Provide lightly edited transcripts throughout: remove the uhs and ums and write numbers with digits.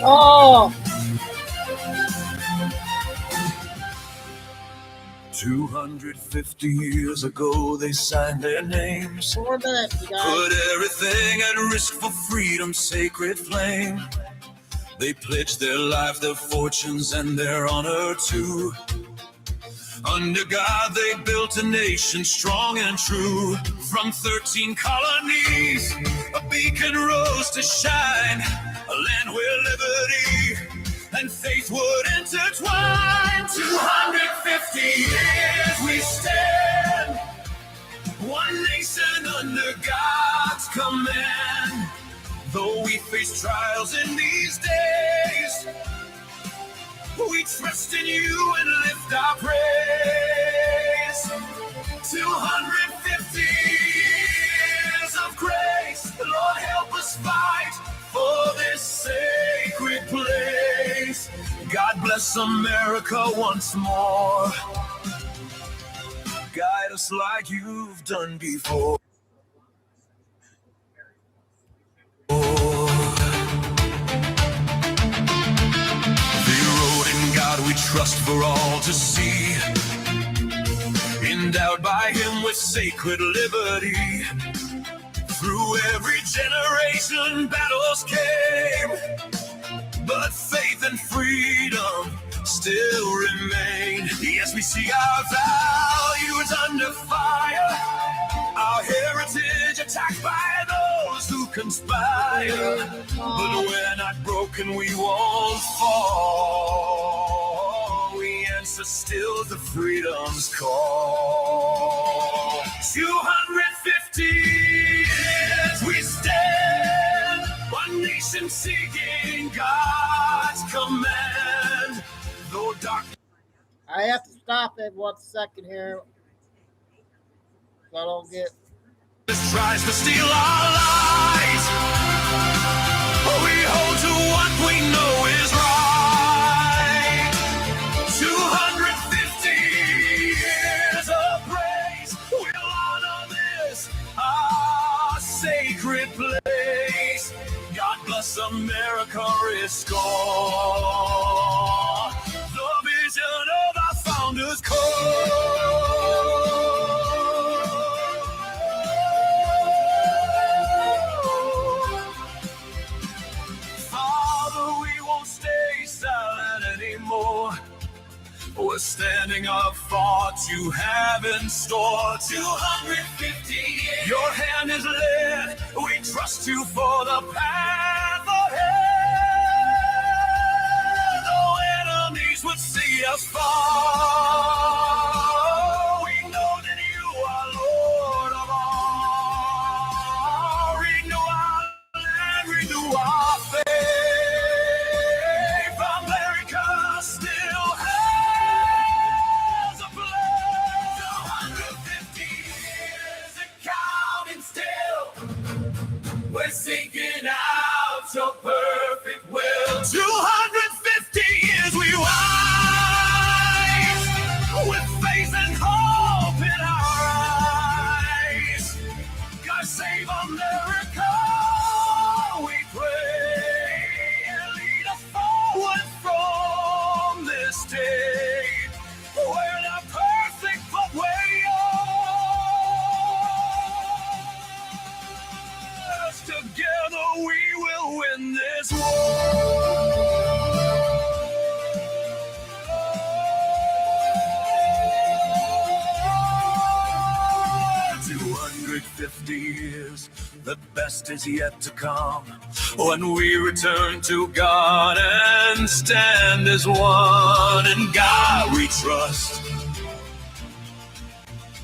Oh. 250 years ago, they signed their names. 4 minutes, you guys. Put everything at risk for freedom's sacred flame. They pledged their lives, their fortunes, and their honor too. Under God, they built a nation strong and true. From 13 colonies, a beacon rose to shine. A land where liberty and faith would intertwine. 250 years we stand, one nation under God's command. Though we face trials in these days, we trust in you and lift our praise. 250 years of grace, Lord, help us fight for this sacred place. God bless America once more. Guide us like you've done before. We trust for all to see, endowed by him with sacred liberty. Through every generation battles came, but faith and freedom still remain. Yes, we see our values under fire, our heritage attacked by those who conspire. But we're not broken, we won't fall. Answer still to freedom's call. 250 years we stand, one nation seeking God's command. Though dark, I have to stop it 1 second here, so I don't get. this tries to steal our lives, we hold to what we know is right. 250 years of praise, we'll honor this, our sacred place. God bless America, restore the vision of our founders' Father, we won't stay silent anymore. We're standing up for what you have in store. 250 years. Your hand is led. We trust you for the path ahead. Though enemies would see us fall, we know that you are Lord of all. Renew our land, renew our faith. America still has a place. 250 years and counting still. We're seeking out your perfect will. 250 years we rise with faith and hope in our eyes. God save America, we pray, and lead us forward from this day. We're not perfect, but we're yours. Together we will win this war. 250 years, the best is yet to come. When we return to God and stand as one, in God we trust.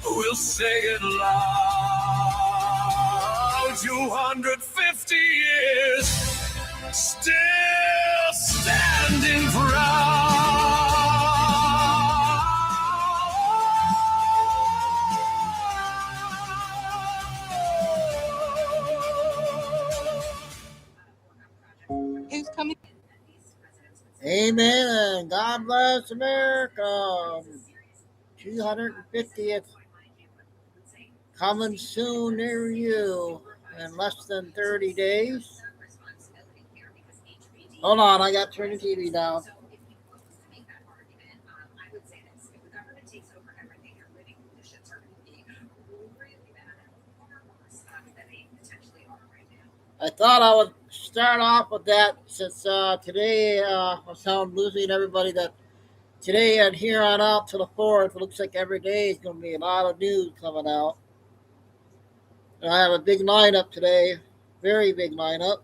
We'll say it loud. 250 years, still standing proud. Who's coming? Amen. God bless America. 250th coming soon near you in less than 30 days. Hold on, I got to turn the TV down. I thought I would start off with that since today I'm losing everybody that today and here on out to the 4th, it looks like every day is going to be a lot of news coming out. And I have a big lineup today, very big lineup.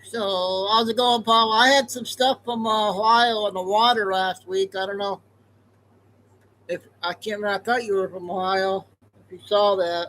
So how's it going, Paul? I had some stuff from Ohio in the water last week. I don't know if I can't remember. I thought you were from Ohio. If you saw that.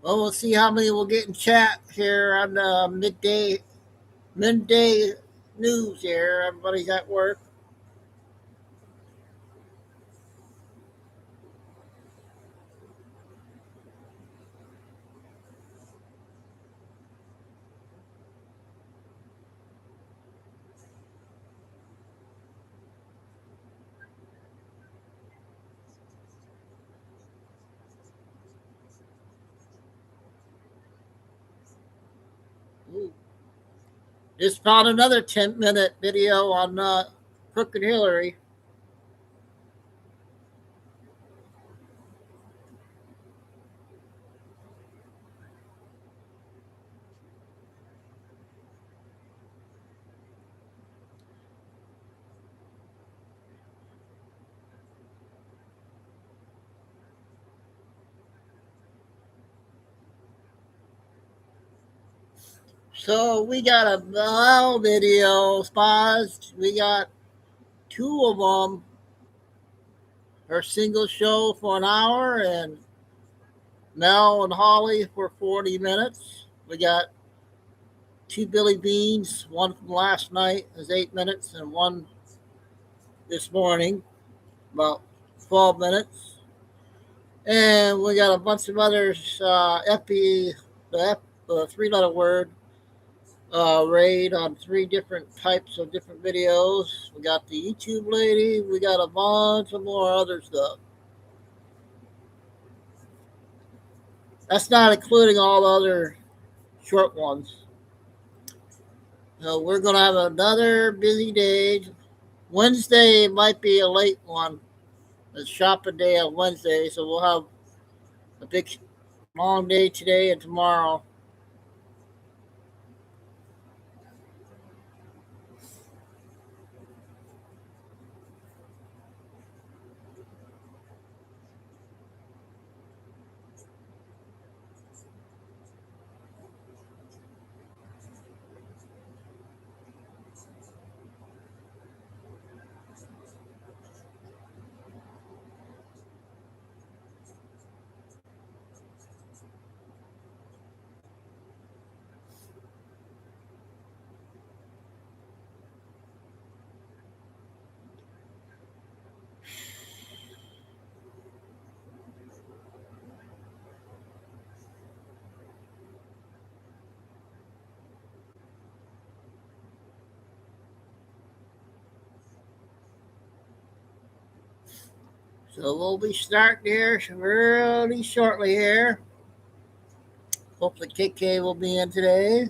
Well, we'll see how many we'll get in chat here on the midday news here. Everybody's at work. Ooh. Just found another 10-minute video on Crooked Hillary. So we got a Mel video spots. We got two of them. Her single show for an hour and Mel and Holly for 40 minutes. We got two Billy Beans, one from last night is 8 minutes, and one this morning, about 12 minutes. And we got a bunch of others, the three-letter word, raid on three different types of different videos. We got the YouTube lady. We got a bunch of more other stuff. That's not including all the other short ones. So we're going to have another busy day. Wednesday might be a late one. It's shopping day on Wednesday, so we'll have a big long day today and tomorrow. So we'll be starting here really shortly here. Hopefully KK will be in today.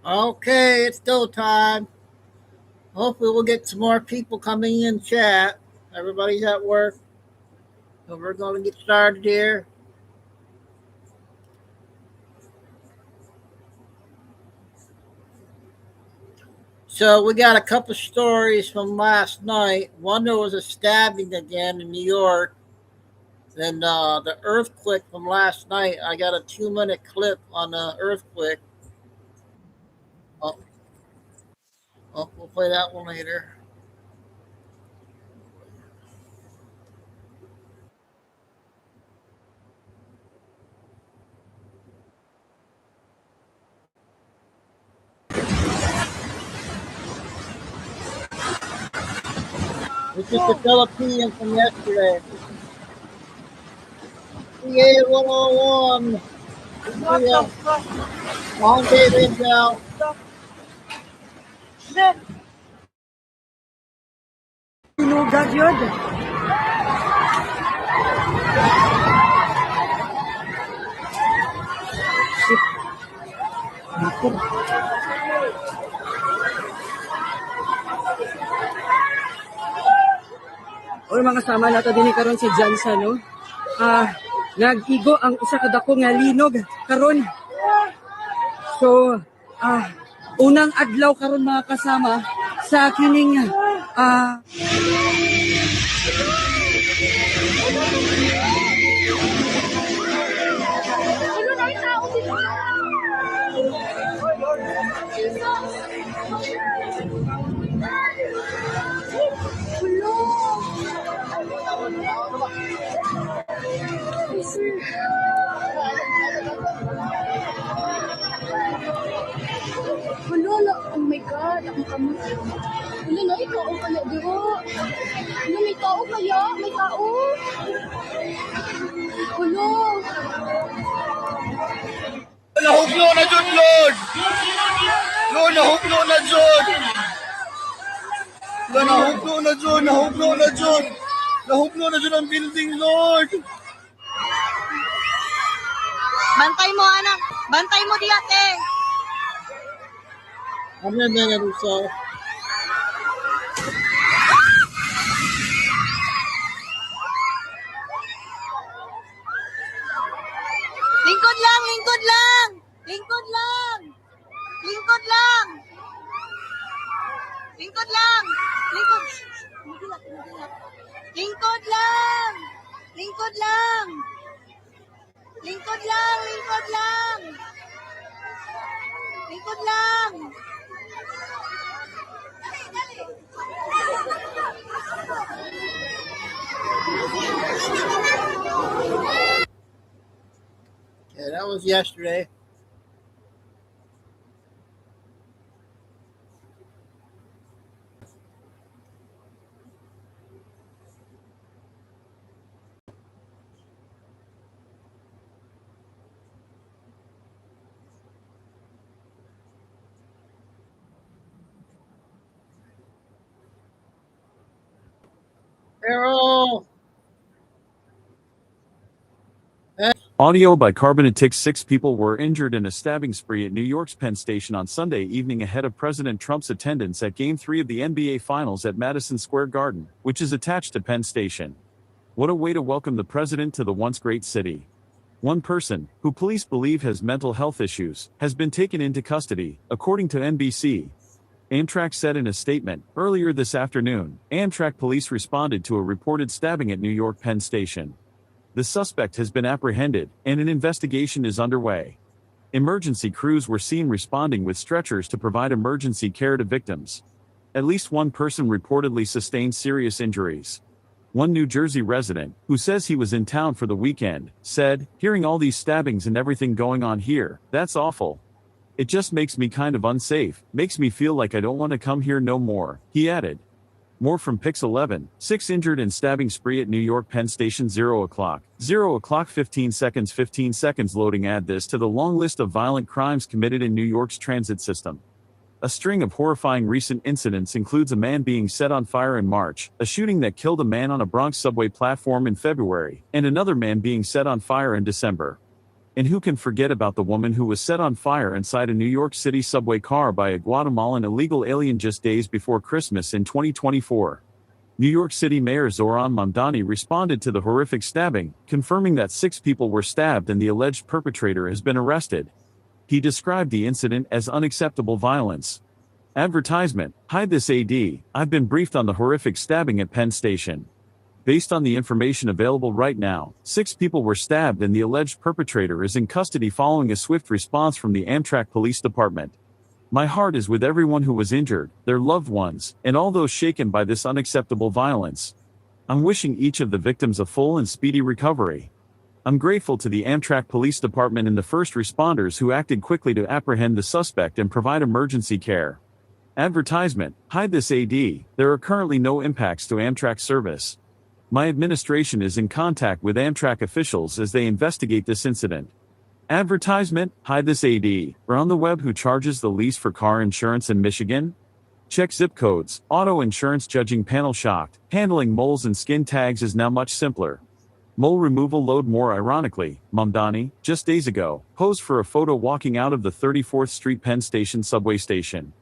Okay, it's go time. Hopefully, we'll get some more people coming in chat. Everybody's at work, so we're going to get started here. So we got a couple stories from last night. One, there was a stabbing again in New York. Then the earthquake from last night. I got a 2 minute clip on the earthquake. Oh, we'll play that one later. This is the Philippines from yesterday. 38101. Long day intel. Sinugad yun. O mga kasama nato din karon si Jansa, no? Nag-igo ang usa ka dako nga linog karon. So, unang adlaw karon mga kasama sa kining Wala, oh my God, ang kamot. Wala na, ikaw kaya, diro. Wala, may tao kaya? May tao? Wala. Nahugno na dyan, Lord! Lord, nahugno na dyan! Lord, nahugno na dyan! Nahugno na dyan! Nahugno na dyan ang building, Lord! Bantay mo, anak. Bantay mo, diate. Ano na Russo? Lingkod lang, lingkod lang. Lingkod lang. Lingkod lang. Lingkod lang. Lingkod. Lingkod lang. Lingkod lang. Lingkod lang, lingkod lang. Lingkod lang. Dali, dali. Yeah, that was yesterday. Errol! Audio by Carbonatic. 6 people were injured in a stabbing spree at New York's Penn Station on Sunday evening ahead of President Trump's attendance at Game 3 of the NBA Finals at Madison Square Garden, which is attached to Penn Station. What a way to welcome the president to the once great city. One person, who police believe has mental health issues, has been taken into custody, according to NBC. Amtrak said in a statement, earlier this afternoon, Amtrak police responded to a reported stabbing at New York Penn Station. The suspect has been apprehended, and an investigation is underway. Emergency crews were seen responding with stretchers to provide emergency care to victims. At least one person reportedly sustained serious injuries. One New Jersey resident, who says he was in town for the weekend, said, "Hearing all these stabbings and everything going on here, that's awful. It just makes me kind of unsafe, makes me feel like I don't want to come here no more," he added. More from Pix 11, 6 injured in stabbing spree at New York Penn Station. 0 o'clock, 15 seconds loading. Add this to the long list of violent crimes committed in New York's transit system. A string of horrifying recent incidents includes a man being set on fire in March, a shooting that killed a man on a Bronx subway platform in February, and another man being set on fire in December. And who can forget about the woman who was set on fire inside a New York City subway car by a Guatemalan illegal alien just days before Christmas in 2024? New York City Mayor Zoran Mamdani responded to the horrific stabbing, confirming that 6 people were stabbed and the alleged perpetrator has been arrested. He described the incident as unacceptable violence. Advertisement: Hide this AD. I've been briefed on the horrific stabbing at Penn Station. Based on the information available right now, 6 people were stabbed and the alleged perpetrator is in custody following a swift response from the Amtrak Police Department. My heart is with everyone who was injured, their loved ones, and all those shaken by this unacceptable violence. I'm wishing each of the victims a full and speedy recovery. I'm grateful to the Amtrak Police Department and the first responders who acted quickly to apprehend the suspect and provide emergency care. Advertisement: Hide this AD. There are currently no impacts to Amtrak service. My administration is in contact with Amtrak officials as they investigate this incident. Advertisement: Hide this AD. Or on the web, who charges the least for car insurance in Michigan? Check zip codes. Auto insurance judging panel shocked. Handling moles and skin tags is now much simpler. Mole removal load more ironically. Mamdani, just days ago, posed for a photo walking out of the 34th Street Penn Station subway station.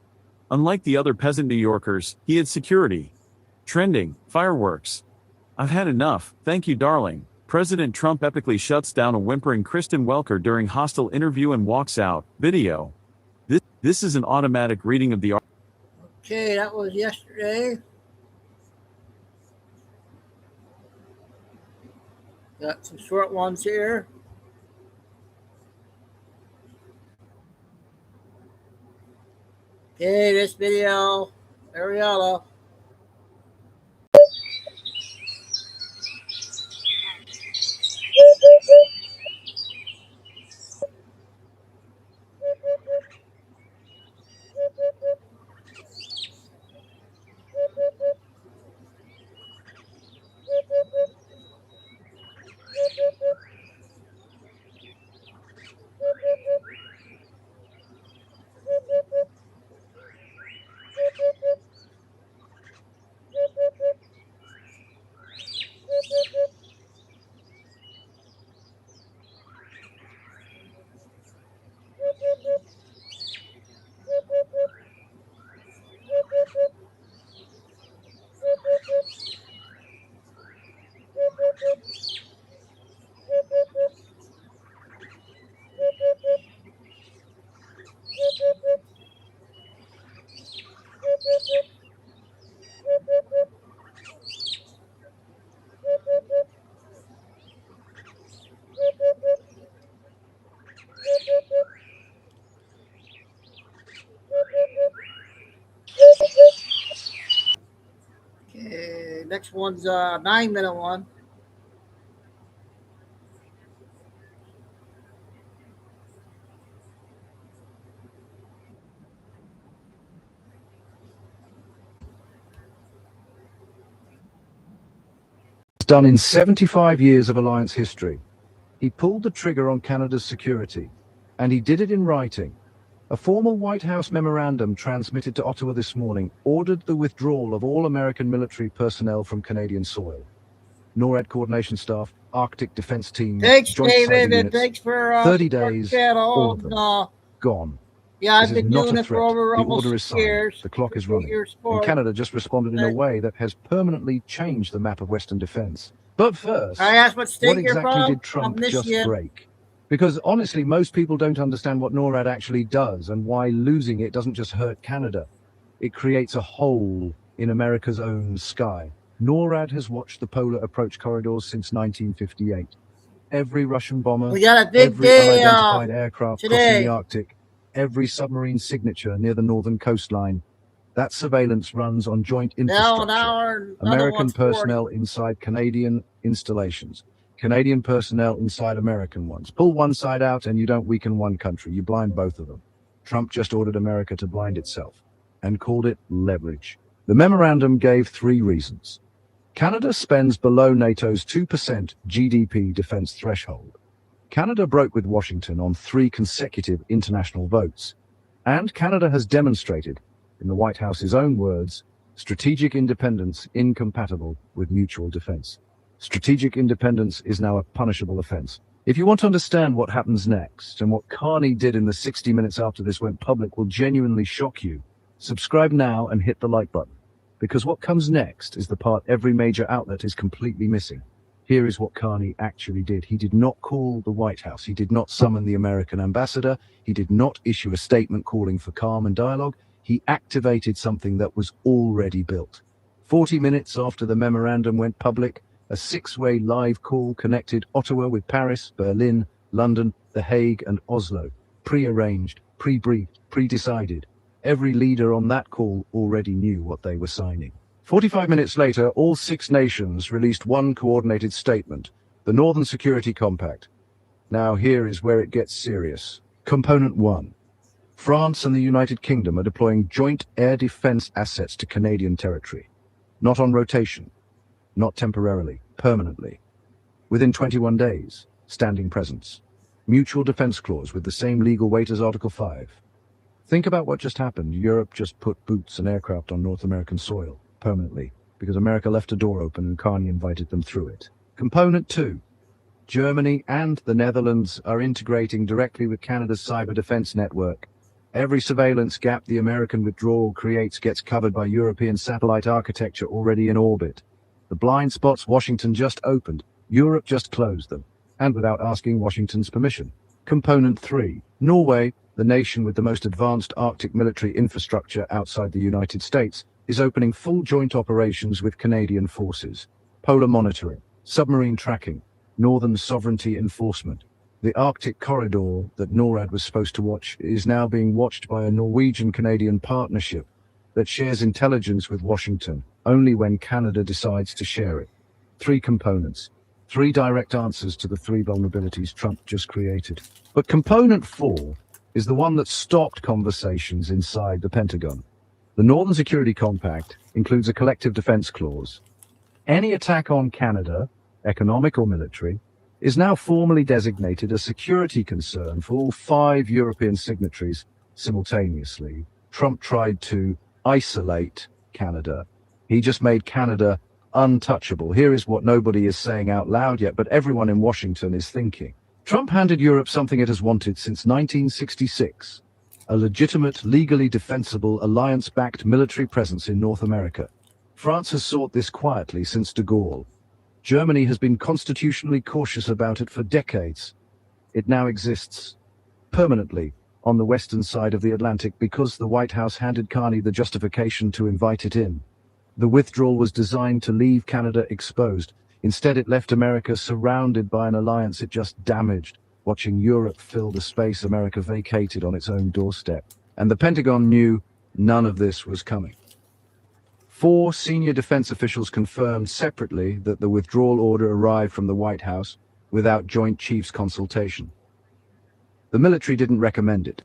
Unlike the other peasant New Yorkers, he had security. Trending: fireworks. I've had enough, thank you darling. President Trump epically shuts down a whimpering Kristen Welker during hostile interview and walks out. Video. This is an automatic reading of the article. Okay, that was yesterday. Got some short ones here. Okay, this video, Ariella. Okay, next one's a 9-minute one. Done in 75 years of alliance history. He pulled the trigger on Canada's security, and he did it in writing. A formal White House memorandum transmitted to Ottawa this morning ordered the withdrawal of all American military personnel from Canadian soil. NORAD coordination staff, Arctic defense teams, Thanks, joint David, cyber and units, thanks for 30 days, all of them, gone. Yeah, I've This is been not doing a it for threat. over The almost order is 6 signed. years. The clock is running. Years And for Canada just responded in a way that has permanently changed the map of Western defense. But first, I asked what state what you're exactly from. did Trump I'm just Michigan. break? Because honestly, most people don't understand what NORAD actually does and why losing it doesn't just hurt Canada. It creates a hole in America's own sky. NORAD has watched the polar approach corridors since 1958. Every Russian bomber, We got a big every day unidentified aircraft crossing today. the Arctic, every submarine signature near the northern coastline. That surveillance runs on joint Now infrastructure. an hour, and another American one's 40. personnel inside Canadian installations. Canadian personnel inside American ones. Pull one side out and you don't weaken one country, you blind both of them. Trump just ordered America to blind itself and called it leverage. The memorandum gave 3 reasons. Canada spends below NATO's 2% GDP defense threshold. Canada broke with Washington on 3 consecutive international votes. And Canada has demonstrated, in the White House's own words, strategic independence incompatible with mutual defense. Strategic independence is now a punishable offense. If you want to understand what happens next and what Carney did in the 60 minutes after this went public will genuinely shock you, subscribe now and hit the like button. Because what comes next is the part every major outlet is completely missing. Here is what Carney actually did. He did not call the White House. He did not summon the American ambassador. He did not issue a statement calling for calm and dialogue. He activated something that was already built. 40 minutes after the memorandum went public, a six-way live call connected Ottawa with Paris, Berlin, London, The Hague, and Oslo. Pre-arranged, pre-briefed, pre-decided. Every leader on that call already knew what they were signing. 45 minutes later, all 6 nations released one coordinated statement, the Northern Security Compact. Now here is where it gets serious. Component 1. France and the United Kingdom are deploying joint air defense assets to Canadian territory. Not on rotation, not temporarily, permanently. Within 21 days, standing presence. Mutual defense clause with the same legal weight as Article 5. Think about what just happened. Europe just put boots and aircraft on North American soil, permanently, because America left a door open and Carney invited them through it. Component 2. Germany and the Netherlands are integrating directly with Canada's cyber defense network. Every surveillance gap the American withdrawal creates gets covered by European satellite architecture already in orbit. The blind spots Washington just opened, Europe just closed them, and without asking Washington's permission. Component 3. Norway, the nation with the most advanced Arctic military infrastructure outside the United States, is opening full joint operations with Canadian forces. Polar monitoring, submarine tracking, northern sovereignty enforcement. The Arctic corridor that NORAD was supposed to watch is now being watched by a Norwegian-Canadian partnership that shares intelligence with Washington only when Canada decides to share it. 3 components. 3 direct answers to the 3 vulnerabilities Trump just created. But component 4 is the one that stopped conversations inside the Pentagon. The Northern Security Compact includes a collective defense clause. Any attack on Canada, economic or military, is now formally designated a security concern for all 5 European signatories simultaneously. Trump tried to isolate Canada. He just made Canada untouchable. Here is what nobody is saying out loud yet, but everyone in Washington is thinking. Trump handed Europe something it has wanted since 1966, a legitimate, legally defensible, alliance-backed military presence in North America. France has sought this quietly since de Gaulle. Germany has been constitutionally cautious about it for decades. It now exists permanently on the western side of the Atlantic because the White House handed Carney the justification to invite it in. The withdrawal was designed to leave Canada exposed. Instead, it left America surrounded by an alliance it just damaged, watching Europe fill the space America vacated on its own doorstep. And the Pentagon knew none of this was coming. 4 senior defense officials confirmed separately that the withdrawal order arrived from the White House without Joint Chiefs consultation. The military didn't recommend it.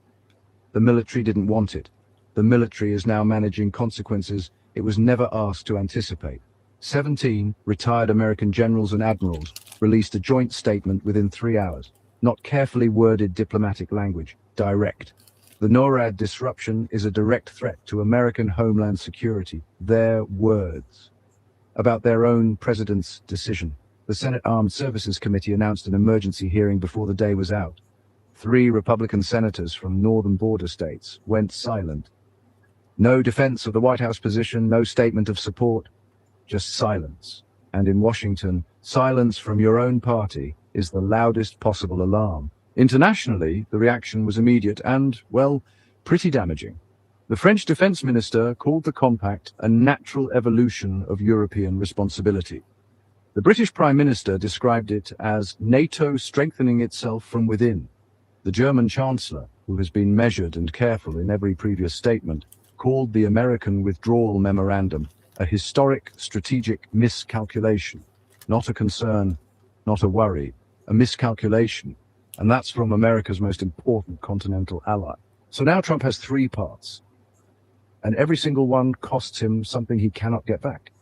The military didn't want it. The military is now managing consequences it was never asked to anticipate. 17 retired American generals and admirals released a joint statement within 3 hours. Not carefully worded diplomatic language, direct. The NORAD disruption is a direct threat to American homeland security. Their words. About their own president's decision. The Senate Armed Services Committee announced an emergency hearing before the day was out. 3 Republican senators from northern border states went silent. No defense of the White House position, no statement of support, just silence. And in Washington, silence from your own party is the loudest possible alarm. Internationally, the reaction was immediate and, well, pretty damaging. The French defense minister called the compact a natural evolution of European responsibility. The British Prime Minister described it as NATO strengthening itself from within. The German Chancellor, who has been measured and careful in every previous statement, called the American withdrawal memorandum a historic strategic miscalculation. Not a concern, not a worry, a miscalculation. And that's from America's most important continental ally. So now Trump has 3 parts. And every single one costs him something he cannot get back.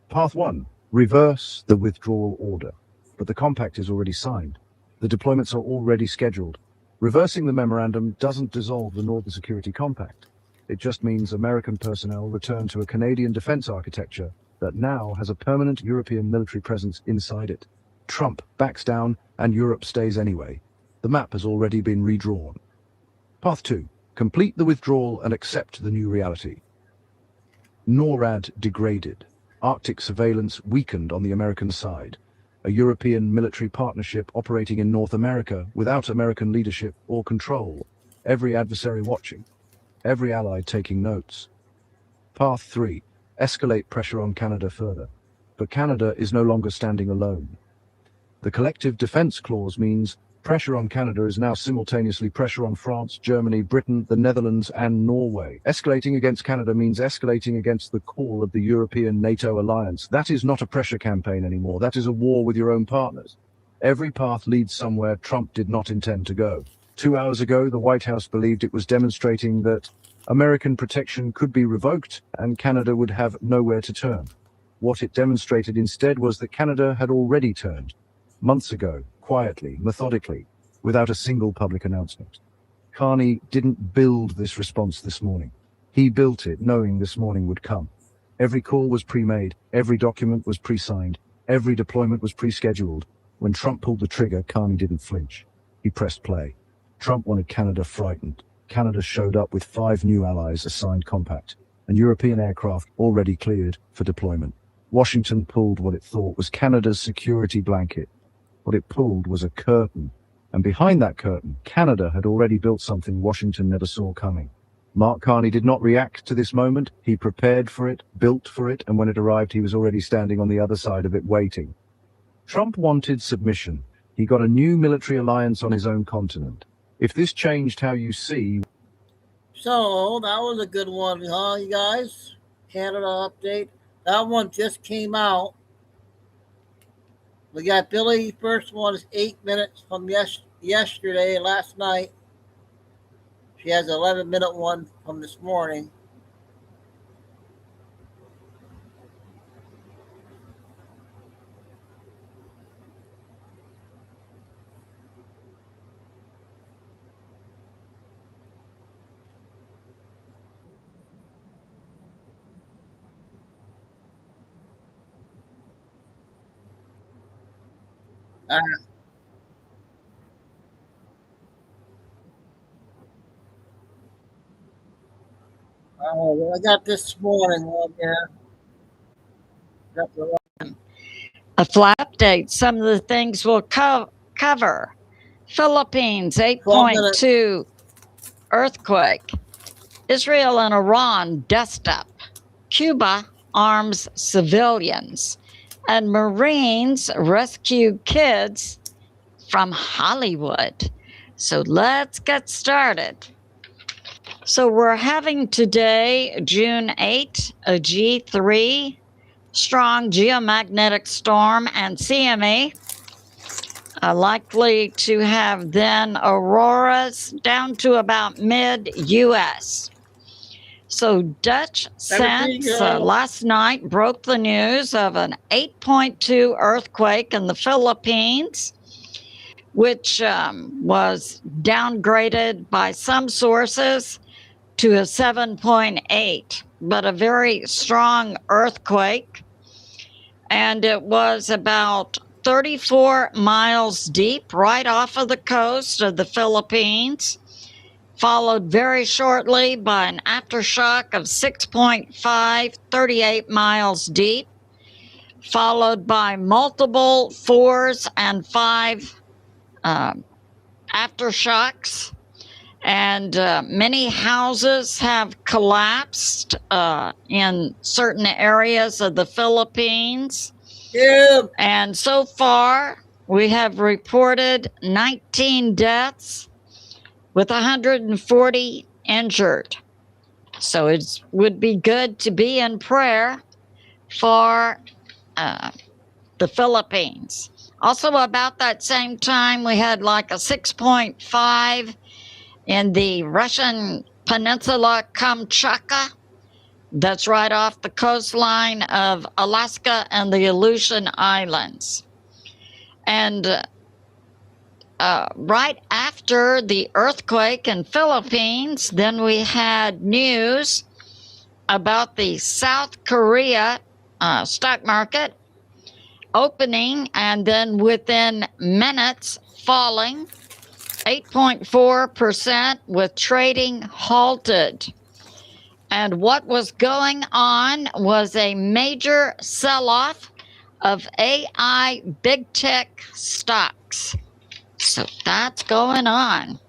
Path 1, reverse the withdrawal order. But the compact is already signed. The deployments are already scheduled. Reversing the memorandum doesn't dissolve the Northern Security Compact. It just means American personnel return to a Canadian defense architecture that now has a permanent European military presence inside it. Trump backs down and Europe stays anyway. The map has already been redrawn. Path 2. Complete the withdrawal and accept the new reality. NORAD degraded. Arctic surveillance weakened on the American side. A European military partnership operating in North America without American leadership or control. Every adversary watching. Every ally taking notes. Path 3. Escalate pressure on Canada further. But Canada is no longer standing alone. The collective defense clause means pressure on Canada is now simultaneously pressure on France, Germany, Britain, the Netherlands, and Norway. Escalating against Canada means escalating against the call of the European NATO alliance. That is not a pressure campaign anymore. That is a war with your own partners. Every path leads somewhere Trump did not intend to go. 2 hours ago, the White House believed it was demonstrating that American protection could be revoked and Canada would have nowhere to turn. What it demonstrated instead was that Canada had already turned. Months ago, quietly, methodically, without a single public announcement. Carney didn't build this response this morning. He built it knowing this morning would come. Every call was pre-made, every document was pre-signed, every deployment was pre-scheduled. When Trump pulled the trigger, Carney didn't flinch. He pressed play. Trump wanted Canada frightened. Canada showed up with 5 new allies assigned compact, and European aircraft already cleared for deployment. Washington pulled what it thought was Canada's security blanket. What it pulled was a curtain, and behind that curtain, Canada had already built something Washington never saw coming. Mark Carney did not react to this moment. He prepared for it, built for it, and when it arrived, he was already standing on the other side of it waiting. Trump wanted submission. He got a new military alliance on his own continent. If this changed how you see... So, that was a good one, huh, you guys? Canada update. That one just came out. We got Billy, first one is 8 minutes from yesterday, last night. She has an 11-minute one from this morning. Well, I got this morning. Got the A flat update. Some of the things we'll cover. Philippines, 8.2 earthquake. Israel and Iran dust up. Cuba arms civilians. And Marines rescue kids from Hollywood. So let's get started. So we're having today, June 8, a G3 strong geomagnetic storm and CME, likely to have then auroras down to about mid-U.S. So Dutch Sense last night broke the news of an 8.2 earthquake in the Philippines, which was downgraded by some sources to a 7.8, but a very strong earthquake. And it was about 34 miles deep right off of the coast of the Philippines, followed very shortly by an aftershock of 6.5, 38 miles deep, followed by multiple 4s and 5 aftershocks. And many houses have collapsed in certain areas of the Philippines. Yeah. And so far, we have reported 19 deaths with 140 injured. So it would be good to be in prayer for the Philippines. Also, about that same time, we had like a 6.5 in the Russian peninsula, Kamchatka. That's right off the coastline of Alaska and the Aleutian Islands. And right after the earthquake in Philippines, then we had news about the South Korea stock market. opening and then within minutes falling 8.4% with trading halted. And what was going on was a major sell-off of AI big tech stocks. So that's going on.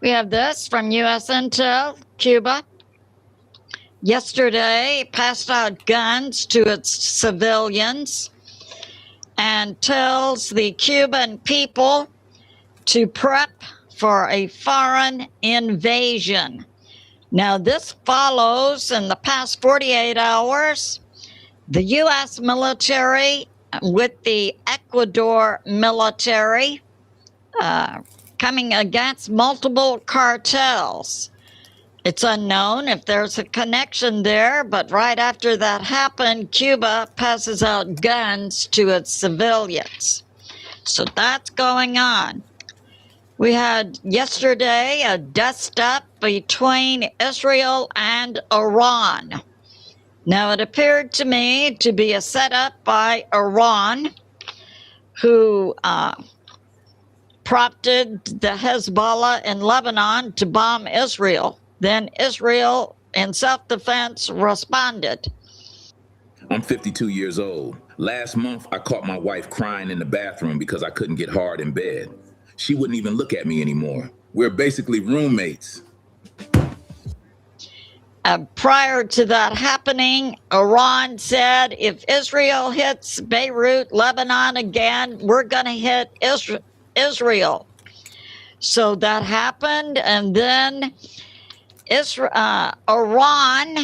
We have this from U.S. Intel, Cuba. Yesterday, passed out guns to its civilians and tells the Cuban people to prep for a foreign invasion. Now, this follows in the past 48 hours, the U.S. military with the Ecuador military coming against multiple cartels. It's unknown if there's a connection there, but right after that happened, Cuba passes out guns to its civilians. So that's going on. We had yesterday a dust-up between Israel and Iran. Now, it appeared to me to be a setup by Iran, who prompted the Hezbollah in Lebanon to bomb Israel. Then Israel, in self-defense, responded. I'm 52 years old. Last month, I caught my wife crying in the bathroom because I couldn't get hard in bed. She wouldn't even look at me anymore. We're basically roommates. Prior to that happening, Iran said, if Israel hits Beirut, Lebanon again, we're going to hit Israel. So that happened, and then Iran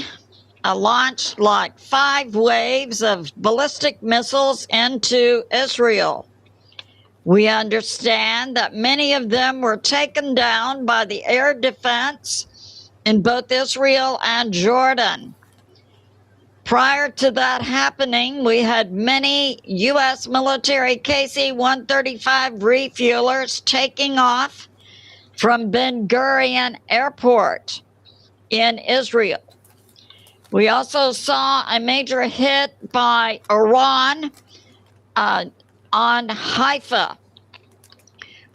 launched like 5 waves of ballistic missiles into Israel. We understand that many of them were taken down by the air defense in both Israel and Jordan. Prior to that happening, we had many U.S. military KC-135 refuelers taking off from Ben Gurion Airport in Israel. We also saw a major hit by Iran on Haifa.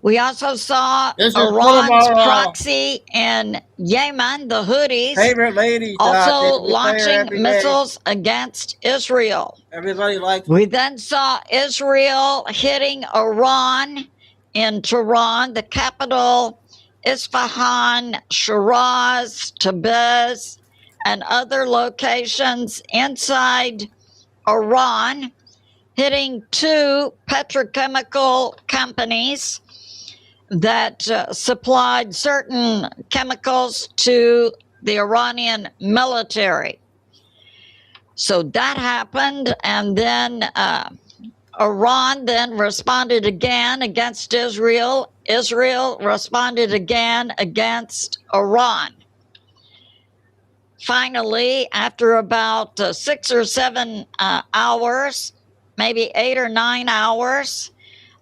We also saw Iran's proxy in Yemen, the Houthis, favorite ladies, also launching missiles against Israel. Everybody likes. We then saw Israel hitting Iran in Tehran, the capital, Isfahan, Shiraz, Tabriz, and other locations inside Iran, hitting 2 petrochemical companies that supplied certain chemicals to the Iranian military. So that happened, and then Iran then responded again against Israel. Israel responded again against Iran. Finally, after about 6 or 7 hours, maybe 8 or 9 hours,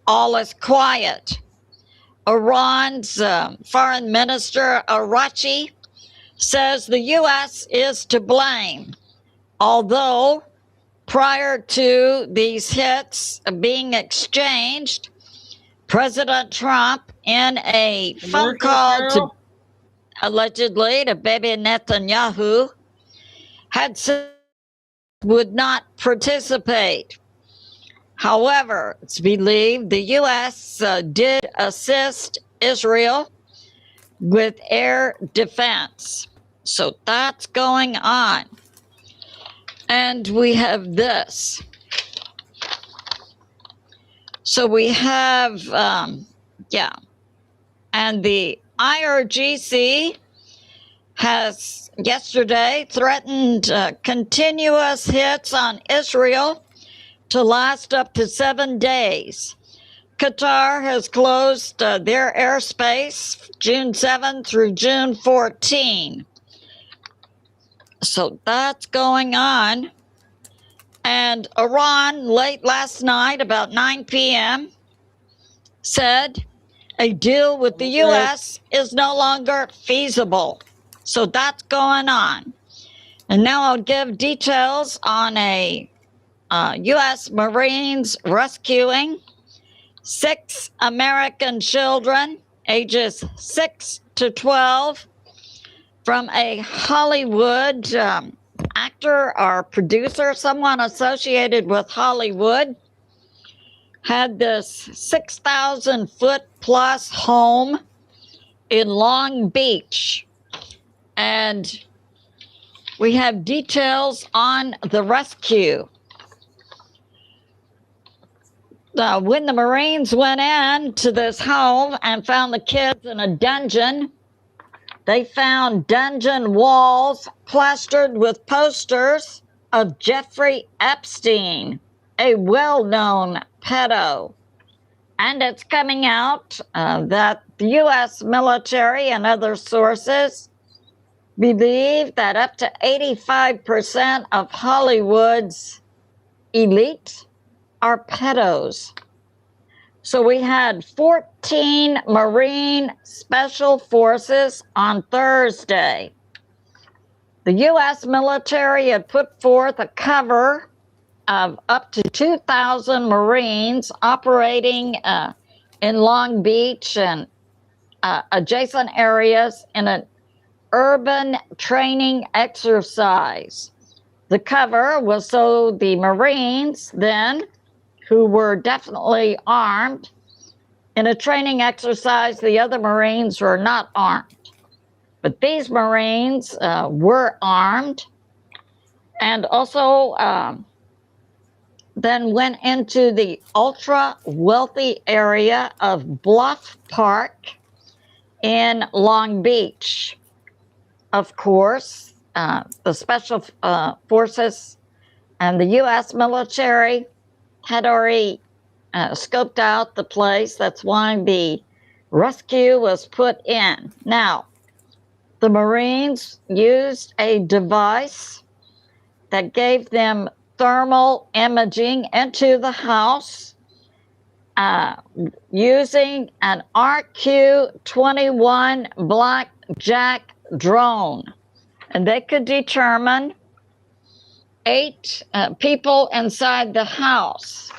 all is quiet. Iran's foreign minister, Arachi, says the U.S. is to blame, although prior to these hits being exchanged, President Trump, in a phone call to allegedly to Bibi Netanyahu, had said would not participate. However, it's believed the U.S. did assist Israel with air defense. So that's going on. And we have this. So we have, and the IRGC has yesterday threatened continuous hits on Israel to last up to 7 days. Qatar has closed their airspace June 7 through June 14. So that's going on. And Iran, late last night, about 9 p.m., said a deal with the U.S. is no longer feasible. So that's going on. And now I'll give details on a U.S. Marines rescuing 6 American children, ages 6 to 12, from a Hollywood actor or producer, someone associated with Hollywood, had this 6,000-foot plus home in Long Beach. And we have details on the rescue. When the Marines went in to this home and found the kids in a dungeon, they found dungeon walls plastered with posters of Jeffrey Epstein, a well-known pedo. And it's coming out that the U.S. military and other sources believe that up to 85% of Hollywood's elite are pedos. So we had 14 Marine Special Forces on Thursday. The U.S. military had put forth a cover of up to 2,000 Marines operating in Long Beach and adjacent areas in an urban training exercise. The cover was so the Marines then, who were definitely armed, in a training exercise, the other Marines were not armed. But these Marines were armed and also then went into the ultra-wealthy area of Bluff Park in Long Beach. Of course, the Special Forces and the U.S. military had already scoped out the place. That's why the rescue was put in. Now, the Marines used a device that gave them thermal imaging into the house using an RQ-21 Blackjack drone. And they could determine 8 people inside the house.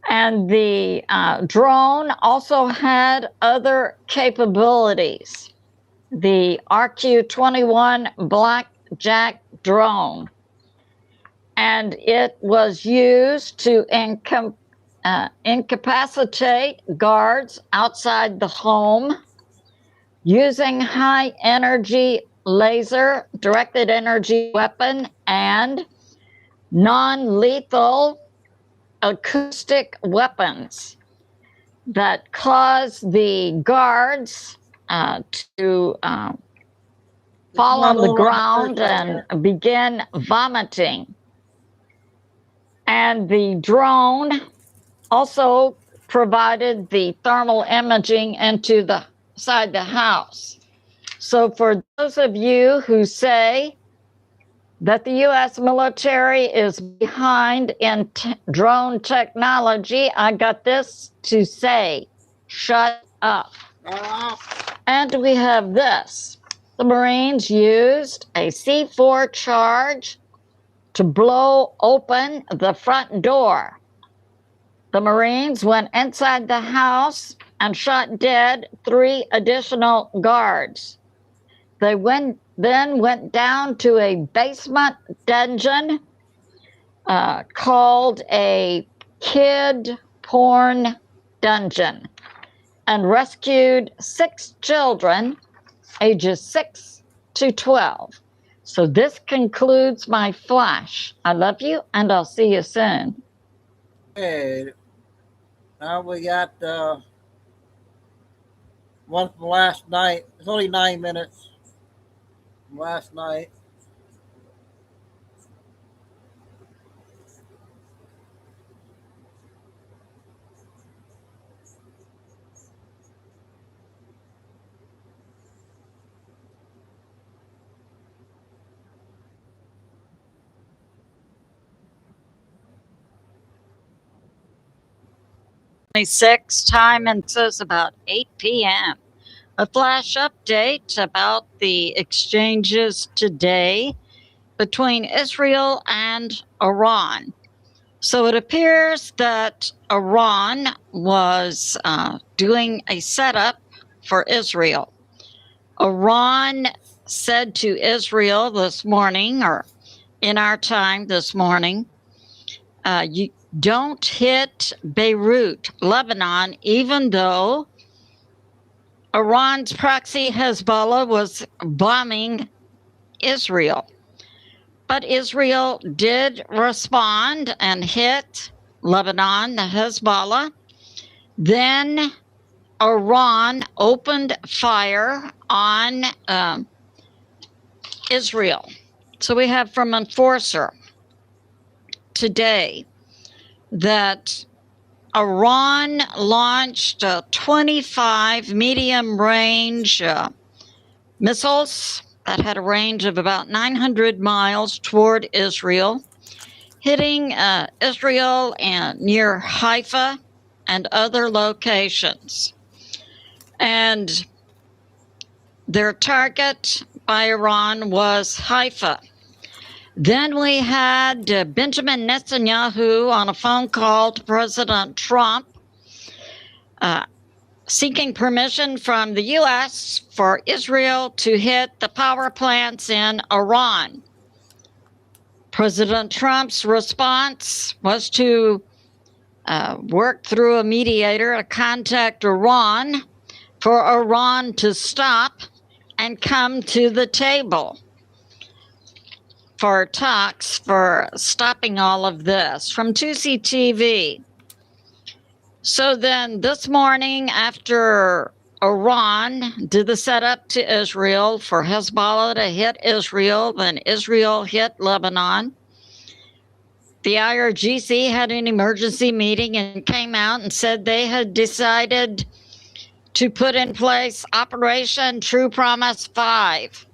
And the drone also had other capabilities. The RQ-21 Blackjack drone. And it was used to incapacitate guards outside the home using high-energy laser, directed energy weapon, and non-lethal acoustic weapons that cause the guards to fall on the ground and begin vomiting. And the drone also provided the thermal imaging inside the house. So for those of you who say that the U.S. military is behind in drone technology, I got this to say: shut up. And we have this. The Marines used a C4 charge to blow open the front door. The Marines went inside the house and shot dead 3 additional guards. They then went down to a basement dungeon called a kid porn dungeon and rescued 6 children ages 6 to 12. So this concludes my flash. I love you, and I'll see you soon. Okay, now we got one from last night. It's only 9 minutes from last night. Time, and says about 8 p.m. A flash update about the exchanges today between Israel and Iran. So it appears that Iran was doing a setup for Israel. Iran said to Israel this morning, or in our time this morning, you don't hit Beirut, Lebanon, even though Iran's proxy Hezbollah was bombing Israel. But Israel did respond and hit Lebanon, the Hezbollah. Then Iran opened fire on Israel. So we have from Enforcer today that Iran launched 25 medium-range missiles that had a range of about 900 miles toward Israel, hitting Israel and near Haifa and other locations. And their target by Iran was Haifa. Then we had Benjamin Netanyahu on a phone call to President Trump, seeking permission from the U.S. for Israel to hit the power plants in Iran. President Trump's response was to work through a mediator to contact Iran for Iran to stop and come to the table for talks for stopping all of this. From 2CTV. So then this morning, after Iran did the setup to Israel for Hezbollah to hit Israel, then Israel hit Lebanon, the IRGC had an emergency meeting and came out and said they had decided to put in place Operation True Promise 5.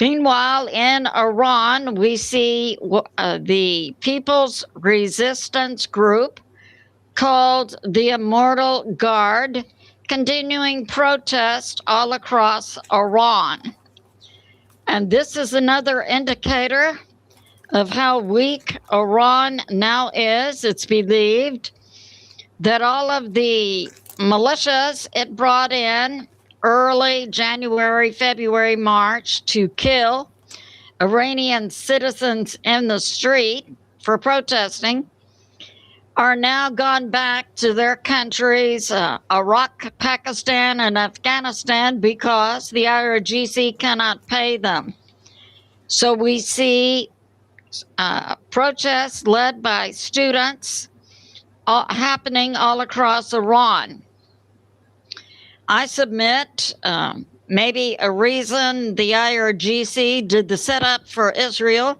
Meanwhile, in Iran, we see the People's Resistance Group called the Immortal Guard continuing protest all across Iran. And this is another indicator of how weak Iran now is. It's believed that all of the militias it brought in early January, February, March to kill Iranian citizens in the street for protesting are now gone back to their countries, Iraq, Pakistan, and Afghanistan, because the IRGC cannot pay them. So we see protests led by students happening all across Iran. I submit maybe a reason the IRGC did the setup for Israel,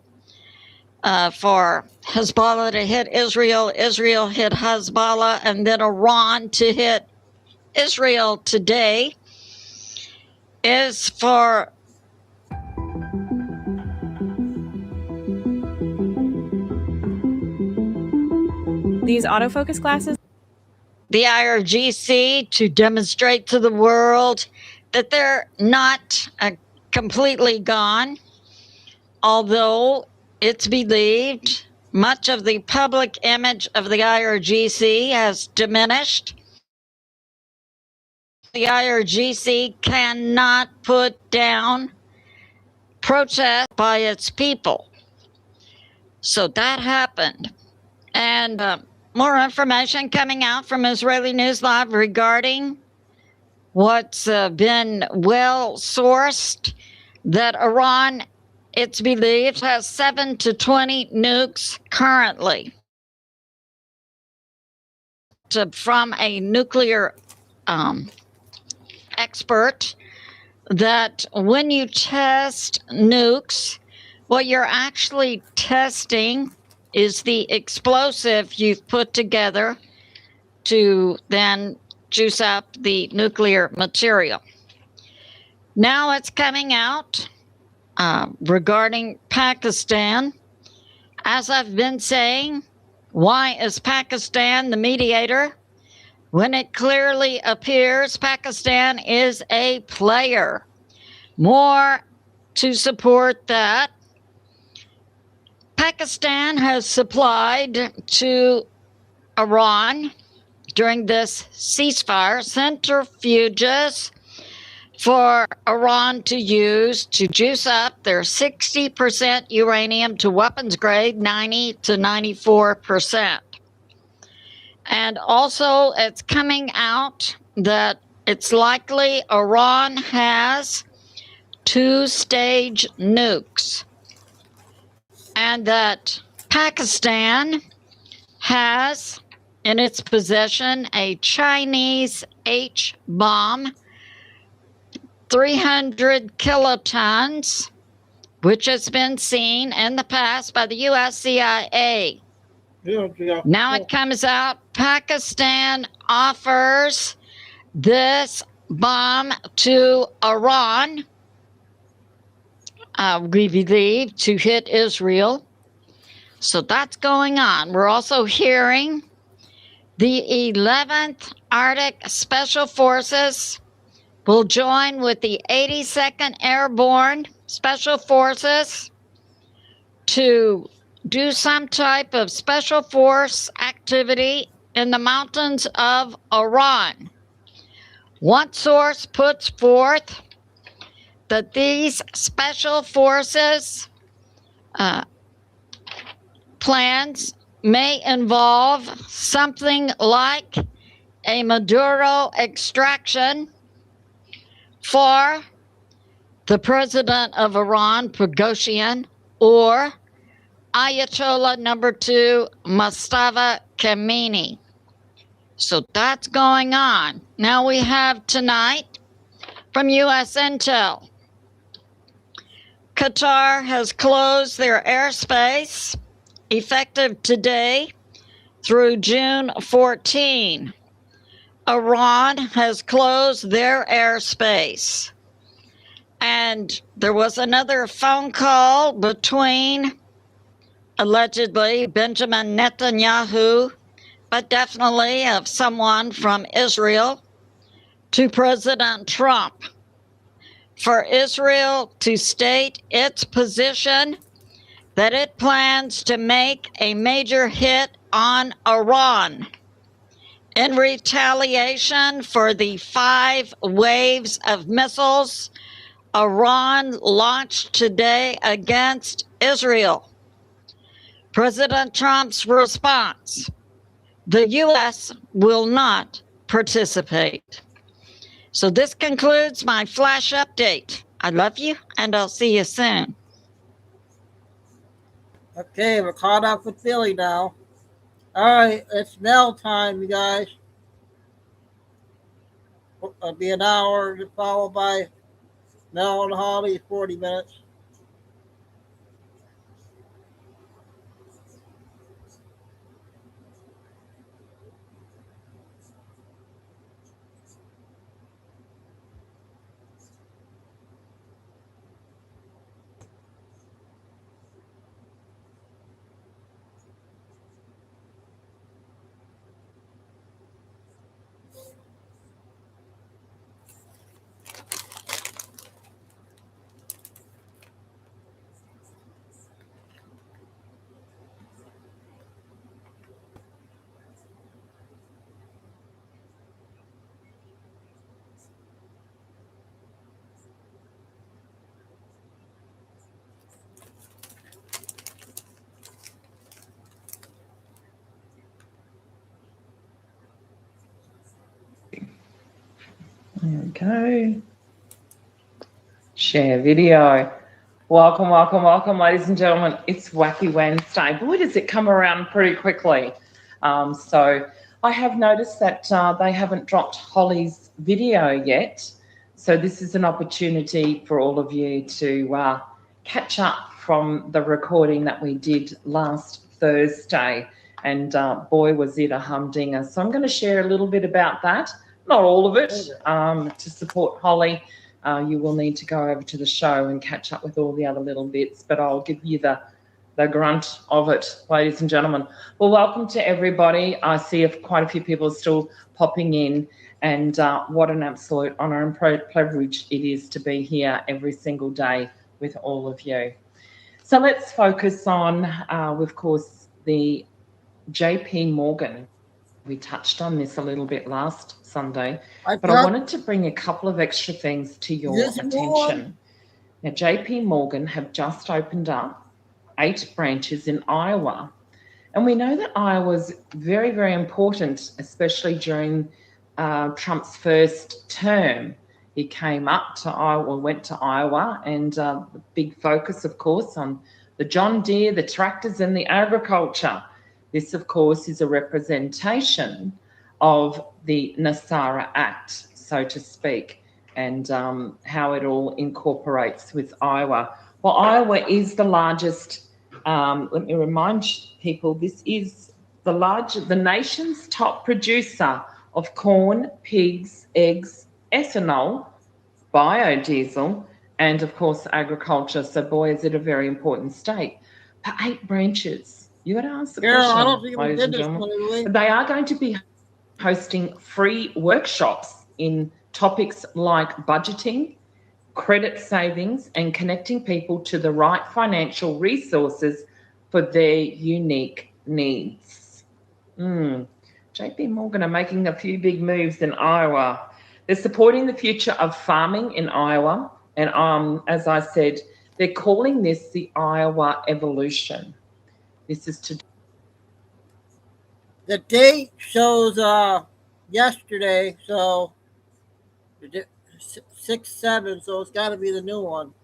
for Hezbollah to hit Israel, Israel hit Hezbollah, and then Iran to hit Israel today, is for these autofocus glasses, the IRGC to demonstrate to the world that they're not completely gone, although it's believed much of the public image of the IRGC has diminished. The IRGC cannot put down protest by its people. So that happened. And more information coming out from Israeli News Live regarding what's been well sourced, that Iran, it's believed, has 7 to 20 nukes currently. From a nuclear expert, that when you test nukes, what you're actually testing is the explosive you've put together to then juice up the nuclear material. Now it's coming out regarding Pakistan. As I've been saying, why is Pakistan the mediator when it clearly appears Pakistan is a player? More to support that. Pakistan has supplied to Iran during this ceasefire centrifuges for Iran to use to juice up their 60% uranium to weapons grade 90 to 94%. And also it's coming out that it's likely Iran has 2-stage nukes, and that Pakistan has in its possession a Chinese H-bomb, 300 kilotons, which has been seen in the past by the US CIA. Now it comes out Pakistan offers this bomb to Iran, we believe, to hit Israel. So that's going on. We're also hearing the 11th Arctic Special Forces will join with the 82nd Airborne Special Forces to do some type of special force activity in the mountains of Iran. One source puts forth that these special forces plans may involve something like a Maduro extraction for the president of Iran, Pezeshkian, or Ayatollah number 2, Mustafa Khamenei. So that's going on. Now we have tonight from U.S. Intel. Qatar has closed their airspace effective today through June 14. Iran has closed their airspace. And there was another phone call between, allegedly, Benjamin Netanyahu, but definitely of someone from Israel, to President Trump, for Israel to state its position that it plans to make a major hit on Iran in retaliation for the 5 waves of missiles Iran launched today against Israel. President Trump's response: the U.S. will not participate. So this concludes my flash update. I love you, and I'll see you soon. Okay, we're caught up with Billy now. All right, it's Nell time, you guys. It'll be an hour, followed by Nell and Holly, 40 minutes. Okay. Share video. Welcome, welcome, welcome, ladies and gentlemen. It's Wacky Wednesday. Boy, does it come around pretty quickly. So I have noticed that they haven't dropped Holly's video yet. So this is an opportunity for all of you to catch up from the recording that we did last Thursday. And boy, was it a humdinger. So I'm going to share a little bit about that. Not all of it. To support Holly, you will need to go over to the show and catch up with all the other little bits, but I'll give you the grunt of it, ladies and gentlemen. Well, welcome to everybody. I see quite a few people are still popping in, and what an absolute honour and privilege it is to be here every single day with all of you. So let's focus on, of course, the JP Morgan. We touched on this a little bit last Sunday, but I wanted to bring a couple of extra things to your attention. Now, JP Morgan have just opened up 8 branches in Iowa. And we know that Iowa is very, very important, especially during Trump's first term. He came up to Iowa, went to Iowa, and the big focus, of course, on the John Deere, the tractors, and the agriculture. This, of course, is a representation of the NASARA Act, so to speak, and how it all incorporates with Iowa. Well, Iowa is the largest, let me remind people, this is the nation's top producer of corn, pigs, eggs, ethanol, biodiesel, and of course agriculture. So boy, is it a very important state. But 8 branches. You got to ask the question, I don't think ladies and gentlemen. They are going to be hosting free workshops in topics like budgeting, credit savings, and connecting people to the right financial resources for their unique needs. JP Morgan are making a few big moves in Iowa. They're supporting the future of farming in Iowa. And as I said, they're calling this the Iowa Evolution. This is to... The date shows yesterday, so 6/7, so it's got to be the new one.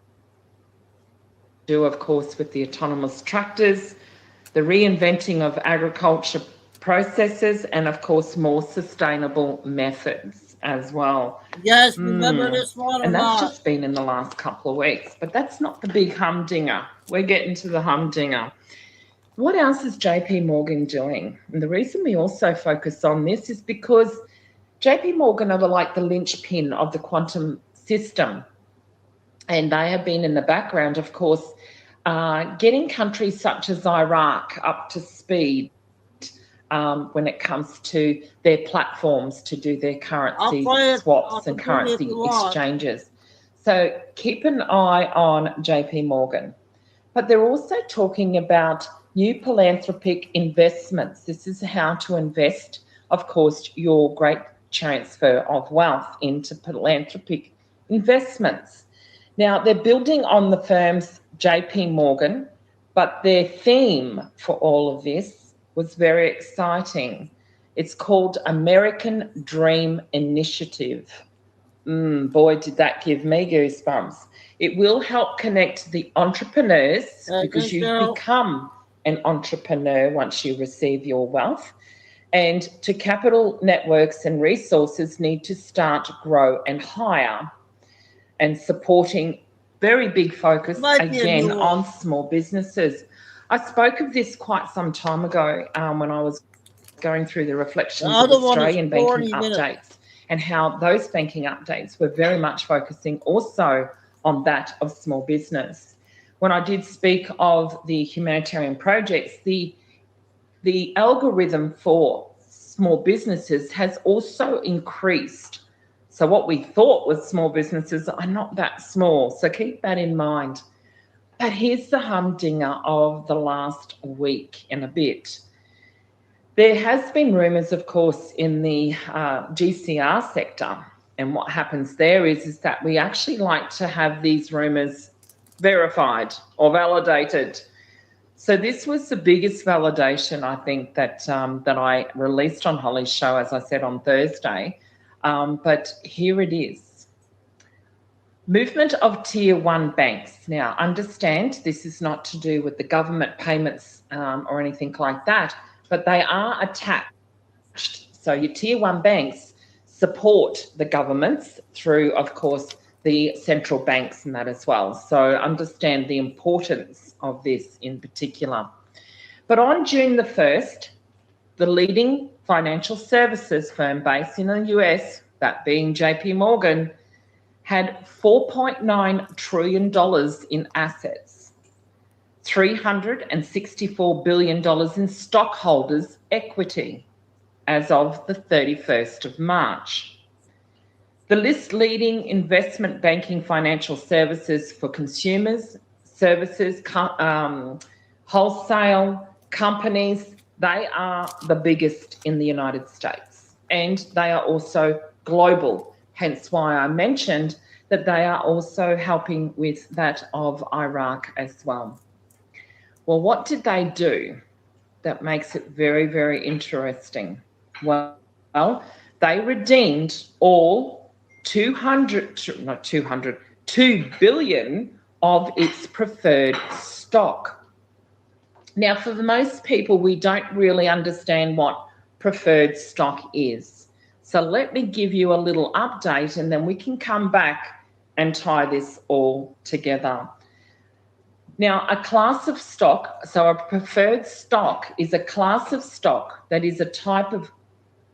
Do, of course, with the autonomous tractors, the reinventing of agriculture processes, and of course more sustainable methods as well. Yes, remember this one? And that's just been in the last couple of weeks, but that's not the big humdinger. We're getting to the humdinger. What else is JP Morgan doing? And the reason we also focus on this is because JP Morgan are like the linchpin of the quantum system. And they have been in the background, of course, getting countries such as Iraq up to speed when it comes to their platforms to do their currency swaps and currency exchanges. So keep an eye on JP Morgan. But they're also talking about new philanthropic investments. This is how to invest, of course, your great transfer of wealth into philanthropic investments. Now, they're building on the firm's JP Morgan, but their theme for all of this was very exciting. It's called American Dream Initiative. Boy, did that give me goosebumps. It will help connect the entrepreneurs because you become an entrepreneur once you receive your wealth, and to capital networks and resources need to start, grow and hire, and supporting very big focus again on small businesses. I spoke of this quite some time ago when I was going through the reflections of Australian banking updates and how those banking updates were very much focusing also on that of small business. When I did speak of the humanitarian projects, the algorithm for small businesses has also increased. So what we thought was small businesses are not that small. So keep that in mind. But here's the humdinger of the last week and a bit. There has been rumours, of course, in the GCR sector. And what happens there is that we actually like to have these rumours verified or validated. So this was the biggest validation, I think, that I released on Holly's show, as I said, on Thursday. But here it is. Movement of Tier 1 banks. Now, understand this is not to do with the government payments or anything like that, but they are attached. So your Tier 1 banks support the governments through, of course, the central banks and that as well. So understand the importance of this in particular. But on June the 1st, the leading financial services firm based in the US, that being JP Morgan, had $4.9 trillion in assets, $364 billion in stockholders' equity as of the 31st of March. The list leading investment banking financial services for consumers, services, wholesale companies, they are the biggest in the United States, and they are also global, hence why I mentioned that they are also helping with that of Iraq as well. Well, what did they do that makes it very, very interesting? Well, they redeemed all 2 billion of its preferred stock. Now, for the most people, we don't really understand what preferred stock is. So let me give you a little update, and then we can come back and tie this all together. Now, a class of stock, so a preferred stock is a class of stock that is a type of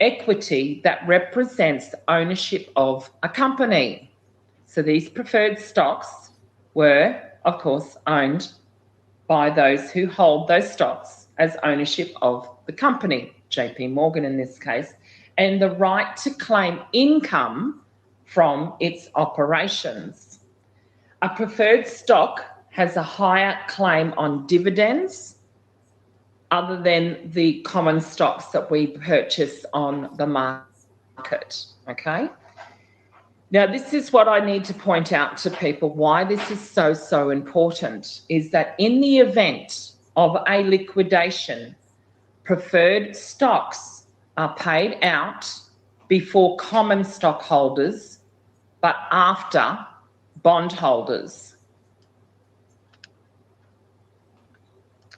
equity that represents ownership of a company. So these preferred stocks were, of course, owned by those who hold those stocks as ownership of the company, JP Morgan in this case, and the right to claim income from its operations. A preferred stock has a higher claim on dividends other than the common stocks that we purchase on the market, okay? Now, this is what I need to point out to people, why this is so important, is that in the event of a liquidation, preferred stocks are paid out before common stockholders, but after bondholders.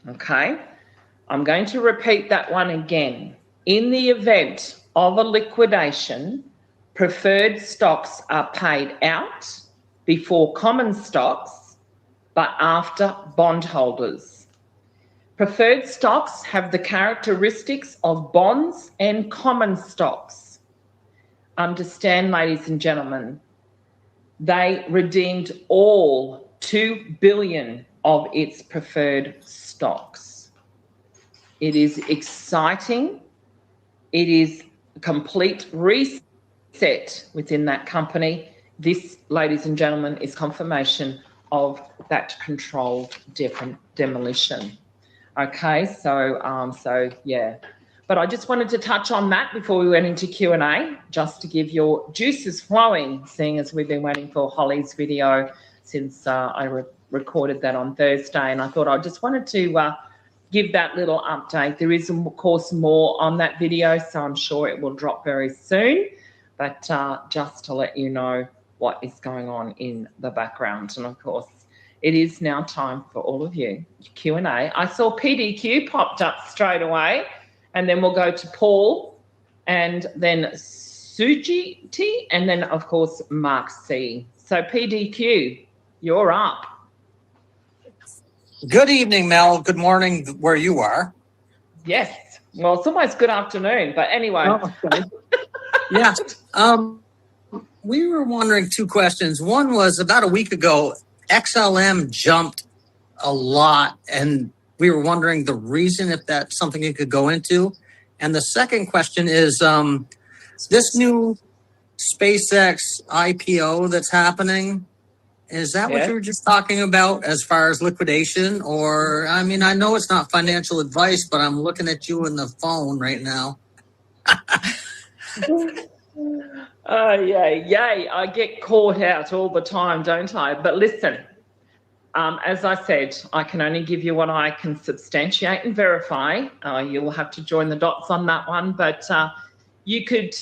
Okay, I'm going to repeat that one again. In the event of a liquidation, preferred stocks are paid out before common stocks, but after bondholders. Preferred stocks have the characteristics of bonds and common stocks. Understand, ladies and gentlemen, they redeemed all 2 billion of its preferred stocks. It is exciting. It is a complete reset within that company. This, ladies and gentlemen, is confirmation of that controlled demolition. Okay, so yeah. But I just wanted to touch on that before we went into Q&A, just to give your juices flowing, seeing as we've been waiting for Holly's video since I recorded that on Thursday, and I thought I just wanted to give that little update. There is, of course, more on that video, so I'm sure it will drop very soon, but just to let you know what is going on in the background. And, of course, it is now time for all of you, Q&A. I saw PDQ popped up straight away, and then we'll go to Paul, and then Suji T, and then, of course, Mark C. So, PDQ, you're up. Good evening, Mel. Good morning where you are. Yes. Well, it's almost good afternoon, but anyway. Oh, okay. Yeah. We were wondering two questions. One was about a week ago, XLM jumped a lot, and we were wondering the reason, if that's something you could go into. And the second question is this new SpaceX IPO that's happening, is that what you were just talking about as far as liquidation? Or, I mean, I know it's not financial advice, but I'm looking at you in the phone right now. Yay. I get caught out all the time, don't I? But listen, as I said, I can only give you what I can substantiate and verify. You'll have to join the dots on that one. But you could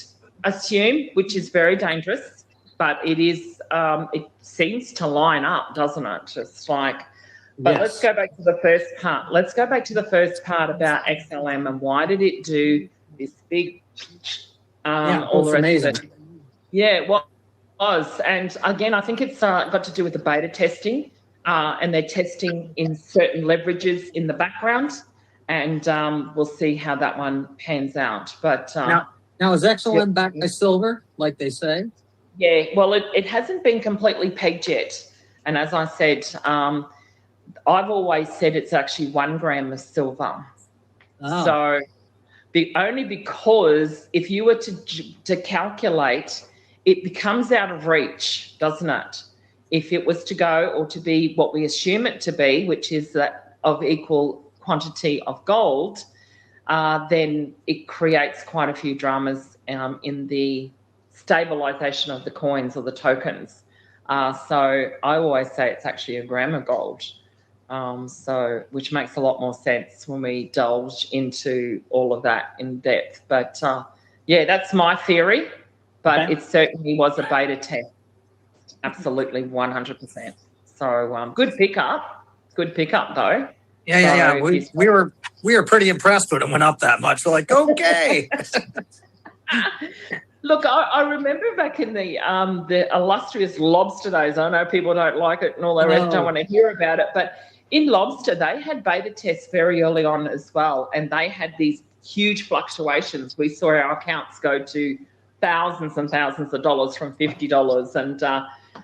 assume, which is very dangerous, but it is, it seems to line up, doesn't it? Just like, but yes. Let's go back to the first part. Let's go back to the first part about XLM and why did it do this big, all the rest amazing. Of it. Yeah, it was. And again, I think it's got to do with the beta testing, and they're testing in certain leverages in the background, and we'll see how that one pans out. But now is XLM backed by silver, like they say? Yeah, well, it hasn't been completely pegged yet. And as I said, I've always said it's actually 1 gram of silver. Oh. So only because if you were to calculate, it becomes out of reach, doesn't it? if it was to go or to be what we assume it to be, which is that of equal quantity of gold, then it creates quite a few dramas in the stabilization of the coins or the tokens. So I always say it's actually a gram of gold, which makes a lot more sense when we delve into all of that in depth. But yeah, that's my theory, but it certainly was a beta test. Absolutely, 100%. So good pickup though. Yeah. We were pretty impressed when it went up that much. We're like, okay. Look, I remember back in the illustrious lobster days. I know people don't like it and all the rest, don't want to hear about it, but in lobster they had beta tests very early on as well, and they had these huge fluctuations. We saw our accounts go to thousands and thousands of dollars from $50,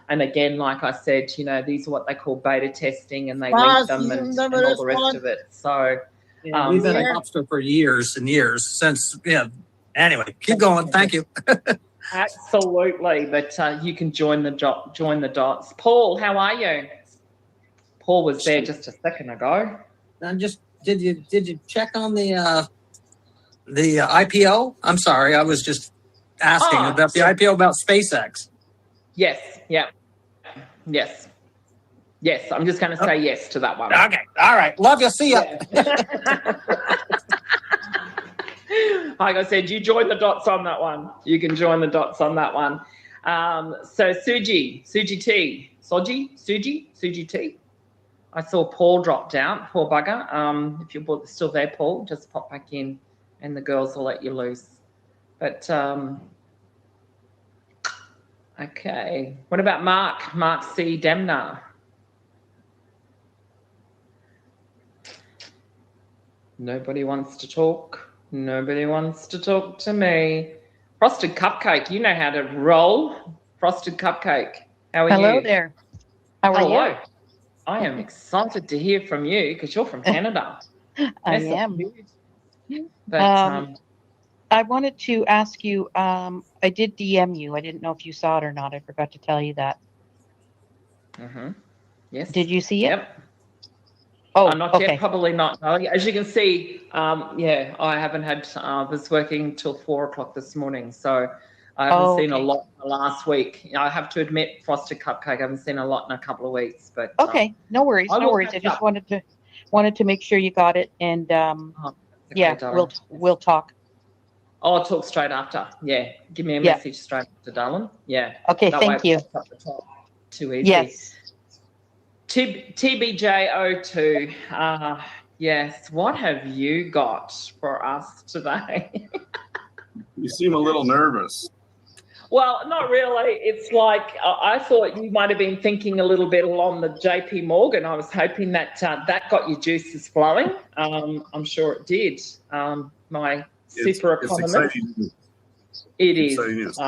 and again, like I said, you know, these are what they call beta testing, and they link them and all the rest of it. So we've been a lobster for years and years since. Yeah. Anyway, keep going. Thank you. Absolutely, but you can join the dots. Paul, how are you? Paul was there just a second ago. Did you check on the IPO? I'm sorry, I was just asking about the IPO about SpaceX. Yes. Yeah. Yes. I'm just going to say yes to that one. Okay. All right. Love you. See ya. Like I said, you join the dots on that one. You can join the dots on that one. So Suji T. I saw Paul dropped out. Poor bugger. If you're still there, Paul, just pop back in, and the girls will let you loose. But okay. What about Mark? Mark C. Demner. Nobody wants to talk. Nobody wants to talk to me. Frosted Cupcake, you know how to roll. Frosted Cupcake, how are you? Hello there. How are you? I am excited to hear from you because you're from Canada. I am. But, I wanted to ask you, I did DM you. I didn't know if you saw it or not. I forgot to tell you that. Yes. Did you see it? Yep. Oh, not yet, probably not. As you can see, I haven't had, was working till 4 o'clock this morning, so I haven't seen a lot last week. I have to admit, Frosted Cupcake, I haven't seen a lot in a couple of weeks. But okay, no worries. I just wanted to make sure you got it, and we'll talk. Oh, I'll talk straight after. Yeah, give me a message straight after, darling. Yeah. Okay, thank you. Too easy. Yes. TBJ02, yes, what have you got for us today? You seem a little nervous. Well, not really. It's like I thought you might have been thinking a little bit along the JP Morgan. I was hoping that that got your juices flowing. I'm sure it did. My super economist. It's exciting news. It is. Exciting news.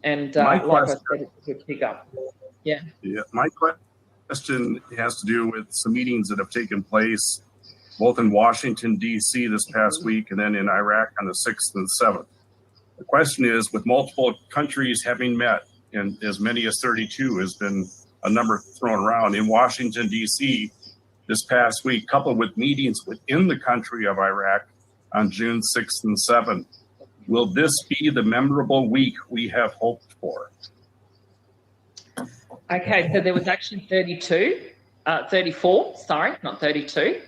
And like I said, it's a good pickup. Yeah. Yeah. My question has to do with some meetings that have taken place both in Washington, D.C. this past week and then in Iraq on the 6th and 7th. The question is, with multiple countries having met, and as many as 32 has been a number thrown around in Washington, D.C. this past week, coupled with meetings within the country of Iraq on June 6th and 7th, will this be the memorable week we have hoped for? Okay, so there was actually 34, sorry, not 32,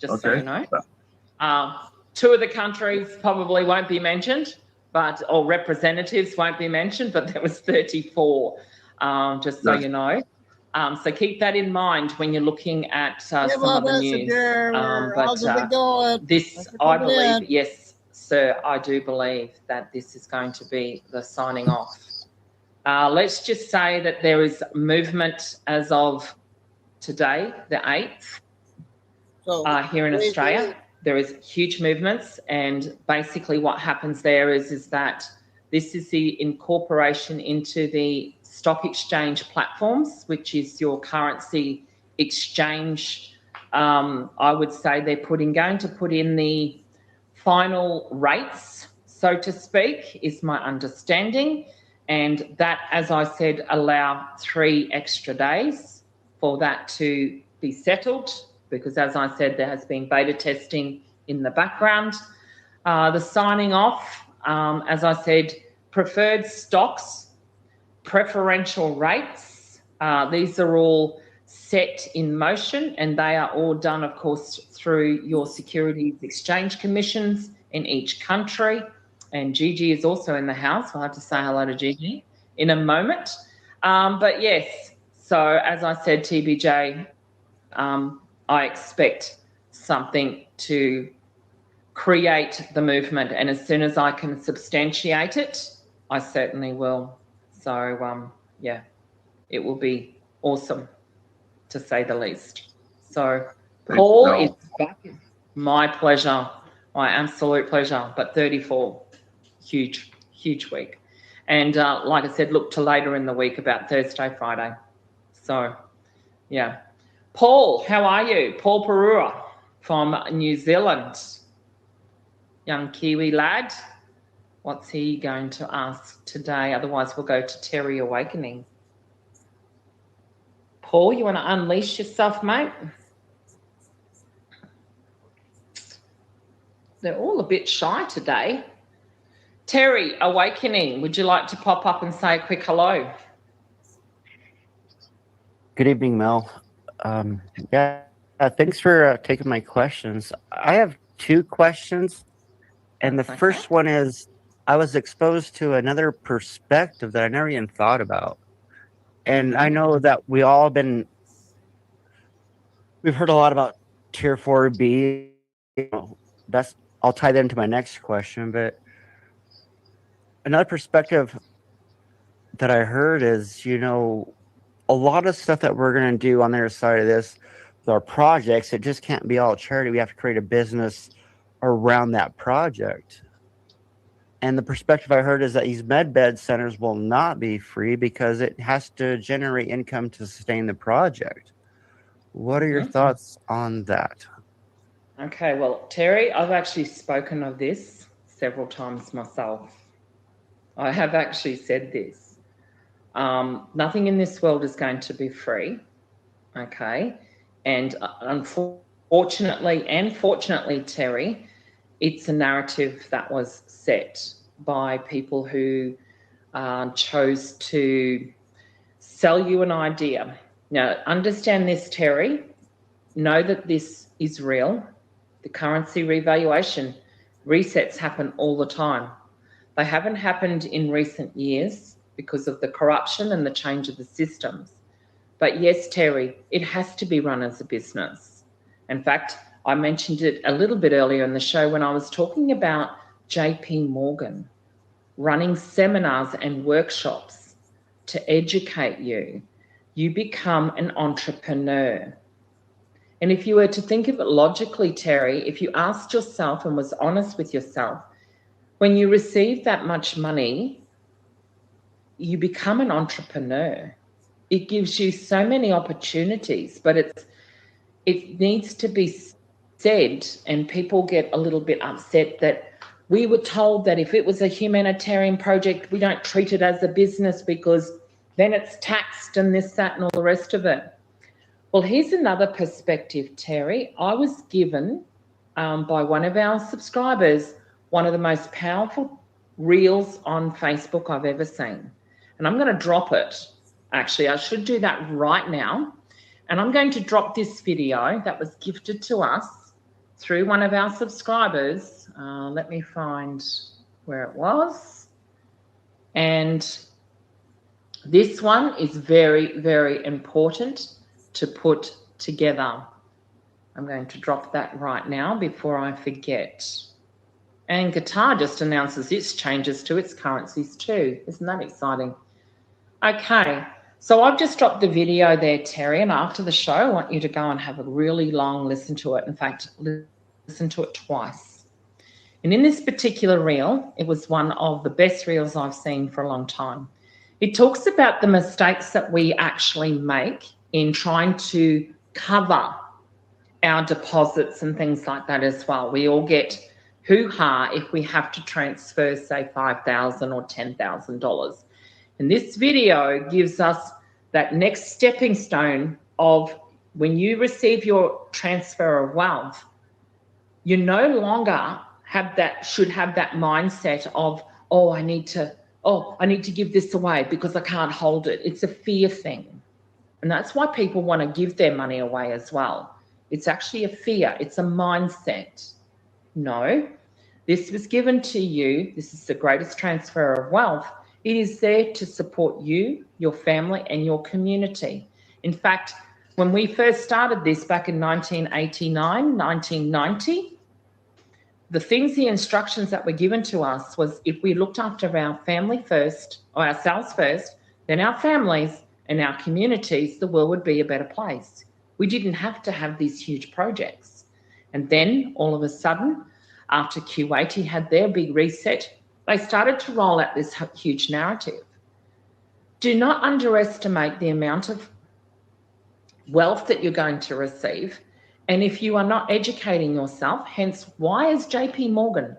just so you know. 2 of the countries probably won't be mentioned, or representatives won't be mentioned, but there was 34, just so you know. So keep that in mind when you're looking at some of the news. This, I believe, yes, sir, I do believe that this is going to be the signing off. Let's just say that there is movement as of today, the 8th, here in Australia. There is huge movements, and basically what happens there is that this is the incorporation into the stock exchange platforms, which is your currency exchange. I would say they're going to put in the final rates, so to speak, is my understanding. And that, as I said, allow 3 extra days for that to be settled, because as I said, there has been beta testing in the background. The signing off, as I said, preferred stocks, preferential rates. These are all set in motion, and they are all done, of course, through your Securities Exchange Commissions in each country. And Gigi is also in the house. I'll have to say hello to Gigi in a moment. But yes, so as I said, TBJ, I expect something to create the movement, and as soon as I can substantiate it, I certainly will. So yeah, it will be awesome, to say the least. So Paul is back. My pleasure, my absolute pleasure. But 34, huge week. And like I said, look to later in the week about Thursday, Friday. So yeah. Paul, how are you? Paul Perua from New Zealand. Young Kiwi lad. What's he going to ask today? Otherwise, we'll go to Terry Awakening. Paul, you want to unleash yourself, mate? They're all a bit shy today. Terry Awakening, would you like to pop up and say a quick hello? Good evening, Mel. Thanks for taking my questions. I have 2 questions. And the first one is, I was exposed to another perspective that I never even thought about. And I know that we've heard a lot about Tier 4B. I'll tie that into my next question. But another perspective that I heard is, a lot of stuff that we're going to do on the other side of this with our projects, it just can't be all charity. We have to create a business around that project. And the perspective I heard is that these medbed centers will not be free because it has to generate income to sustain the project. What are your thoughts on that? Okay, well, Terry, I've actually spoken of this several times myself. I have actually said this. Nothing in this world is going to be free, okay? And unfortunately and fortunately, Terry, it's a narrative that was set by people who chose to sell you an idea. Now, understand this, Terry. Know that this is real. The currency revaluation resets happen all the time. They haven't happened in recent years because of the corruption and the change of the systems. But yes, Terry, it has to be run as a business. In fact, I mentioned it a little bit earlier in the show when I was talking about JP Morgan running seminars and workshops to educate you. You become an entrepreneur. And if you were to think of it logically, Terry, if you asked yourself and was honest with yourself, when you receive that much money, you become an entrepreneur. It gives you so many opportunities, but it needs to be said, and people get a little bit upset that we were told that if it was a humanitarian project, we don't treat it as a business because then it's taxed and this, that, and all the rest of it. Well, here's another perspective, Terry. I was given by one of our subscribers one of the most powerful reels on Facebook I've ever seen. And I'm going to drop it. Actually, I should do that right now. And I'm going to drop this video that was gifted to us through one of our subscribers. Let me find where it was. And this one is very, very important to put together. I'm going to drop that right now before I forget. And Qatar just announces its changes to its currencies too. Isn't that exciting? Okay, so I've just dropped the video there, Terry, and after the show, I want you to go and have a really long listen to it. In fact, listen to it twice. And in this particular reel, it was one of the best reels I've seen for a long time. It talks about the mistakes that we actually make in trying to cover our deposits and things like that as well. We all get hoo-ha if we have to transfer, say, $5,000 or $10,000. And this video gives us that next stepping stone of when you receive your transfer of wealth, you no longer should have that mindset of, I need to give this away because I can't hold it. It's a fear thing. And that's why people want to give their money away as well. It's actually a fear. It's a mindset. No, this was given to you. This is the greatest transfer of wealth. It is there to support you, your family, and your community. In fact, when we first started this back in 1989, 1990, the instructions that were given to us was if we looked after our family first, or ourselves first, then our families and our communities, the world would be a better place. We didn't have to have these huge projects. And then all of a sudden, after Kuwaiti had their big reset, they started to roll out this huge narrative. Do not underestimate the amount of wealth that you're going to receive. And if you are not educating yourself, hence why is JP Morgan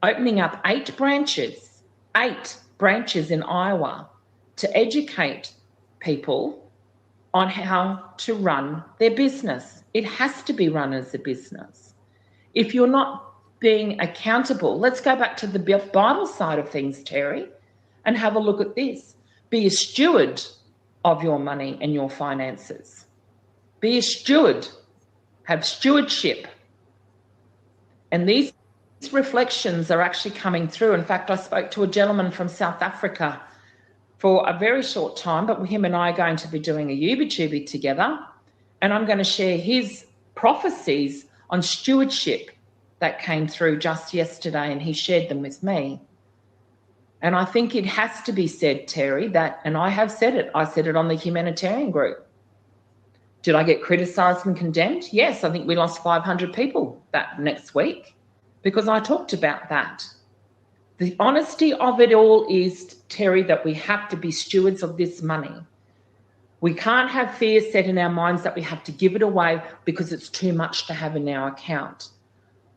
opening up 8 branches in Iowa to educate people on how to run their business. It has to be run as a business. If you're not being accountable, let's go back to the Bible side of things, Terry, and have a look at this. Be a steward of your money and your finances. Be a steward. Have stewardship. And these reflections are actually coming through. In fact, I spoke to a gentleman from South Africa for a very short time, but him and I are going to be doing a Yubi together, and I'm going to share his prophecies on stewardship that came through just yesterday, and he shared them with me. And I think it has to be said, Terry, that, and I have said it, I said it on the humanitarian group. Did I get criticised and condemned? Yes, I think we lost 500 people that next week because I talked about that. The honesty of it all is, Terry, that we have to be stewards of this money. We can't have fear set in our minds that we have to give it away because it's too much to have in our account.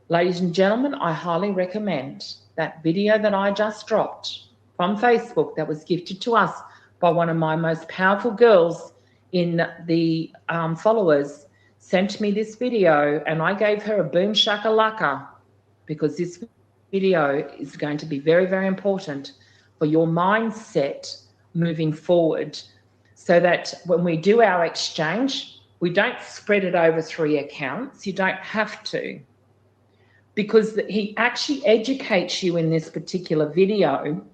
Ladies and gentlemen, I highly recommend that video that I just dropped from Facebook that was gifted to us by one of my most powerful girls in the followers, sent me this video, and I gave her a boom shakalaka because this video is going to be very, very important for your mindset moving forward, so that when we do our exchange, we don't spread it over 3 accounts. You don't have to, because he actually educates you in this particular video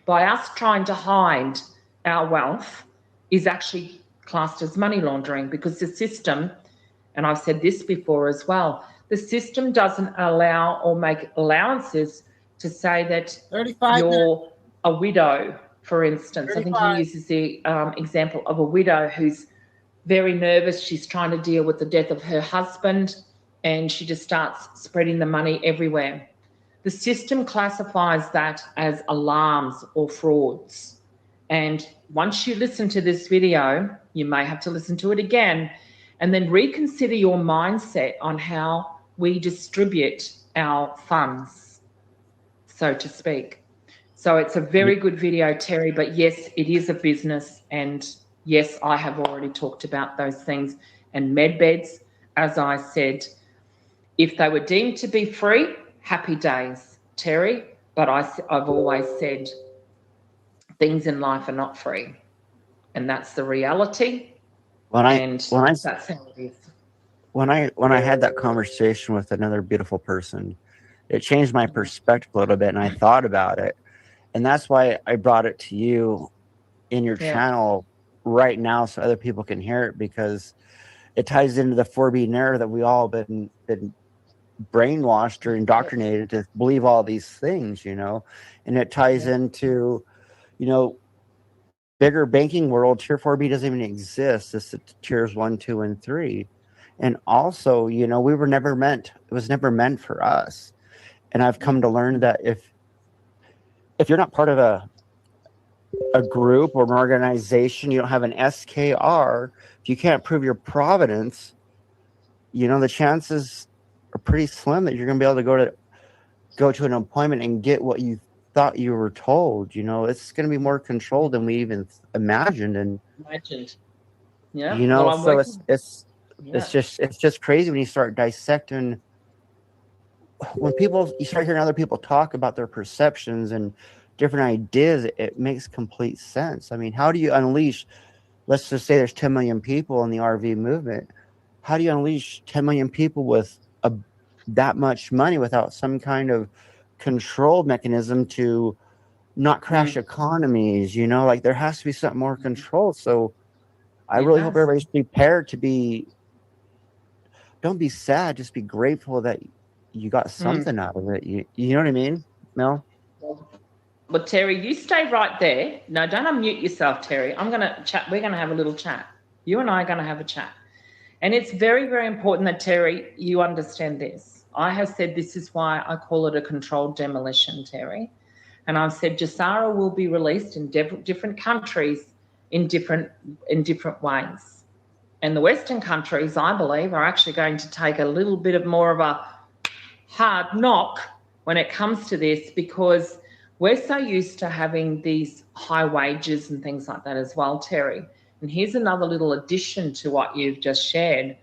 by us trying to hide our wealth is actually classed as money laundering, because the system, and I've said this before as well, the system doesn't allow or make allowances to say that you're a widow, for instance. 35. I think he uses the example of a widow who's very nervous. She's trying to deal with the death of her husband, and she just starts spreading the money everywhere. The system classifies that as alarms or frauds. And once you listen to this video, you may have to listen to it again and then reconsider your mindset on how we distribute our funds, so to speak. So it's a very good video, Terry, but yes, it is a business. And yes, I have already talked about those things. And med beds, as I said, if they were deemed to be free, happy days, Terry. But I've always said things in life are not free. And that's the reality. That's how it is. When I had that conversation with another beautiful person, it changed my perspective a little bit, and I thought about it. And that's why I brought it to you in your channel right now so other people can hear it, because it ties into the 4B narrative that we all been brainwashed or indoctrinated to believe all these things, you know. And it ties into, you know, bigger banking world. Tier 4B doesn't even exist. It's tiers 1, 2, and 3. And also, you know, it was never meant for us. And I've come to learn that if you're not part of a group or an organization, you don't have an SKR, if you can't prove your provenance, you know, the chances are pretty slim that you're going to be able to go to an appointment and get what you thought you were told. You know, it's going to be more controlled than we even imagined. And Yeah. you know, Well, I'm so working. it's just crazy when you start dissecting. When you start hearing other people talk about their perceptions and different ideas, it makes complete sense. I mean, how do you unleash? Let's just say there's 10 million people in the RV movement. How do you unleash 10 million people with that much money without some kind of control mechanism to not crash economies? You know, like there has to be something more controlled. So I really hope everybody's prepared to be. Don't be sad. Just be grateful that you got something out of it. You know what I mean, Mel? Well, Terry, you stay right there. No, don't unmute yourself, Terry. I'm going to chat. We're going to have a little chat. You and I are going to have a chat. And it's very, very important that, Terry, you understand this. I have said this is why I call it a controlled demolition, Terry. And I've said Jasara will be released in different countries in different ways. And the Western countries, I believe, are actually going to take a little bit of more of a hard knock when it comes to this, because we're so used to having these high wages and things like that as well, Terry. And here's another little addition to what you've just shared.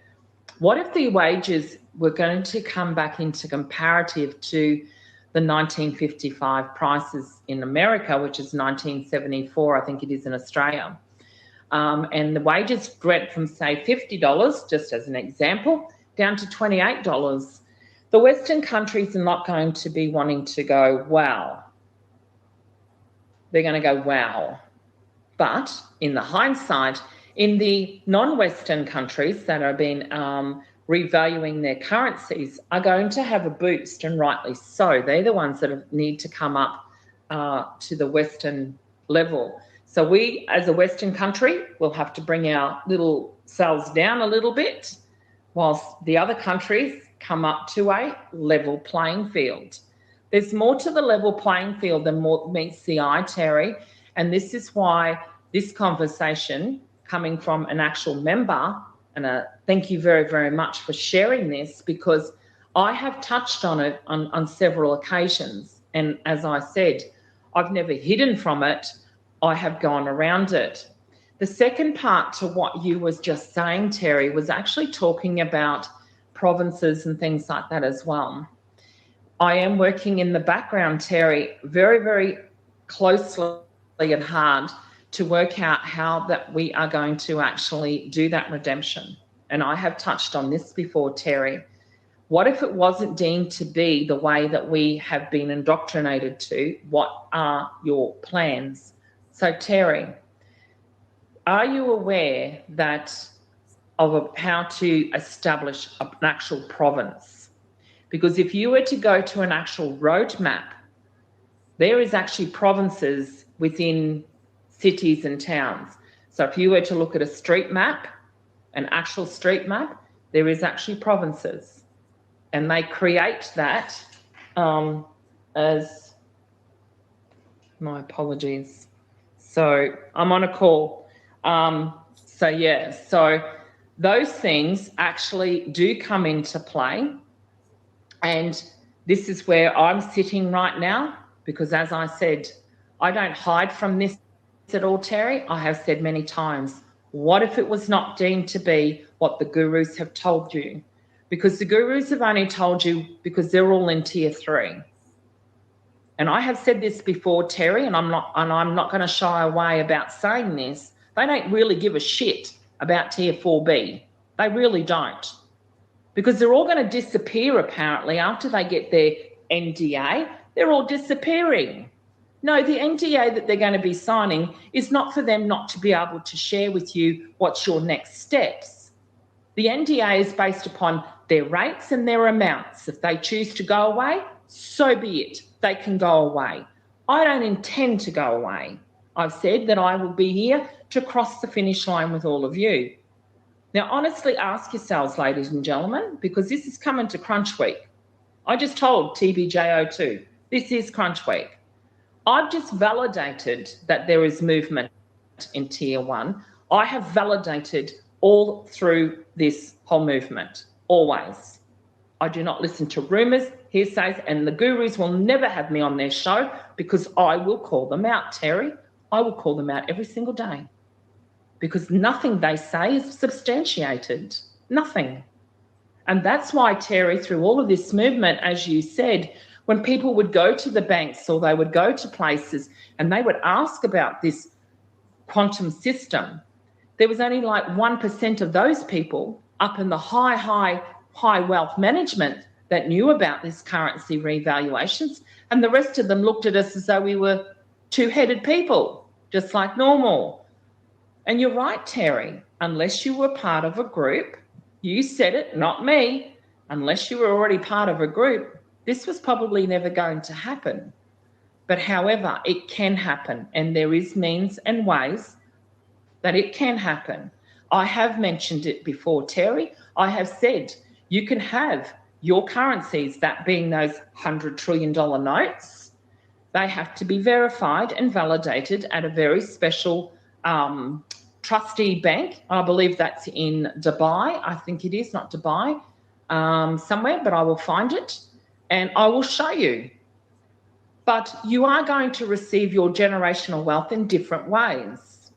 What if the wages were going to come back into comparative to the 1955 prices in America, which is 1974, I think it is in Australia. And the wages went from, say, $50, just as an example, down to $28. The Western countries are not going to be wanting to go, wow. They're going to go, wow. But in the hindsight, in the non-Western countries that have been revaluing their currencies are going to have a boost, and rightly so. They're the ones that need to come up to the Western level. So we, as a Western country, will have to bring our little selves down a little bit, whilst the other countries come up to a level playing field. There's more to the level playing field than what meets the eye, Terry, and this is why this conversation coming from an actual member, and thank you very, very much for sharing this, because I have touched on it on several occasions. And as I said, I've never hidden from it. I have gone around it. The second part to what you was just saying, Terry, was actually talking about provinces and things like that as well. I am working in the background, Terry, very, very closely and hard to work out how that we are going to actually do that redemption. And I have touched on this before, Terry. What if it wasn't deemed to be the way that we have been indoctrinated to? What are your plans? So, Terry, are you aware that of how to establish an actual province? Because if you were to go to an actual roadmap, there is actually provinces within cities and towns. So if you were to look at a street map, an actual street map, there is actually provinces. And they create that as, my apologies. So I'm on a call. So those things actually do come into play. And this is where I'm sitting right now, because as I said, I don't hide from this at all, Terry. I have said many times, what if it was not deemed to be what the gurus have told you? Because the gurus have only told you because they're all in tier 3. And I have said this before, Terry, and I'm not going to shy away about saying this. They don't really give a shit about tier 4B. They really don't. Because they're all going to disappear, apparently, after they get their NDA. They're all disappearing. No, the NDA that they're going to be signing is not for them not to be able to share with you what's your next steps. The NDA is based upon their rates and their amounts. If they choose to go away, so be it. They can go away. I don't intend to go away. I've said that I will be here to cross the finish line with all of you. Now, honestly, ask yourselves, ladies and gentlemen, because this is coming to Crunch Week. I just told TBJO2, this is Crunch Week. I've just validated that there is movement in tier 1. I have validated all through this whole movement, always. I do not listen to rumours. hearsays, and the gurus will never have me on their show because I will call them out, Terry. I will call them out every single day because nothing they say is substantiated. Nothing. And that's why, Terry, through all of this movement, as you said, when people would go to the banks or they would go to places and they would ask about this quantum system, there was only like 1% of those people up in the high wealth management that knew about this currency revaluations, and the rest of them looked at us as though we were two-headed people, just like normal. And you're right, Terry, unless you were part of a group, you said it, not me, unless you were already part of a group, this was probably never going to happen. But however, it can happen, and there is means and ways that it can happen. I have mentioned it before, Terry. I have said you can have your currencies, that being those $100 trillion notes, they have to be verified and validated at a very special trustee bank. I believe that's in Dubai. I think it is, not Dubai, somewhere, but I will find it and I will show you. But you are going to receive your generational wealth in different ways.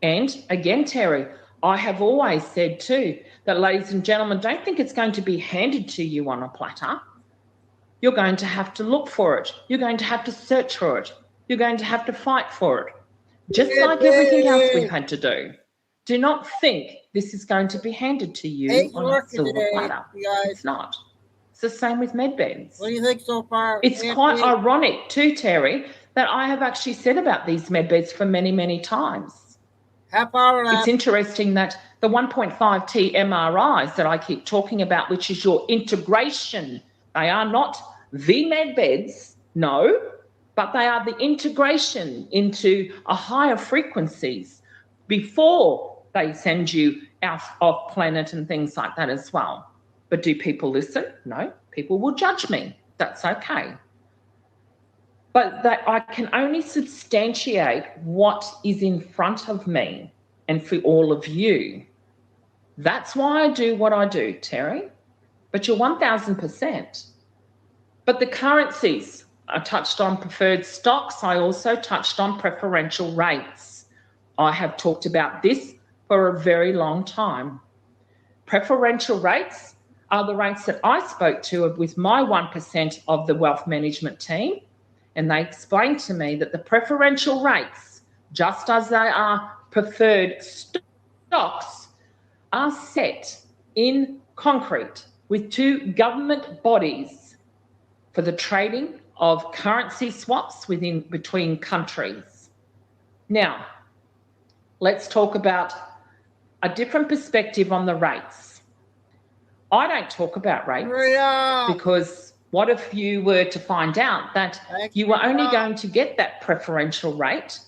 And again, Terry, I have always said too that, ladies and gentlemen, don't think it's going to be handed to you on a platter. You're going to have to look for it. You're going to have to search for it. You're going to have to fight for it. Just like everything else we've had to do. Do not think this is going to be handed to you on a silver platter. It's not. It's the same with medbeds. What do you think so far? It's quite ironic too, Terry, that I have actually said about these medbeds for many, many times. Half hour left. It's interesting that the 1.5T MRIs that I keep talking about, which is your integration, they are not the medbeds, no, but they are the integration into a higher frequencies before they send you out off planet and things like that as well. But do people listen? No, people will judge me. That's okay. But that I can only substantiate what is in front of me and for all of you. That's why I do what I do, Terry. But you're 1,000%. But the currencies, I touched on preferred stocks. I also touched on preferential rates. I have talked about this for a very long time. Preferential rates are the rates that I spoke to with my 1% of the wealth management team. And they explained to me that the preferential rates, just as they are preferred stocks, are set in concrete with two government bodies for the trading of currency swaps between countries. Now, let's talk about a different perspective on the rates. I don't talk about rates because what if you were to find out that you were only going to get that preferential rate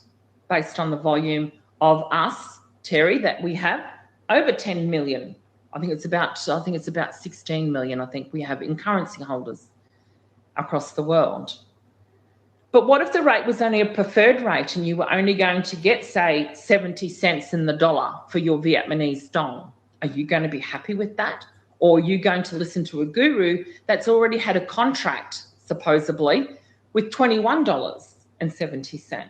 based on the volume of us, Terry, that we have over 10 million. I think it's about 16 million, I think we have in currency holders across the world. But what if the rate was only a preferred rate and you were only going to get, say, 70 cents in the dollar for your Vietnamese dong? Are you going to be happy with that? Or are you going to listen to a guru that's already had a contract, supposedly, with $21.70?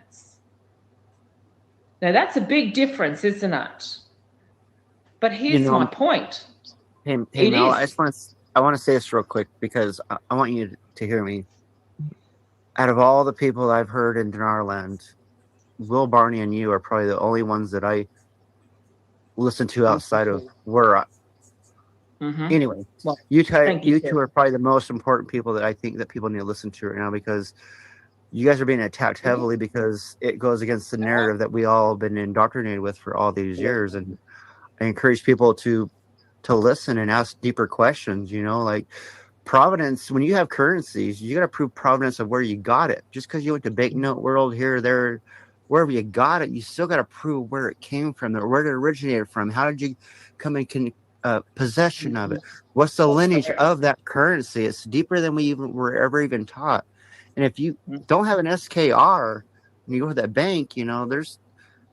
Now, that's a big difference, isn't it? But here's my point. Hey Mel, I want to say this real quick because I want you to hear me. Out of all the people I've heard in Denarland, Will, Barney, and you are probably the only ones that I listen to outside of where Anyway, well, you two are probably the most important people that I think that people need to listen to right now, because you guys are being attacked heavily because it goes against the narrative that we all have been indoctrinated with for all these years. And I encourage people to listen and ask deeper questions, like provenance. When you have currencies, you got to prove provenance of where you got it. Just because you went to banknote world here, there, wherever you got it, you still got to prove where it came from, or where it originated from. How did you come in possession of it? What's the lineage of that currency? It's deeper than we were ever even taught. And if you don't have an SKR and you go to that bank, there's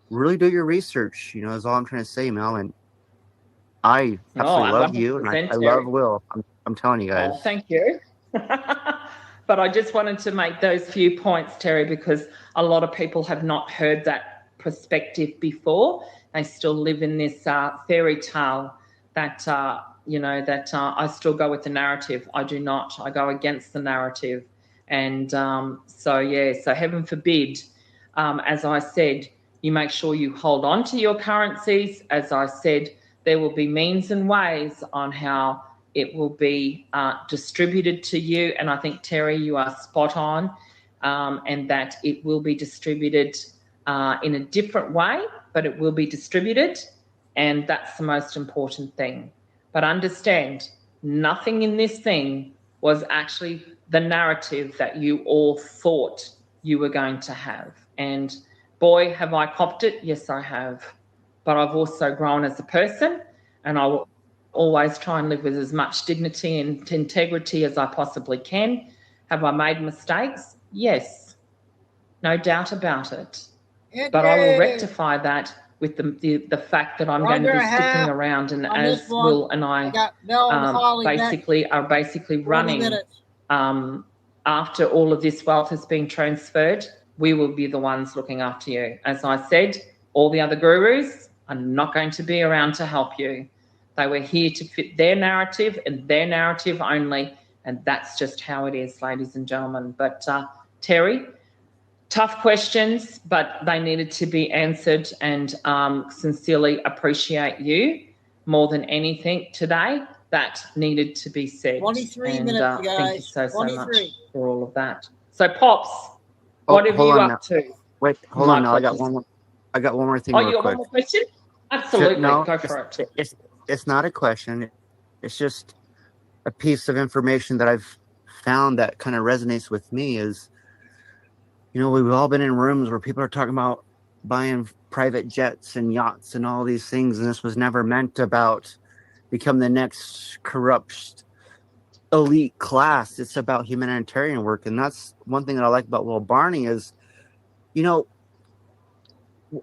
really do your research, is all I'm trying to say, Mel. And I absolutely love you, and I love Will. I'm telling you guys. Oh, thank you. But I just wanted to make those few points, Terry, because a lot of people have not heard that perspective before. They still live in this fairy tale that, I still go with the narrative. I do not. I go against the narrative. And so heaven forbid, as I said, you make sure you hold on to your currencies. As I said, there will be means and ways on how it will be distributed to you. And I think, Terry, you are spot on, and that it will be distributed in a different way, but it will be distributed. And that's the most important thing. But understand, nothing in this thing was actually the narrative that you all thought you were going to have. And boy, have I copped it. Yes, I have. But I've also grown as a person, and I will always try and live with as much dignity and integrity as I possibly can. Have I made mistakes? Yes, no doubt about it. But I will rectify that with the fact that I'm going to be sticking around, and as Will and I are basically running after all of this wealth has been transferred, we will be the ones looking after you. As I said, all the other gurus are not going to be around to help you. They were here to fit their narrative and their narrative only, and that's just how it is, ladies and gentlemen. But Terry, tough questions, but they needed to be answered, and sincerely appreciate you more than anything today. That needed to be said. 23 minutes, guys. Thank you so much 23. for all of that. So, Pops, what have you up to? Wait, hold on. No, I got one more. I got one more thing. Oh, real you got quick. one more question? Absolutely. No, go for it. It's not a question. It's just a piece of information that I've found that kind of resonates with me. Is, we've all been in rooms where people are talking about buying private jets and yachts and all these things, and this was never meant about become the next corrupt elite class. It's about humanitarian work, and that's one thing that I like about Will Barney is,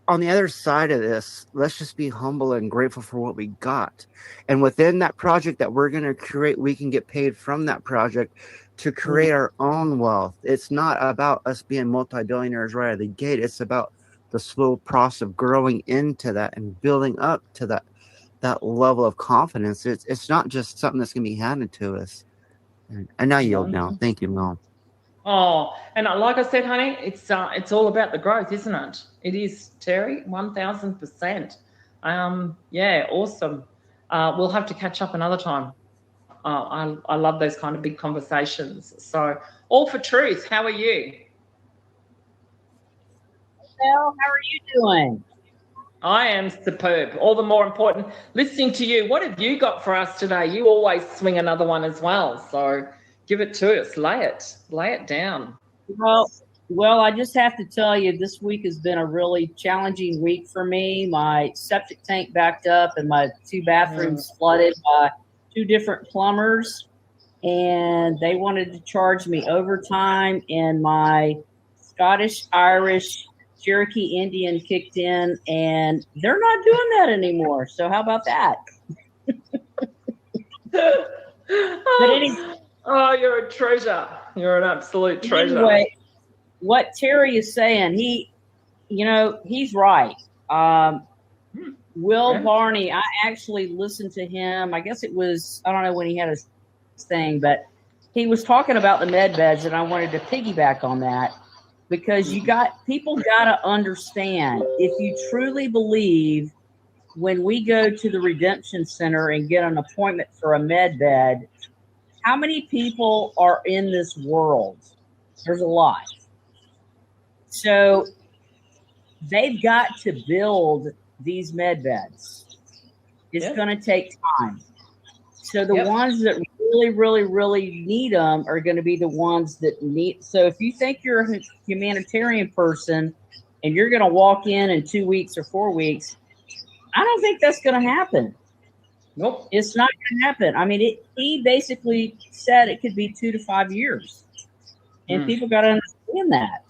on the other side of this, let's just be humble and grateful for what we got. And within that project that we're going to create, we can get paid from that project to create our own wealth. It's not about us being multi-billionaires right out of the gate. It's about the slow process of growing into that and building up to that level of confidence. It's not just something that's going to be handed to us. And I yield now. Thank you, Mel. Oh, and like I said, honey, it's all about the growth, isn't it? It is, Terry, 1000%. Yeah, awesome. We'll have to catch up another time. I love those kind of big conversations. So, all for truth. How are you? Well, how are you doing? I am superb. All the more important listening to you. What have you got for us today? You always swing another one as well. So give it to us. Lay it down. Well, I just have to tell you, this week has been a really challenging week for me. My septic tank backed up and my 2 bathrooms flooded by 2 different plumbers, and they wanted to charge me overtime, and my Scottish, Irish, Cherokee Indian kicked in, and they're not doing that anymore. So how about that? But anyway, oh, you're a treasure. You're an absolute treasure. Anyway, what Terry is saying, he's right. Will Barney, I actually listened to him. I guess it was, I don't know when he had his thing, but he was talking about the med beds, and I wanted to piggyback on that. Because people got to understand, if you truly believe when we go to the Redemption Center and get an appointment for a med bed, how many people are in this world? There's a lot. So they've got to build these med beds. It's going to take time. So the ones that really, really, really need them are going to be the ones that need. So if you think you're a humanitarian person and you're going to walk in 2 weeks or 4 weeks, I don't think that's going to happen. Nope. It's not going to happen. I mean, he basically said it could be 2 to 5 years. And people got to understand that.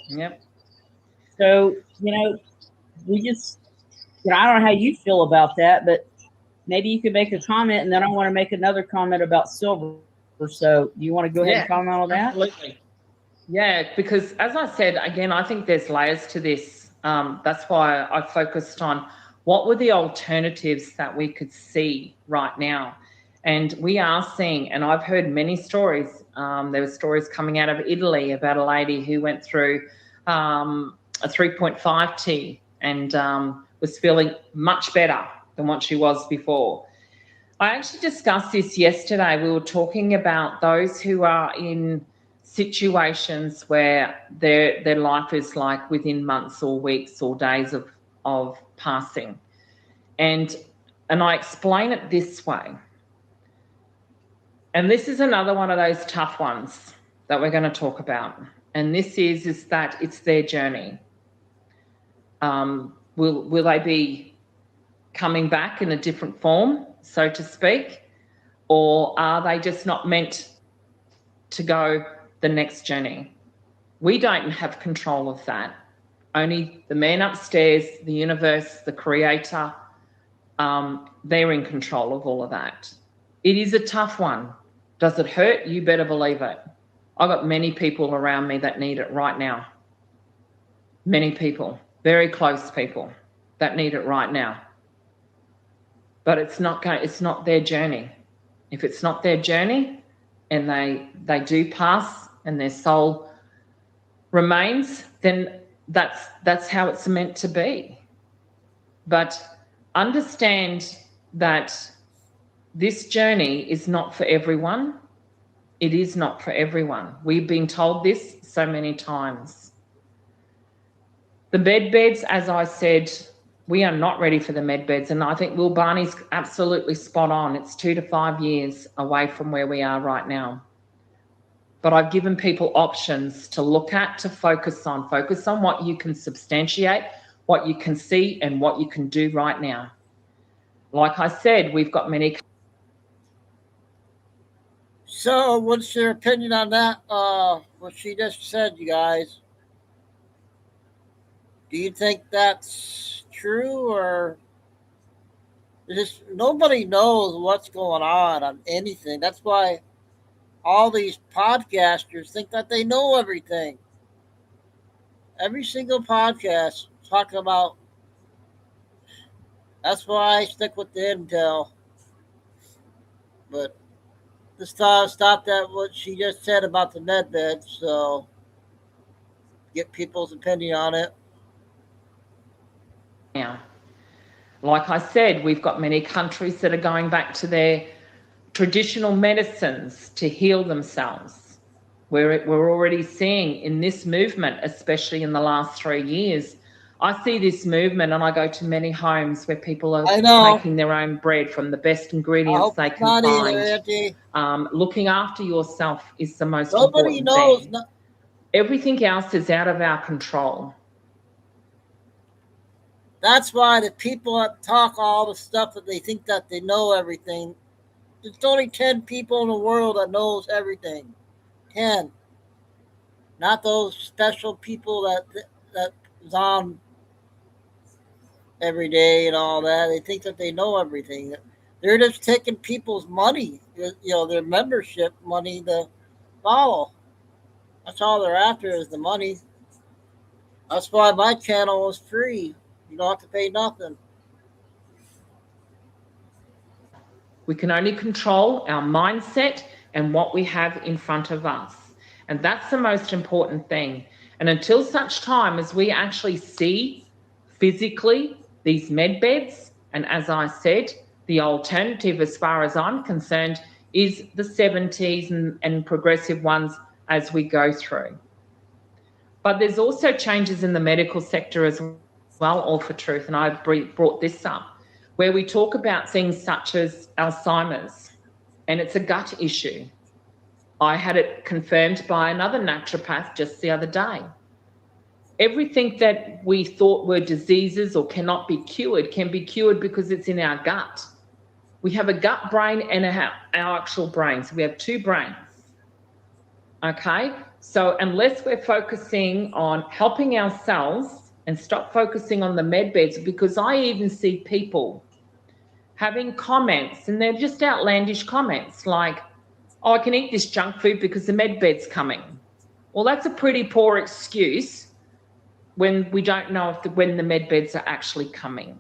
Yep. So, we just, I don't know how you feel about that, but maybe you could make a comment, and then I want to make another comment about silver So do you want to go ahead and Yeah, comment on that? absolutely. Yeah, because as I said, again, I think there's layers to this. That's why I focused on what were the alternatives that we could see right now. And we are seeing, and I've heard many stories. There were stories coming out of Italy about a lady who went through a 3.5T and was feeling much better than what she was before. I actually discussed this yesterday. We were talking about those who are in situations where their life is like within months or weeks or days of passing. And I explain it this way. And this is another one of those tough ones that we're going to talk about. And this is that it's their journey. Will they be coming back in a different form, so to speak? Or are they just not meant to go the next journey? We don't have control of that. Only the man upstairs, the universe, the creator, they're in control of all of that. It is a tough one. Does it hurt? You better believe it. I've got many people around me that need it right now. Many people, very close people that need it right now. But it's not their journey. If it's not their journey and they do pass and their soul remains, then that's how it's meant to be. But understand that this journey is not for everyone. It is not for everyone. We've been told this so many times. The med beds, as I said, we are not ready for the med beds. And I think Will Barney's absolutely spot on. It's 2 to 5 years away from where we are right now. But I've given people options to look at, to focus on. Focus on what you can substantiate, what you can see, and what you can do right now. Like I said, we've got many. So, what's your opinion on that? What she just said, you guys? Do you think that's true, or just nobody knows what's going on anything? That's why all these podcasters think that they know everything. Every single podcast talking about. That's why I stick with the intel. But this time, stop that what she just said about the med beds. So get people's opinion on it. Yeah. Like I said, we've got many countries that are going back to their traditional medicines to heal themselves. We're already seeing in this movement, especially in the last 3 years, I see this movement and I go to many homes where people are making their own bread from the best ingredients they can find. Looking after yourself is the most important thing. Everything else is out of our control. That's why the people that talk all the stuff that they think that they know everything, there's only 10 people in the world that knows everything. 10. Not those special people that is on every day and all that. They think that they know everything. They're just taking people's money, their membership money to follow. That's all they're after is the money. That's why my channel is free. You don't have to pay nothing. We can only control our mindset and what we have in front of us. And that's the most important thing. And until such time as we actually see physically these med beds, and as I said, the alternative as far as I'm concerned is the 70s and progressive ones as we go through. But there's also changes in the medical sector as well, all for truth, and I brought this up, where we talk about things such as Alzheimer's, and it's a gut issue. I had it confirmed by another naturopath just the other day. Everything that we thought were diseases or cannot be cured can be cured because it's in our gut. We have a gut brain and our actual brain. So we have 2 brains. Okay? So unless we're focusing on helping ourselves and stop focusing on the med beds, because I even see people having comments, and they're just outlandish comments like, oh, I can eat this junk food because the med bed's coming. Well, that's a pretty poor excuse when we don't know when the med beds are actually coming.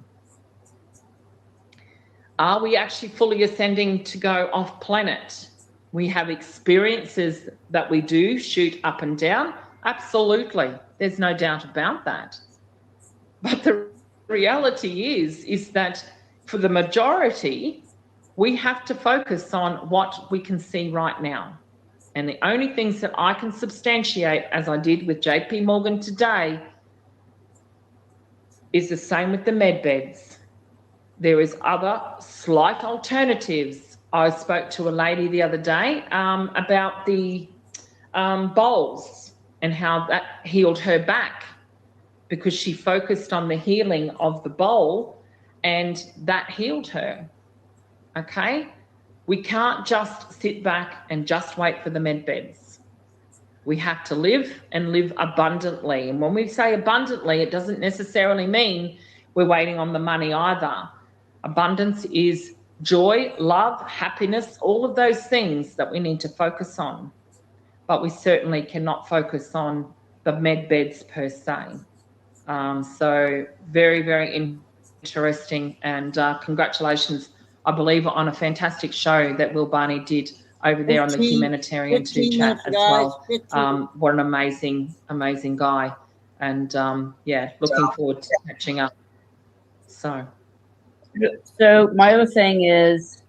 Are we actually fully ascending to go off planet? We have experiences that we do shoot up and down. Absolutely. There's no doubt about that. But the reality is that for the majority, we have to focus on what we can see right now. And the only things that I can substantiate, as I did with JP Morgan today, is the same with the med beds. There is other slight alternatives. I spoke to a lady the other day about the bowls and how that healed her back because she focused on the healing of the bowl and that healed her. Okay? We can't just sit back and just wait for the med beds. We have to live and live abundantly. And when we say abundantly, it doesn't necessarily mean we're waiting on the money either. Abundance is joy, love, happiness, all of those things that we need to focus on. But we certainly cannot focus on the med beds per se. So very, very interesting. And congratulations, I believe, on a fantastic show that Will Barney did over there on the Humanitarian 2 chat as well. What an amazing, amazing guy. And yeah, looking forward to catching up. So my other thing is,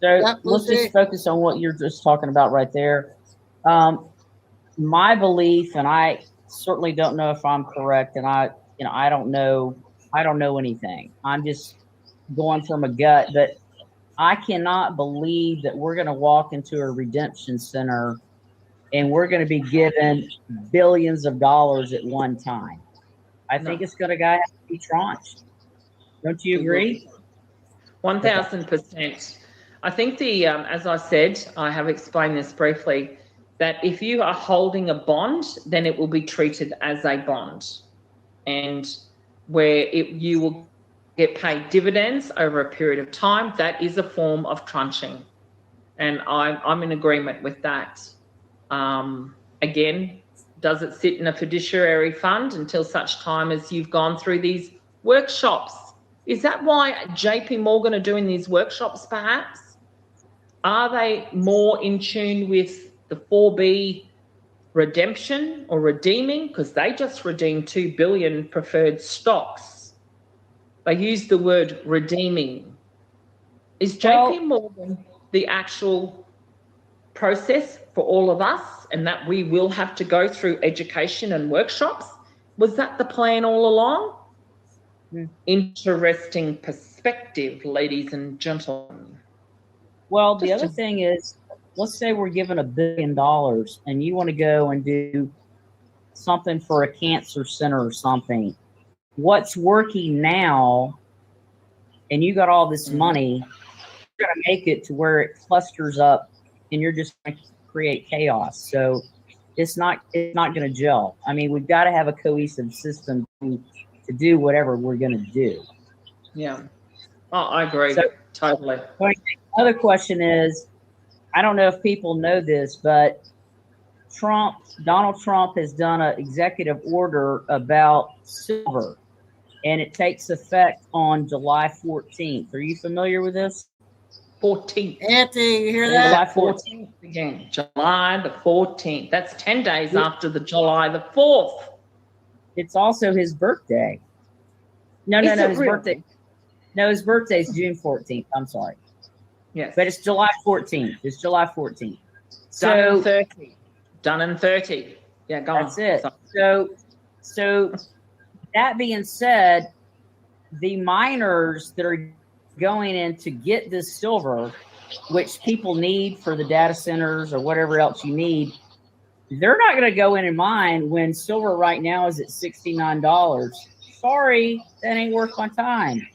let's just focus on what you're just talking about right there. My belief, and I certainly don't know if I'm correct, and I don't know anything. I'm just going from a gut, but I cannot believe that we're going to walk into a redemption center and we're going to be given billions of dollars at one time. I think it's going to have to be tranched. Don't you agree? 1000%. I think as I said, I have explained this briefly, that if you are holding a bond, then it will be treated as a bond, and where you will get paid dividends over a period of time. That is a form of tranching, and I'm in agreement with that. Again, does it sit in a fiduciary fund until such time as you've gone through these workshops? Is that why JP Morgan are doing these workshops perhaps? Are they more in tune with the 4B redemption or redeeming? Because they just redeemed 2 billion preferred stocks. They use the word redeeming. Is JP Morgan the actual process for all of us, and that we will have to go through education and workshops? Was that the plan all along? Interesting perspective, ladies and gentlemen. Well, the other thing is, let's say we're given $1 billion and you want to go and do something for a cancer center or something. What's working now, and you got all this money, you're going to make it to where it clusters up and you're just going to create chaos. So it's not going to gel. I mean, we've got to have a cohesive system to do whatever we're going to do. Yeah. Oh, I agree. Totally. Another question is, I don't know if people know this, but Donald Trump has done an executive order about silver, and it takes effect on July 14th. Are you familiar with this? 14th. Anthony, you hear that? July 14th again. July the 14th. That's 10 days after the July the 4th. It's also his birthday. No, his birthday. No, his birthday's June 14th. I'm sorry. Yes. But it's July 14th. It's July 14th. Done in 30. Done in 30. Yeah, go on. That's it. So that being said, the miners that are going in to get this silver, which people need for the data centers or whatever else you need, they're not going to go in and mine when silver right now is at $69. Sorry, that ain't worth my time.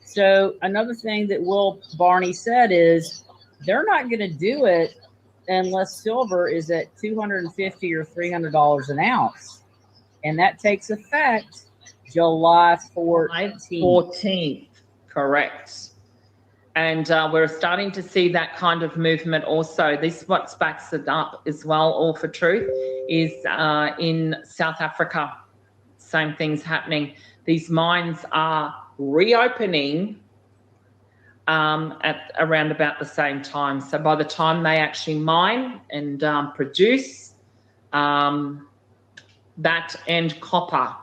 So another thing that Will Barney said is they're not going to do it unless silver is at $250 or $300 an ounce. And that takes effect July 14th. Correct. And we're starting to see that kind of movement also. This what backs it up as well, all for truth, is in South Africa. Same thing's happening. These mines are reopening at around about the same time. So by the time they actually mine and produce that and copper.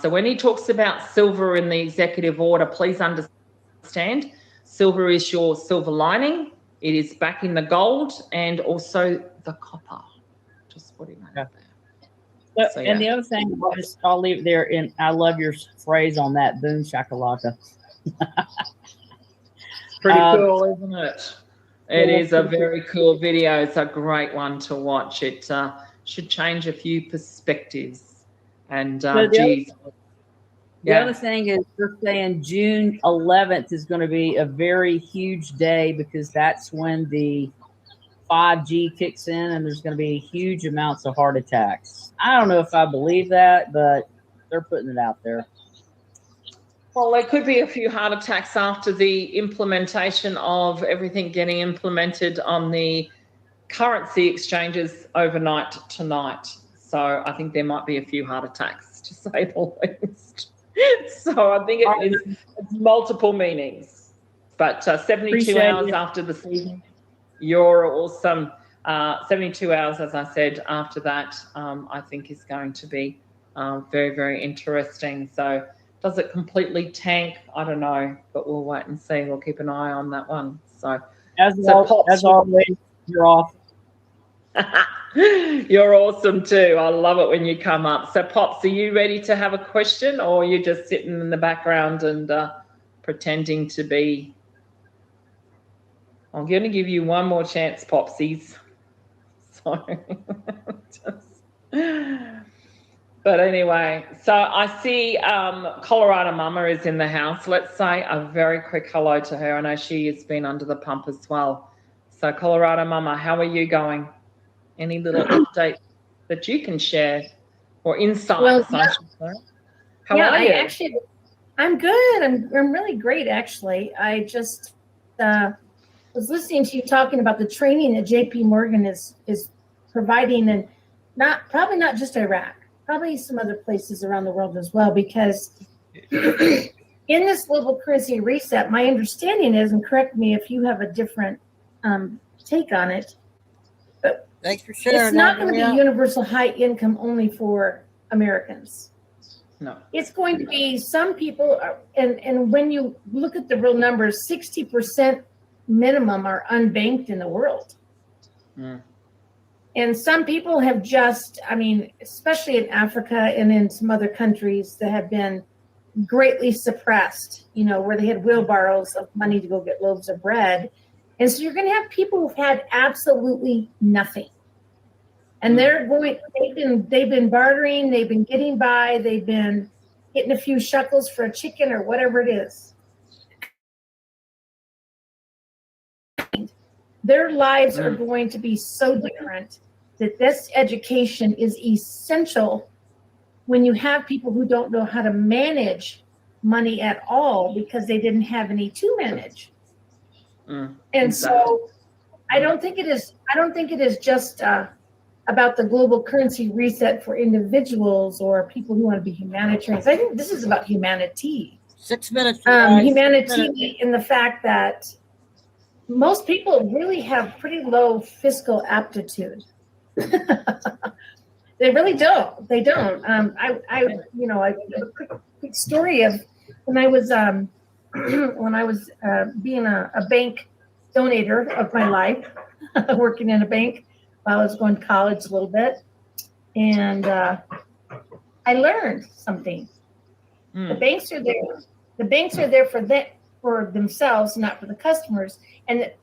So when he talks about silver in the executive order, please understand, silver is your silver lining. It is backing the gold and also the copper. Just putting that out there. So, and the other thing, I'll leave it there, and I love your phrase on that, boom shakalaka. Pretty cool, isn't it? It is a very cool video. It's a great one to watch. It should change a few perspectives. And geez. The other thing is they're saying June 11th is going to be a very huge day because that's when the 5G kicks in and there's going to be huge amounts of heart attacks. I don't know if I believe that, but they're putting it out there. Well, there could be a few heart attacks after the implementation of everything getting implemented on the currency exchanges overnight tonight. So I think there might be a few heart attacks, to say the least. So I think it's multiple meanings. But 72 hours after the season, you're awesome. 72 hours, as I said, after that, I think is going to be very, very interesting. So does it completely tank? I don't know, but we'll wait and see. We'll keep an eye on that one. So as always, you're off. You're awesome too. I love it when you come up. So Pops, are you ready to have a question, or are you just sitting in the background and pretending to be? I'm going to give you one more chance, Popsies. Sorry. But anyway, so I see Colorado Mama is in the house. Let's say a very quick hello to her. I know she has been under the pump as well. So Colorado Mama, how are you going? Any little update that you can share or insights? Well, How are you? I'm good. I'm really great, actually. I just was listening to you talking about the training that JP Morgan is providing, and probably not just Iraq, probably some other places around the world as well, because in this global currency reset, my understanding is, and correct me if you have a different take on it, but thanks for sharing. It's not going to be universal high income only for Americans. No. It's going to be some people, and when you look at the real numbers, 60% minimum are unbanked in the world. Mm. And some people have just, especially in Africa and in some other countries that have been greatly suppressed, where they had wheelbarrows of money to go get loaves of bread. And so you're going to have people who've had absolutely nothing. And they've been bartering, they've been getting by, they've been getting a few shekels for a chicken or whatever it is. Their lives are going to be so different that this education is essential when you have people who don't know how to manage money at all because they didn't have any to manage. And so I don't think it is just about the global currency reset for individuals or people who want to be humanitarians. I think this is about humanity. 6 minutes. Humanity in the fact that most people really have pretty low fiscal aptitude. They really don't. They don't. I a quick story of when I was being a bank donator of my life, working in a bank while I was going to college a little bit, and I learned something. The banks are there. The banks are there for themselves, not for the customers. And that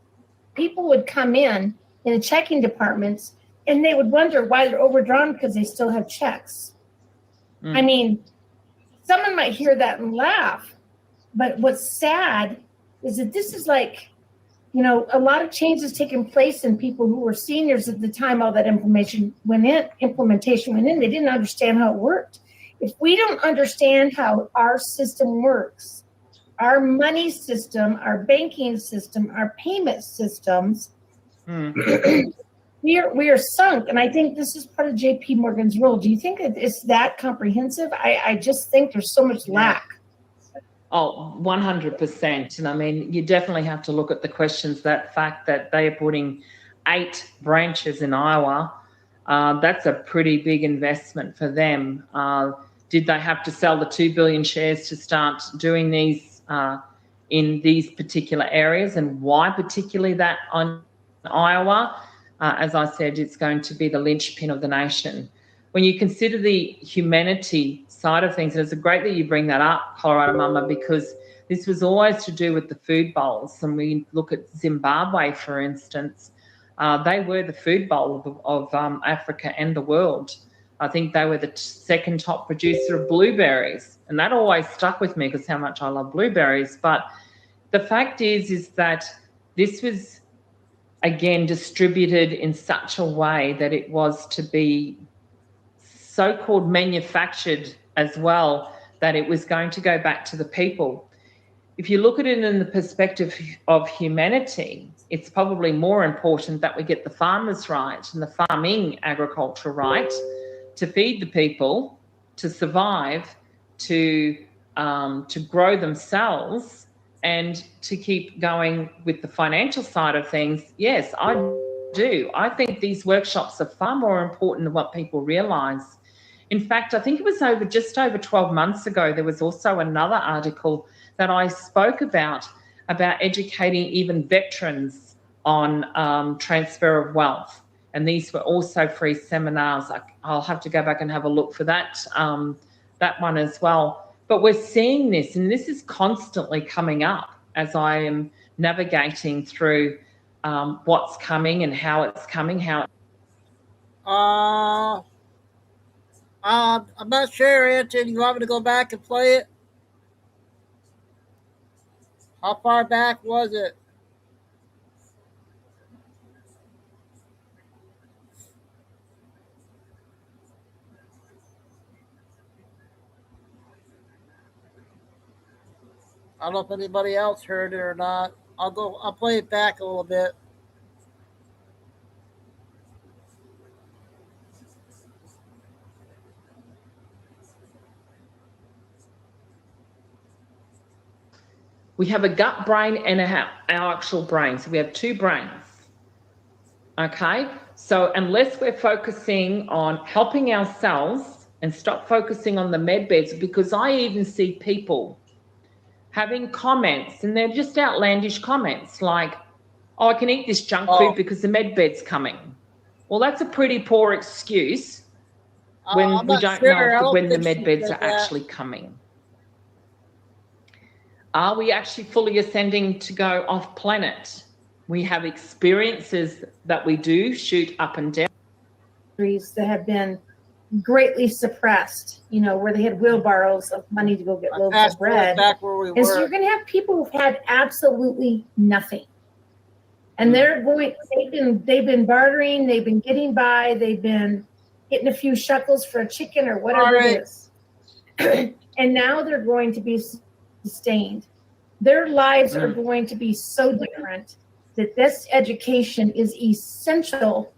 people would come in the checking departments, and they would wonder why they're overdrawn because they still have checks. Someone might hear that and laugh, but what's sad is that this is like, a lot of changes taking place in people who were seniors at the time all that implementation went in. They didn't understand how it worked. If we don't understand how our system works, our money system, our banking system, our payment systems, we are sunk. And I think this is part of JP Morgan's role. Do you think it's that comprehensive? I just think there's so much lack. Oh, 100%. And I mean, you definitely have to look at the questions, that fact that they are putting 8 branches in Iowa. That's a pretty big investment for them. Did they have to sell the 2 billion shares to start doing these in these particular areas, and why particularly that on Iowa? As I said, it's going to be the linchpin of the nation. When you consider the humanity side of things, and it's great that you bring that up, Colorado Mama, because this was always to do with the food bowls. And we look at Zimbabwe, for instance, they were the food bowl of Africa and the world. I think they were the second top producer of blueberries. And that always stuck with me because how much I love blueberries. But the fact is that this was, again, distributed in such a way that it was to be so-called manufactured as well, that it was going to go back to the people. If you look at it in the perspective of humanity, it's probably more important that we get the farmers right and the farming agriculture right to feed the people, to survive, to grow themselves, and to keep going with the financial side of things. Yes, I do. I think these workshops are far more important than what people realise. In fact, I think it was just over 12 months ago, there was also another article that I spoke about educating even veterans on transfer of wealth. And these were also free seminars. I'll have to go back and have a look for that one as well. But we're seeing this, and this is constantly coming up as I am navigating through what's coming and how it's coming. I'm not sure, Anton. You want me to go back and play it? How far back was it? I don't know if anybody else heard it or not. I'll play it back a little bit. We have a gut brain and our actual brain. So we have 2 brains. Okay? So unless we're focusing on helping ourselves and stop focusing on the med beds, because I even see people having comments, and they're just outlandish comments like, oh, I can eat this junk food because the med bed's coming. Well, that's a pretty poor excuse when we don't know when the med beds are actually coming. Are we actually fully ascending to go off planet? We have experiences that we do shoot up and down. That have been greatly suppressed, where they had wheelbarrows of money to go get loaves of bread. Back where we were. And so you're going to have people who've had absolutely nothing. And they've been bartering, they've been getting by, they've been getting a few shekels for a chicken or whatever it is. And now they're going to be sustained. Their lives are going to be so different that this education is essential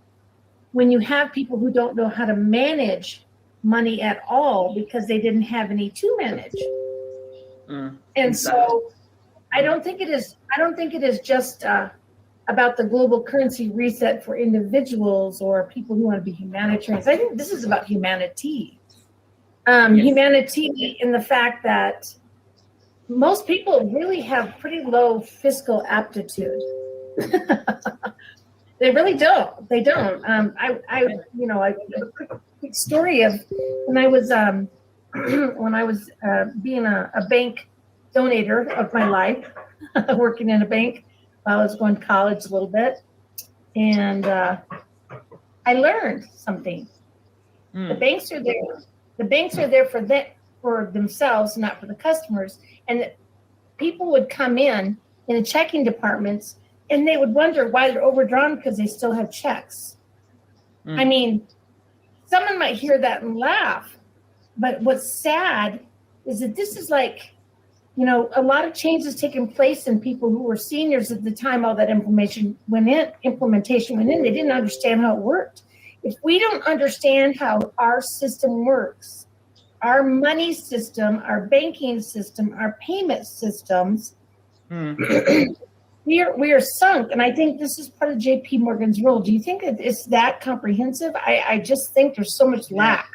when you have people who don't know how to manage money at all because they didn't have any to manage. And so I don't think it is just about the global currency reset for individuals or people who want to be humanitarians. I think this is about humanity. Humanity in the fact that most people really have pretty low fiscal aptitude. They really don't. They don't. A quick story of when I was being a bank donator of my life, working in a bank while I was going to college a little bit, and I learned something. The banks are there. The banks are there for themselves, not for the customers. And people would come in the checking departments, and they would wonder why they're overdrawn because they still have checks. I mean, someone might hear that and laugh, but what's sad is that this is like a lot of changes taking place in people who were seniors at the time all that implementation went in. They didn't understand how it worked. If we don't understand how our system works, our money system, our banking system, our payment systems, we are sunk. And I think this is part of JP Morgan's role. Do you think that it's that comprehensive? I just think there's so much lack.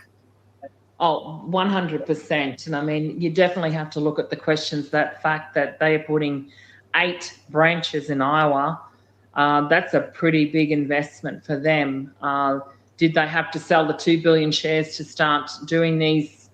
Oh, 100%. And I mean, you definitely have to look at the questions, that fact that they are putting 8 branches in Iowa. That's a pretty big investment for them. Did they have to sell the 2 billion shares to start doing these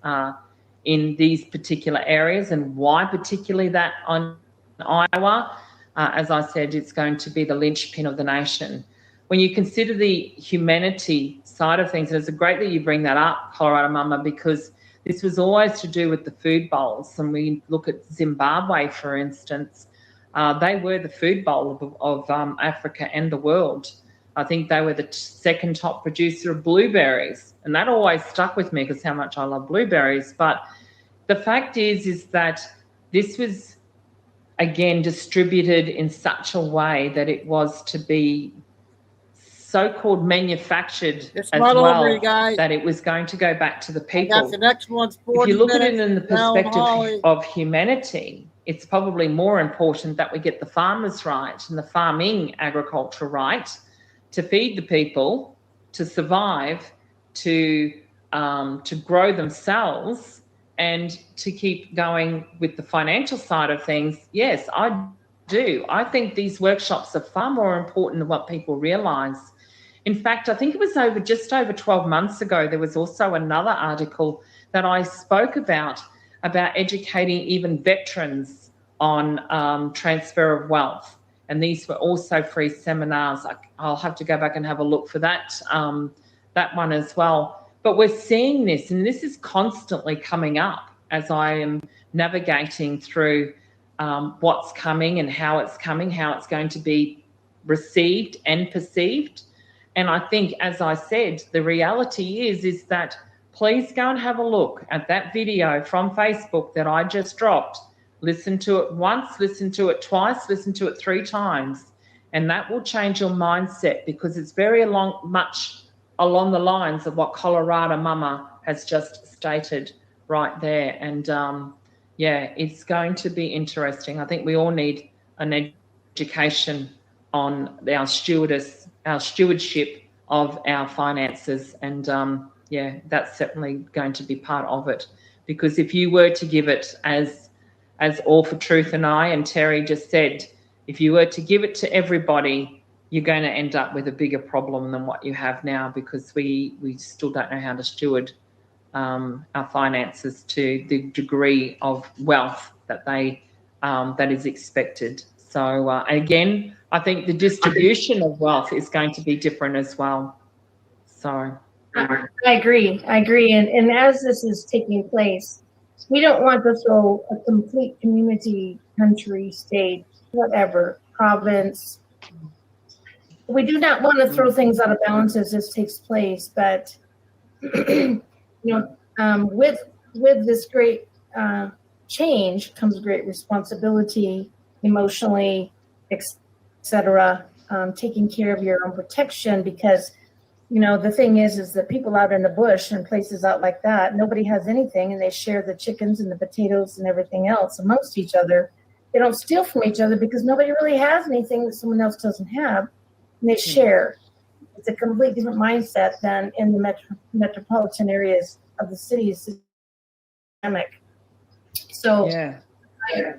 in these particular areas? And why particularly that on Iowa? As I said, it's going to be the linchpin of the nation. When you consider the humanity side of things, and it's great that you bring that up, Colorado Mama, because this was always to do with the food bowls. And we look at Zimbabwe, for instance, they were the food bowl of Africa and the world. I think they were the second top producer of blueberries. And that always stuck with me because how much I love blueberries. But the fact is that this was, again, distributed in such a way that it was to be so-called manufactured as well, that it was going to go back to the people. The next one's 40 if you look at it minutes in the down perspective Holly. of humanity, it's probably more important that we get the farmers right and the farming agriculture right to feed the people, to survive, to grow themselves, and to keep going with the financial side of things. Yes, I do. I think these workshops are far more important than what people realise. In fact, I think it was just over 12 months ago, there was also another article that I spoke about educating even veterans on transfer of wealth. And these were also free seminars. I'll have to go back and have a look for that one as well. But we're seeing this, and this is constantly coming up as I am navigating through what's coming and how it's coming, how it's going to be received and perceived. And I think, as I said, the reality is that please go and have a look at that video from Facebook that I just dropped. Listen to it once, listen to it twice, listen to it 3 times, and that will change your mindset, because it's very much along the lines of what Colorado Mama has just stated right there. And yeah, it's going to be interesting. I think we all need an education on our stewardship of our finances, and yeah, that's certainly going to be part of it. Because if you were to give it, as All for Truth and I and Terry just said, if you were to give it to everybody, you're going to end up with a bigger problem than what you have now, because we still don't know how to steward our finances to the degree of wealth that that is expected. So again, I think the distribution of wealth is going to be different as well. So I agree. And as this is taking place, we don't want to throw a complete community, country, state, whatever, province. We do not want to throw things out of balance as this takes place, but with this great change comes great responsibility, emotionally, etc. Taking care of your own protection, because the thing is that people out in the bush and places out like that, nobody has anything, and they share the chickens and the potatoes and everything else amongst each other. They don't steal from each other because nobody really has anything that someone else doesn't have, and they share. It's a completely different mindset than in the metropolitan areas of the cities. So yeah.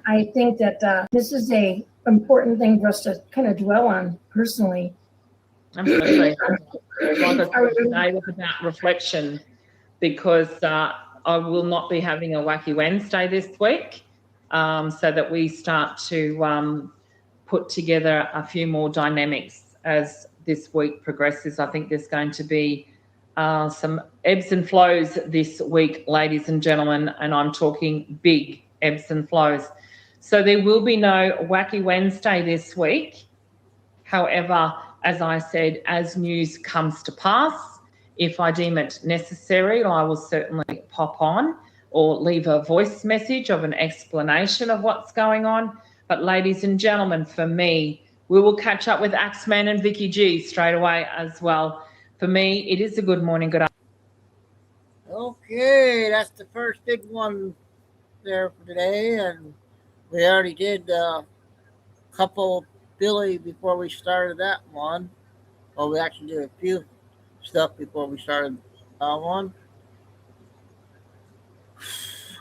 I think that this is a important thing for us to kind of dwell on personally. Absolutely. Like I said today was about reflection, because I will not be having a Wacky Wednesday this week, so that we start to put together a few more dynamics as this week progresses. I think there's going to be some ebbs and flows this week, ladies and gentlemen, and I'm talking big ebbs and flows. So there will be no Wacky Wednesday this week. However, as I said, as news comes to pass, if I deem it necessary, I will certainly pop on. or leave a voice message of an explanation of what's going on. But ladies and gentlemen, for me, we will catch up with Axeman and Vicky G straight away as well. For me, it is a good morning, good afternoon. Okay, that's the first big one there for today, and we already did a couple Billy before we started that one. Well, we actually did a few stuff before we started that one.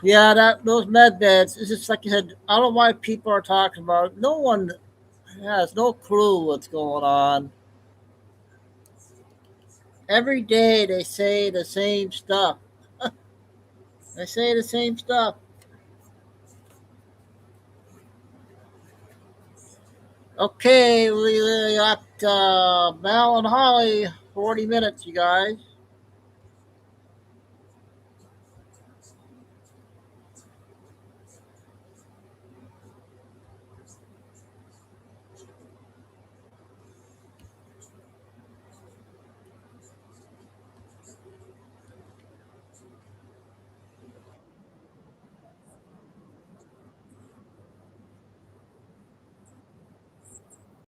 Yeah, those med beds. It's just like you said. I don't know why people are talking about it. No one has no clue what's going on. Every day they say the same stuff. They say the same stuff. Okay, we got Mal and Holly, 40 minutes, you guys.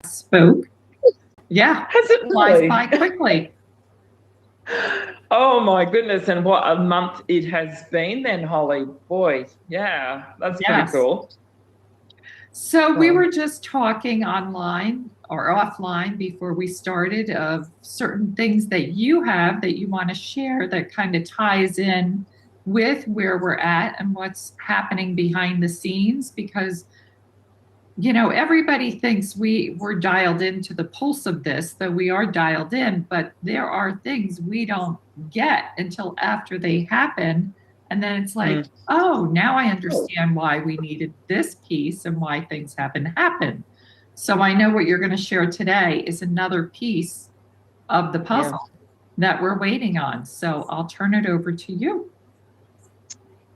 Spoke. Yeah, has it flies really? by quickly. Oh my goodness, and what a month it has been then, Holly. Boy, yeah, that's pretty cool. So we were just talking online or offline before we started of certain things that you have that you want to share that kind of ties in with where we're at and what's happening behind the scenes, because you know, everybody thinks we're dialed into the pulse of this, that we are dialed in, but there are things we don't get until after they happen. And then it's like, oh, now I understand why we needed this piece and why things happen. So I know what you're going to share today is another piece of the puzzle that we're waiting on. So I'll turn it over to you.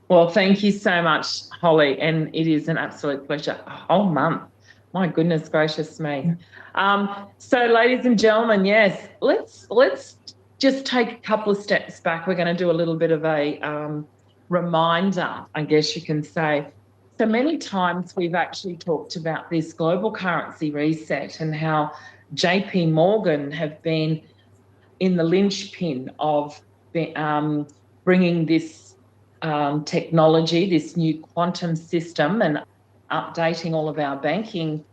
Well, thank you so much, Holly, and it is an absolute pleasure. A whole month. My goodness gracious me. So, ladies and gentlemen, yes, let's just take a couple of steps back. We're going to do a little bit of a reminder, I guess you can say. So many times we've actually talked about this global currency reset and how JP Morgan have been in the linchpin of bringing this technology, this new quantum system, and updating all of our banking,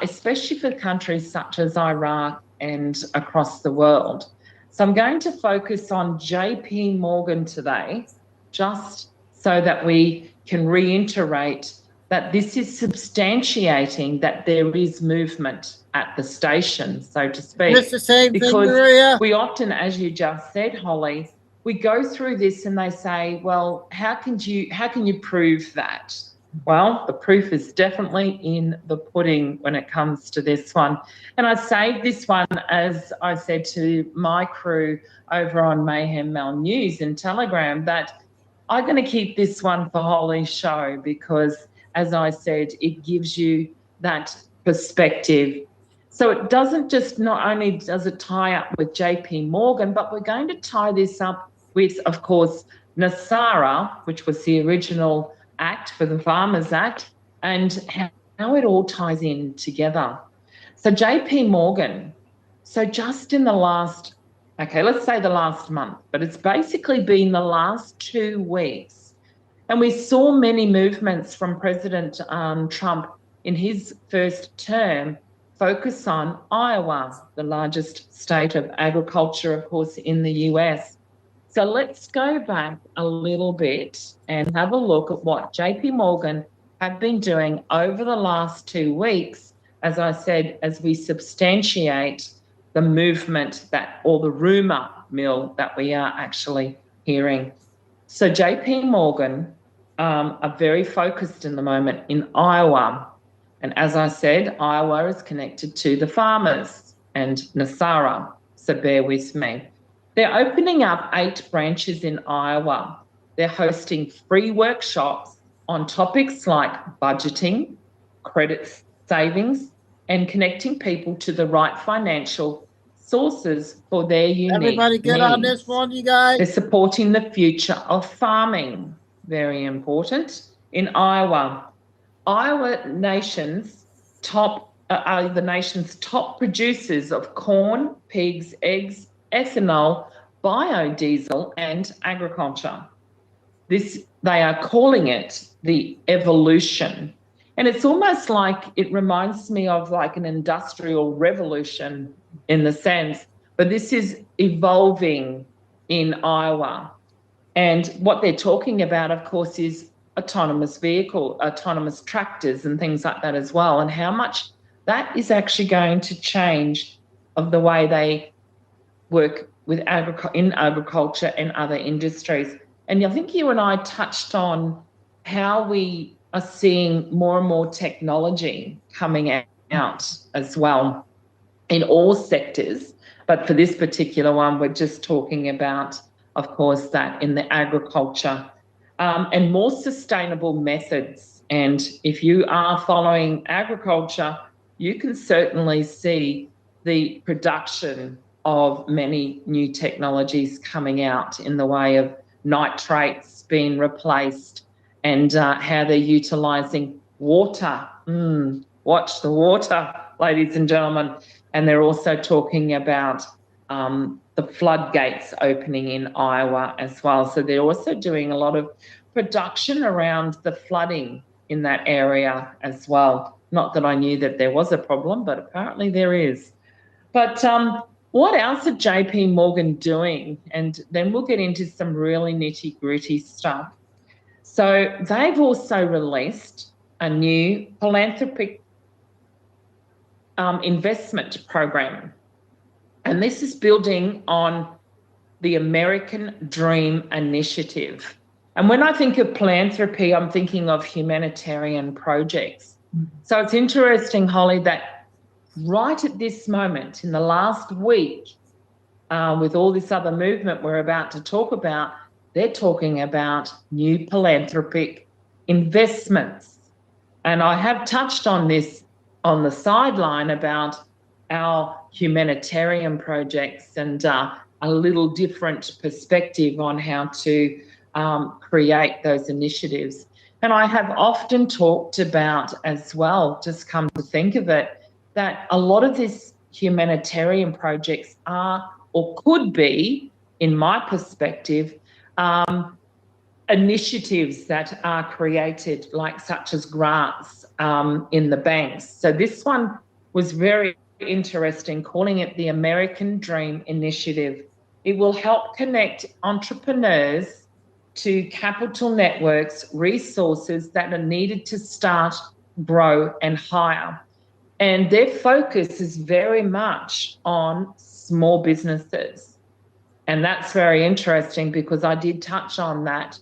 especially for countries such as Iraq and across the world. So I'm going to focus on JP Morgan today, just so that we can reiterate that this is substantiating that there is movement at the station, so to speak. It's the same thing, because Maria. we often, as you just said, Holly, we go through this and they say, well, how can you prove that? Well, the proof is definitely in the pudding when it comes to this one. And I saved this one, as I said to my crew over on Mayhem Mel News and Telegram, that I'm going to keep this one for Holly's show because, as I said, it gives you that perspective. So it doesn't just, not only does it tie up with JP Morgan, but we're going to tie this up with, of course, NASARA, which was the original act for the Farmers Act, and how it all ties in together. So JP Morgan, so just in the last, okay, let's say the last month, but it's basically been the last 2 weeks. And we saw many movements from President Trump in his first term focus on Iowa, the largest state of agriculture, of course, in the US. So let's go back a little bit and have a look at what JP Morgan have been doing over the last 2 weeks, as I said, as we substantiate the movement that, or the rumour mill that we are actually hearing. So JP Morgan are very focused in the moment in Iowa. And as I said, Iowa is connected to the farmers and NASARA, so bear with me. They're opening up 8 branches in Iowa. They're hosting free workshops on topics like budgeting, credit savings, and connecting people to the right financial sources for their unique Everybody get on needs. this one, you guys. They're supporting the future of farming. very important. In Iowa, are the nation's top producers of corn, pigs, eggs, ethanol, biodiesel, and agriculture. They are calling it the evolution. And it's almost like, it reminds me of like an industrial revolution in the sense, but this is evolving in Iowa. And what they're talking about, of course, is autonomous tractors and things like that as well, and how much that is actually going to change of the way they work with in agriculture and other industries. And I think you and I touched on how we are seeing more and more technology coming out as well in all sectors. But for this particular one, we're just talking about, of course, that in the agriculture and more sustainable methods. And if you are following agriculture, you can certainly see the production of many new technologies coming out in the way of nitrates being replaced and how they're utilising water. Watch the water, ladies and gentlemen. And they're also talking about the floodgates opening in Iowa as well. So they're also doing a lot of production around the flooding in that area as well. Not that I knew that there was a problem, but apparently there is. But what else are JP Morgan doing? And then we'll get into some really nitty-gritty stuff. So they've also released a new philanthropic investment program. And this is building on the American Dream Initiative. And when I think of philanthropy, I'm thinking of humanitarian projects. So it's interesting, Holly, that right at this moment, in the last week, with all this other movement we're about to talk about, they're talking about new philanthropic investments. And I have touched on this on the sideline about our humanitarian projects and a little different perspective on how to create those initiatives. And I have often talked about as well, just come to think of it, that a lot of these humanitarian projects are or could be, in my perspective, initiatives that are created, like such as grants in the banks. So this one was very interesting, calling it the American Dream Initiative. It will help connect entrepreneurs to capital networks, resources that are needed to start, grow, and hire. And their focus is very much on small businesses. And that's very interesting because I did touch on that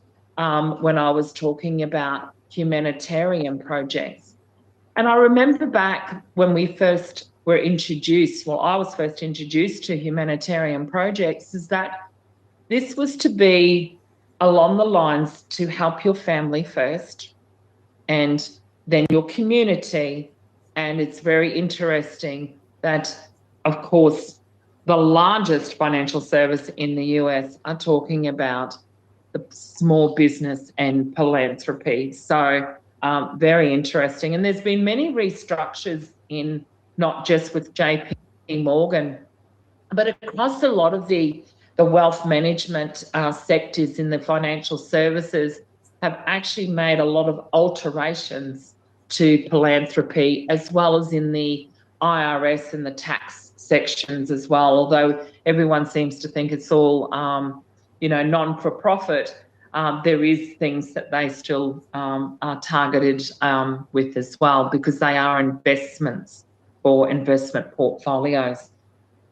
when I was talking about humanitarian projects. And I remember back when we first were introduced, well, I was first introduced to humanitarian projects, is that this was to be along the lines to help your family first and then your community. And it's very interesting that, of course, the largest financial service in the US are talking about the small business and philanthropy. So very interesting. And there's been many restructures in not just with JP Morgan, but across a lot of the wealth management sectors in the financial services have actually made a lot of alterations to philanthropy, as well as in the IRS and the tax sections as well. Although everyone seems to think it's all, non-for-profit, there is things that they still are targeted with as well, because they are investments for investment portfolios.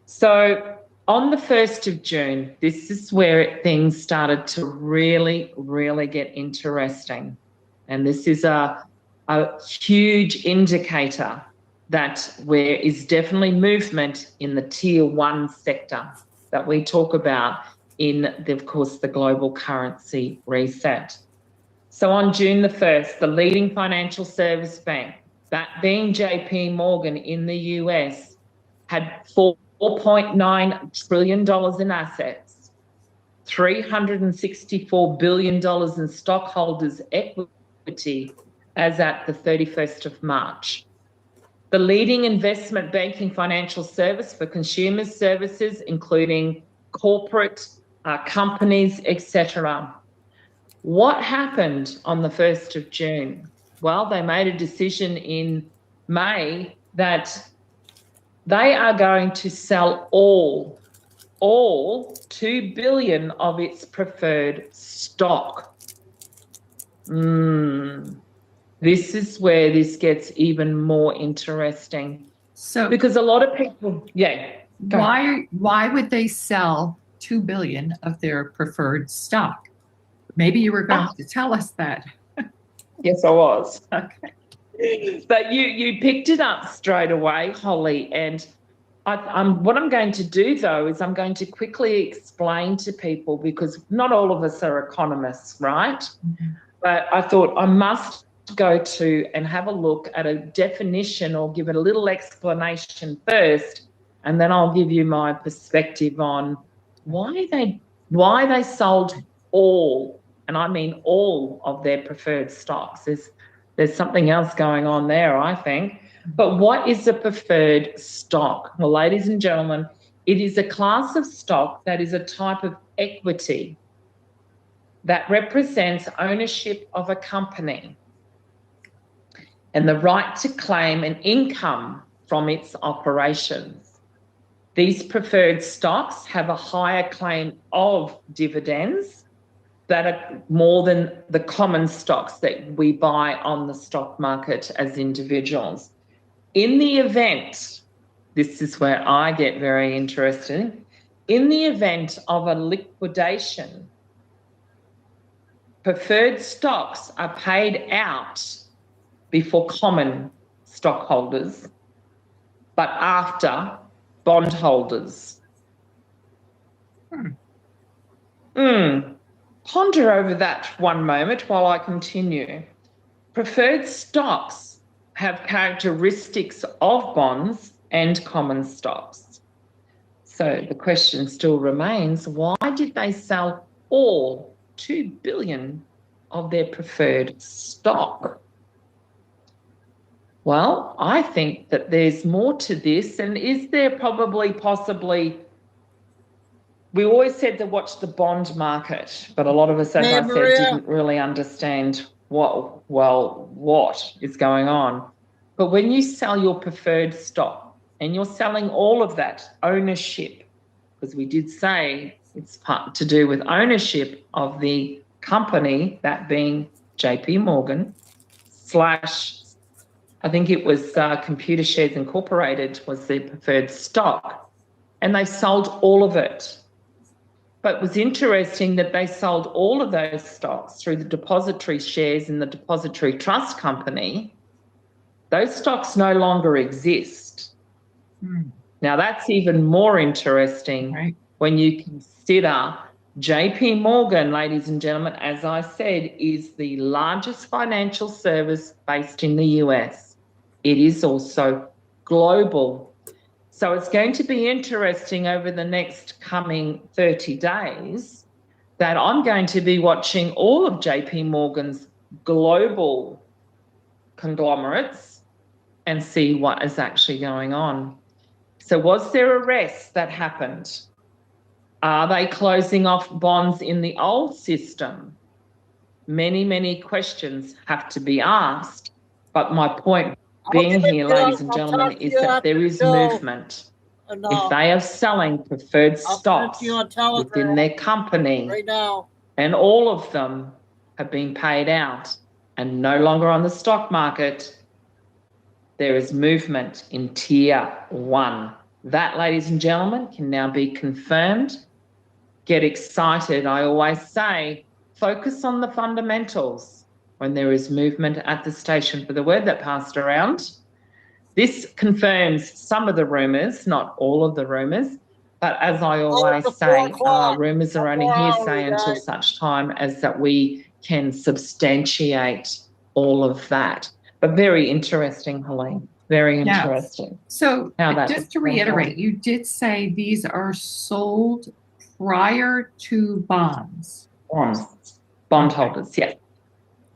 So on the 1st of June, this is where things started to really, really get interesting. And this is a huge indicator that there is definitely movement in the tier 1 sector that we talk about in, of course, the global currency reset. So on June the 1st, the leading financial service bank, that being JP Morgan in the US, had $4.9 trillion in assets. $364 billion in stockholders' equity as at the 31st of March. The leading investment banking financial service for consumer services, including corporate companies, etc. What happened on the 1st of June? Well, they made a decision in May that they are going to sell all 2 billion of its preferred stock. This is where this gets even more interesting. So, because a lot of people, why would they sell 2 billion of their preferred stock? Maybe you were going to tell us that. Yes, I was. Okay. But you picked it up straight away, Holly, and what I'm going to do, though, is I'm going to quickly explain to people, because not all of us are economists, right? Mm-hmm. But I thought I must go to and have a look at a definition or give it a little explanation first, and then I'll give you my perspective on why they sold all, and I mean all, of their preferred stocks. There's something else going on there, I think. But what is a preferred stock? Well, ladies and gentlemen, it is a class of stock that is a type of equity that represents ownership of a company and the right to claim an income from its operations. These preferred stocks have a higher claim of dividends that are more than the common stocks that we buy on the stock market as individuals. In the event, this is where I get very interested, in the event of a liquidation, preferred stocks are paid out before common stockholders, but after bondholders. Ponder over that one moment while I continue. Preferred stocks have characteristics of bonds and common stocks. So the question still remains, why did they sell all 2 billion of their preferred stock? Well, I think that there's more to this, and is there possibly, we always said to watch the bond market, but a lot of us, as I said, didn't really understand what is going on. But when you sell your preferred stock and you're selling all of that ownership, because we did say it's part to do with ownership of the company, that being JP Morgan / I think it was Computer Shares Incorporated was the preferred stock, and they sold all of it. But it was interesting that they sold all of those stocks through the depository shares in the depository trust company. Those stocks no longer exist. Now, that's even more interesting when you consider JP Morgan, ladies and gentlemen, as I said, is the largest financial service based in the US. It is also global. So it's going to be interesting over the next coming 30 days that I'm going to be watching all of JP Morgan's global conglomerates and see what is actually going on. So was there arrests that happened? Are they closing off bonds in the old system? Many, many questions have to be asked. But my point being here, ladies and gentlemen, is that there is movement. If they are selling preferred stocks within their company and all of them have been paid out and no longer on the stock market, there is movement in tier 1. That, ladies and gentlemen, can now be confirmed. Get excited. I always say, focus on the fundamentals when there is movement at the station, for the word that passed around. This confirms some of the rumours, not all of the rumours, but as I always say, rumours are only hearsay until such time as that we can substantiate all of that. But very interesting, Helene, very interesting. So just to reiterate, you did say these are sold prior to bonds. Bondholders, yeah.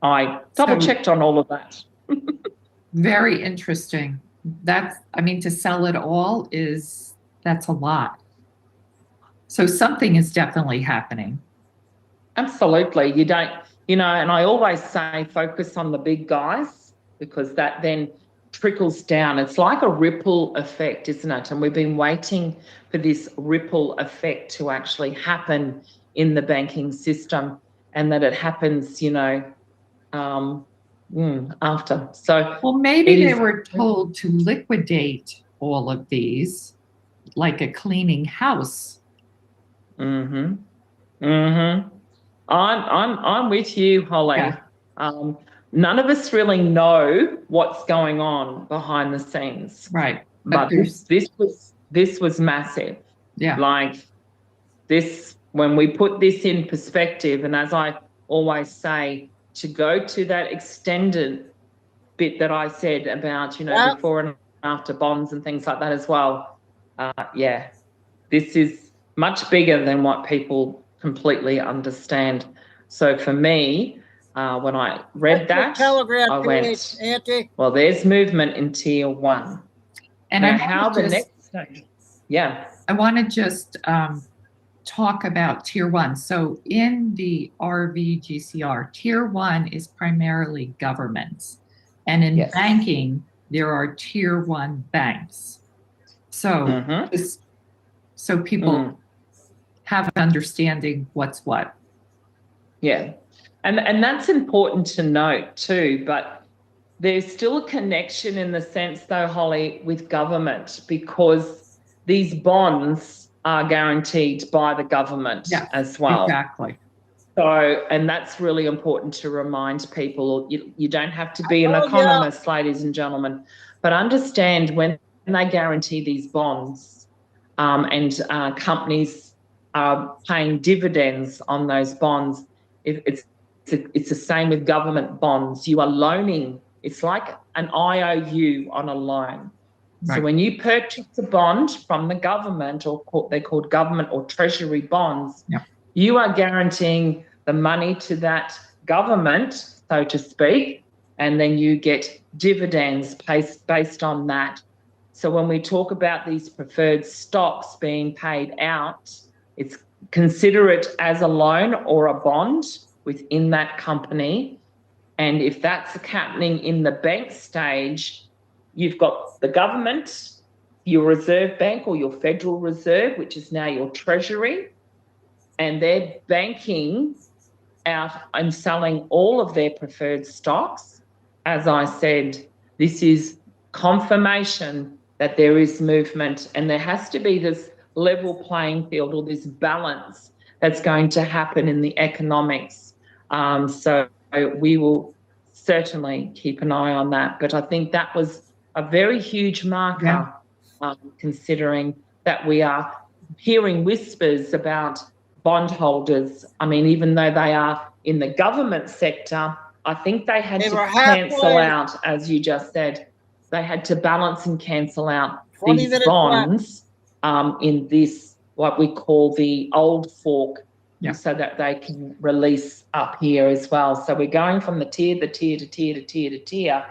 I double-checked on all of that. Very interesting. To sell it all that's a lot. So something is definitely happening. Absolutely. You don't, and I always say focus on the big guys, because that then trickles down. It's like a ripple effect, isn't it? And we've been waiting for this ripple effect to actually happen in the banking system, and that it happens, after. So, well, maybe they were told to liquidate all of these, like a cleaning house. I'm with you, Holly. Yeah. None of us really know what's going on behind the scenes. Right. But this was massive. Yeah. Like this, when we put this in perspective, and as I always say, to go to that extended bit that I said about, before and after bonds and things like that as well. This is much bigger than what people completely understand. So for me, when I read that, I went, well, there's movement in tier 1. And now, how the next stage? Yeah. I want to just talk about tier 1. So in the RVGCR, tier 1 is primarily governments. And in banking, there are tier 1 banks. So, so people have an understanding what's what. Yeah. And that's important to note too, but there's still a connection in the sense though, Holly, with government, because these bonds are guaranteed by the government as well. Exactly. So, and that's really important to remind people. You don't have to be an economist, ladies and gentlemen, but understand when they guarantee these bonds and companies are paying dividends on those bonds, it's the same with government bonds. You are loaning. It's like an IOU on a loan. Right. So when you purchase a bond from the government, or they're called government or treasury bonds, you are guaranteeing the money to that government, so to speak, and then you get dividends based on that. So when we talk about these preferred stocks being paid out, it's consider it as a loan or a bond within that company. And if that's happening in the bank stage, you've got the government, your Reserve Bank or your Federal Reserve, which is now your Treasury, and they're banking out and selling all of their preferred stocks. As I said, this is confirmation that there is movement, and there has to be this level playing field or this balance that's going to happen in the economics. So we will certainly keep an eye on that. But I think that was a very huge marker, considering that we are hearing whispers about bondholders. I mean, even though they are in the government sector, I think they had to cancel out, as you just said, they had to balance and cancel out these bonds in this, what we call the old fork, so that they can release up here as well. So we're going from the tier to tier.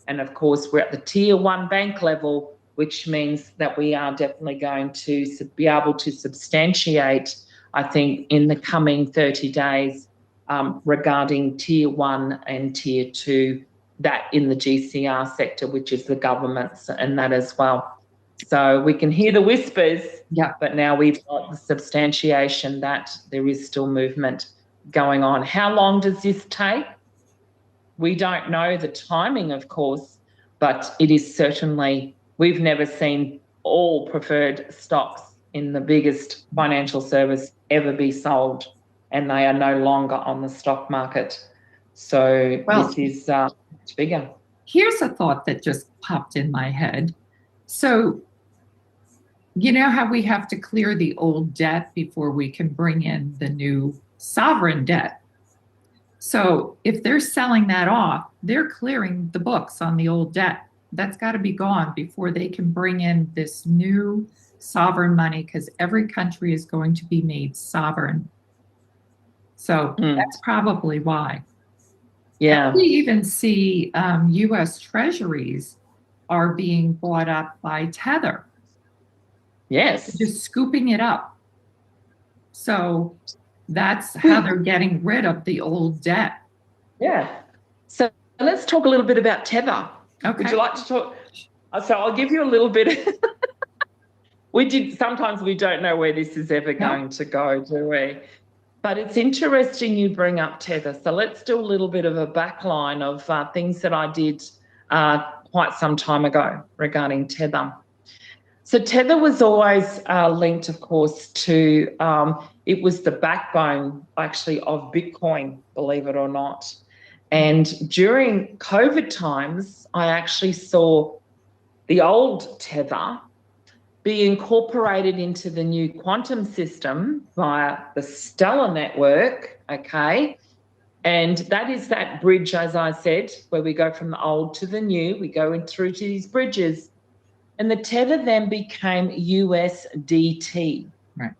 And of course, we're at the tier 1 bank level, which means that we are definitely going to be able to substantiate, I think, in the coming 30 days regarding tier 1 and tier 2, that in the GCR sector, which is the governments and that as well. So we can hear the whispers, but now we've got the substantiation that there is still movement going on. How long does this take? We don't know the timing, of course, but it is certainly, we've never seen all preferred stocks in the biggest financial service ever be sold, and they are no longer on the stock market. So this is much bigger. Here's a thought that just popped in my head. So you know how we have to clear the old debt before we can bring in the new sovereign debt? So if they're selling that off, they're clearing the books on the old debt. That's got to be gone before they can bring in this new sovereign money because every country is going to be made sovereign. So that's probably why. Yeah. And we even see U.S. treasuries are being bought up by Tether. Yes. Just scooping it up. So that's how they're getting rid of the old debt. Yeah. So let's talk a little bit about Tether. Okay. Would you like to talk? So I'll give you a little bit. Sometimes we don't know where this is ever going to go, do we? But it's interesting you bring up Tether. So let's do a little bit of a backline of things that I did quite some time ago regarding Tether. So Tether was always linked, of course, to, it was the backbone actually of Bitcoin, believe it or not. And during COVID times, I actually saw the old Tether be incorporated into the new quantum system via the Stellar network, okay? And that is that bridge, as I said, where we go from the old to the new, we go in through to these bridges. And the Tether then became USDT, right,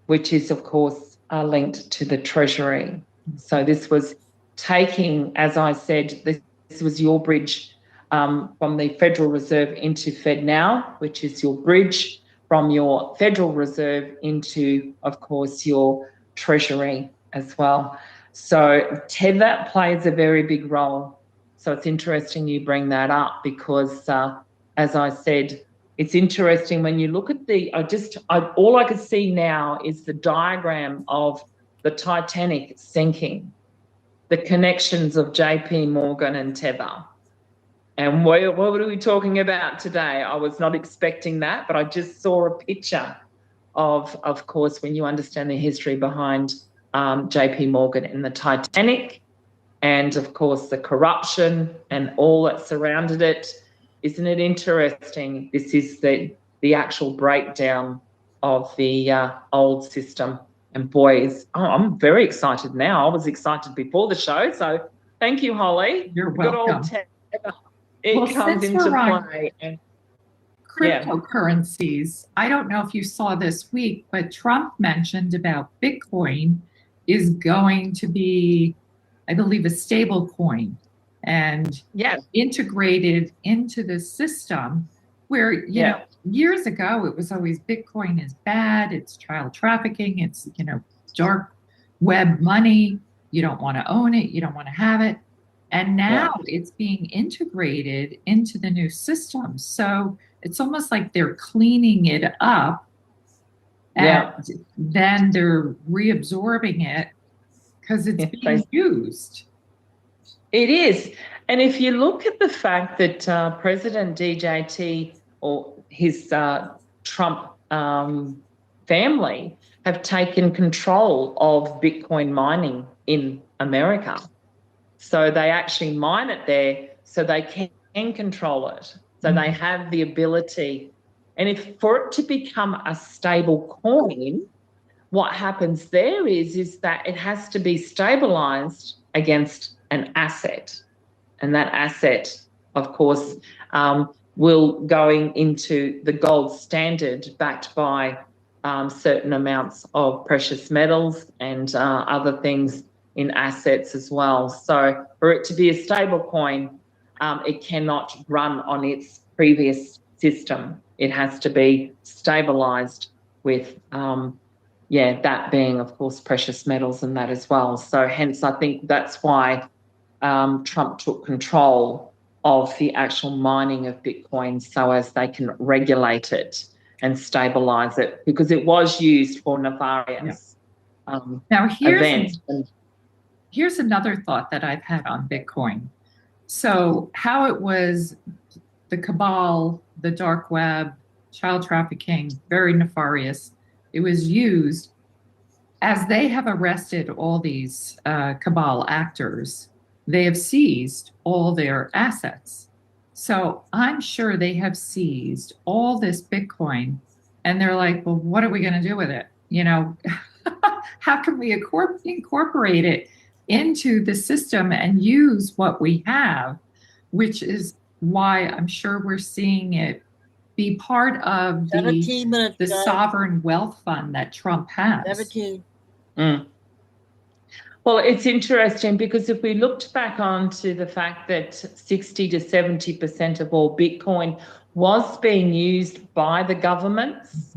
which is, of course, linked to the Treasury. So this was taking, as I said, this was your bridge from the Federal Reserve into FedNow, which is your bridge from your Federal Reserve into, of course, your Treasury as well. So Tether plays a very big role. So it's interesting you bring that up because, as I said, it's interesting when you look at all I can see now is the diagram of the Titanic sinking, the connections of JP Morgan and Tether. And what are we talking about today? I was not expecting that, but I just saw a picture of course, when you understand the history behind JP Morgan and the Titanic, and of course the corruption and all that surrounded it. Isn't it interesting? This is the actual breakdown of the old system. And boys, I'm very excited now. I was excited before the show, so thank you, Holly. You're welcome. welcome. It comes into play. And, cryptocurrencies. I don't know if you saw this week, but Trump mentioned about Bitcoin is going to be, I believe, a stable coin and integrated into the system where, you know, years ago it was always Bitcoin is bad, it's child trafficking, it's, you know, dark web money, you don't want to own it, you don't want to have it. And now it's being integrated into the new system. So it's almost like they're cleaning it up and then they're reabsorbing it because it's being used. It is. And if you look at the fact that President DJT or his Trump family have taken control of Bitcoin mining in America. So they actually mine it there so they can control it. So they have the ability. And for it to become a stable coin, what happens there is that it has to be stabilized against an asset. And that asset, of course, will going into the gold standard backed by certain amounts of precious metals and other things in assets as well. So for it to be a stable coin, it cannot run on its previous system. It has to be stabilized with, that being, of course, precious metals and that as well. So hence, I think that's why Trump took control of the actual mining of Bitcoin so as they can regulate it and stabilize it, because it was used for nefarious events. Here's another thought that I've had on Bitcoin. So how it was the cabal, the dark web, child trafficking, very nefarious. It was used as they have arrested all these cabal actors. They have seized all their assets. So I'm sure they have seized all this Bitcoin and they're like, well, what are we going to do with it? You know, how can we incorporate it into the system and use what we have, which is why I'm sure we're seeing it be part of 17 minutes, the guys. sovereign wealth fund that Trump has. 17. Well, it's interesting because if we looked back onto the fact that 60 to 70% of all Bitcoin was being used by the governments.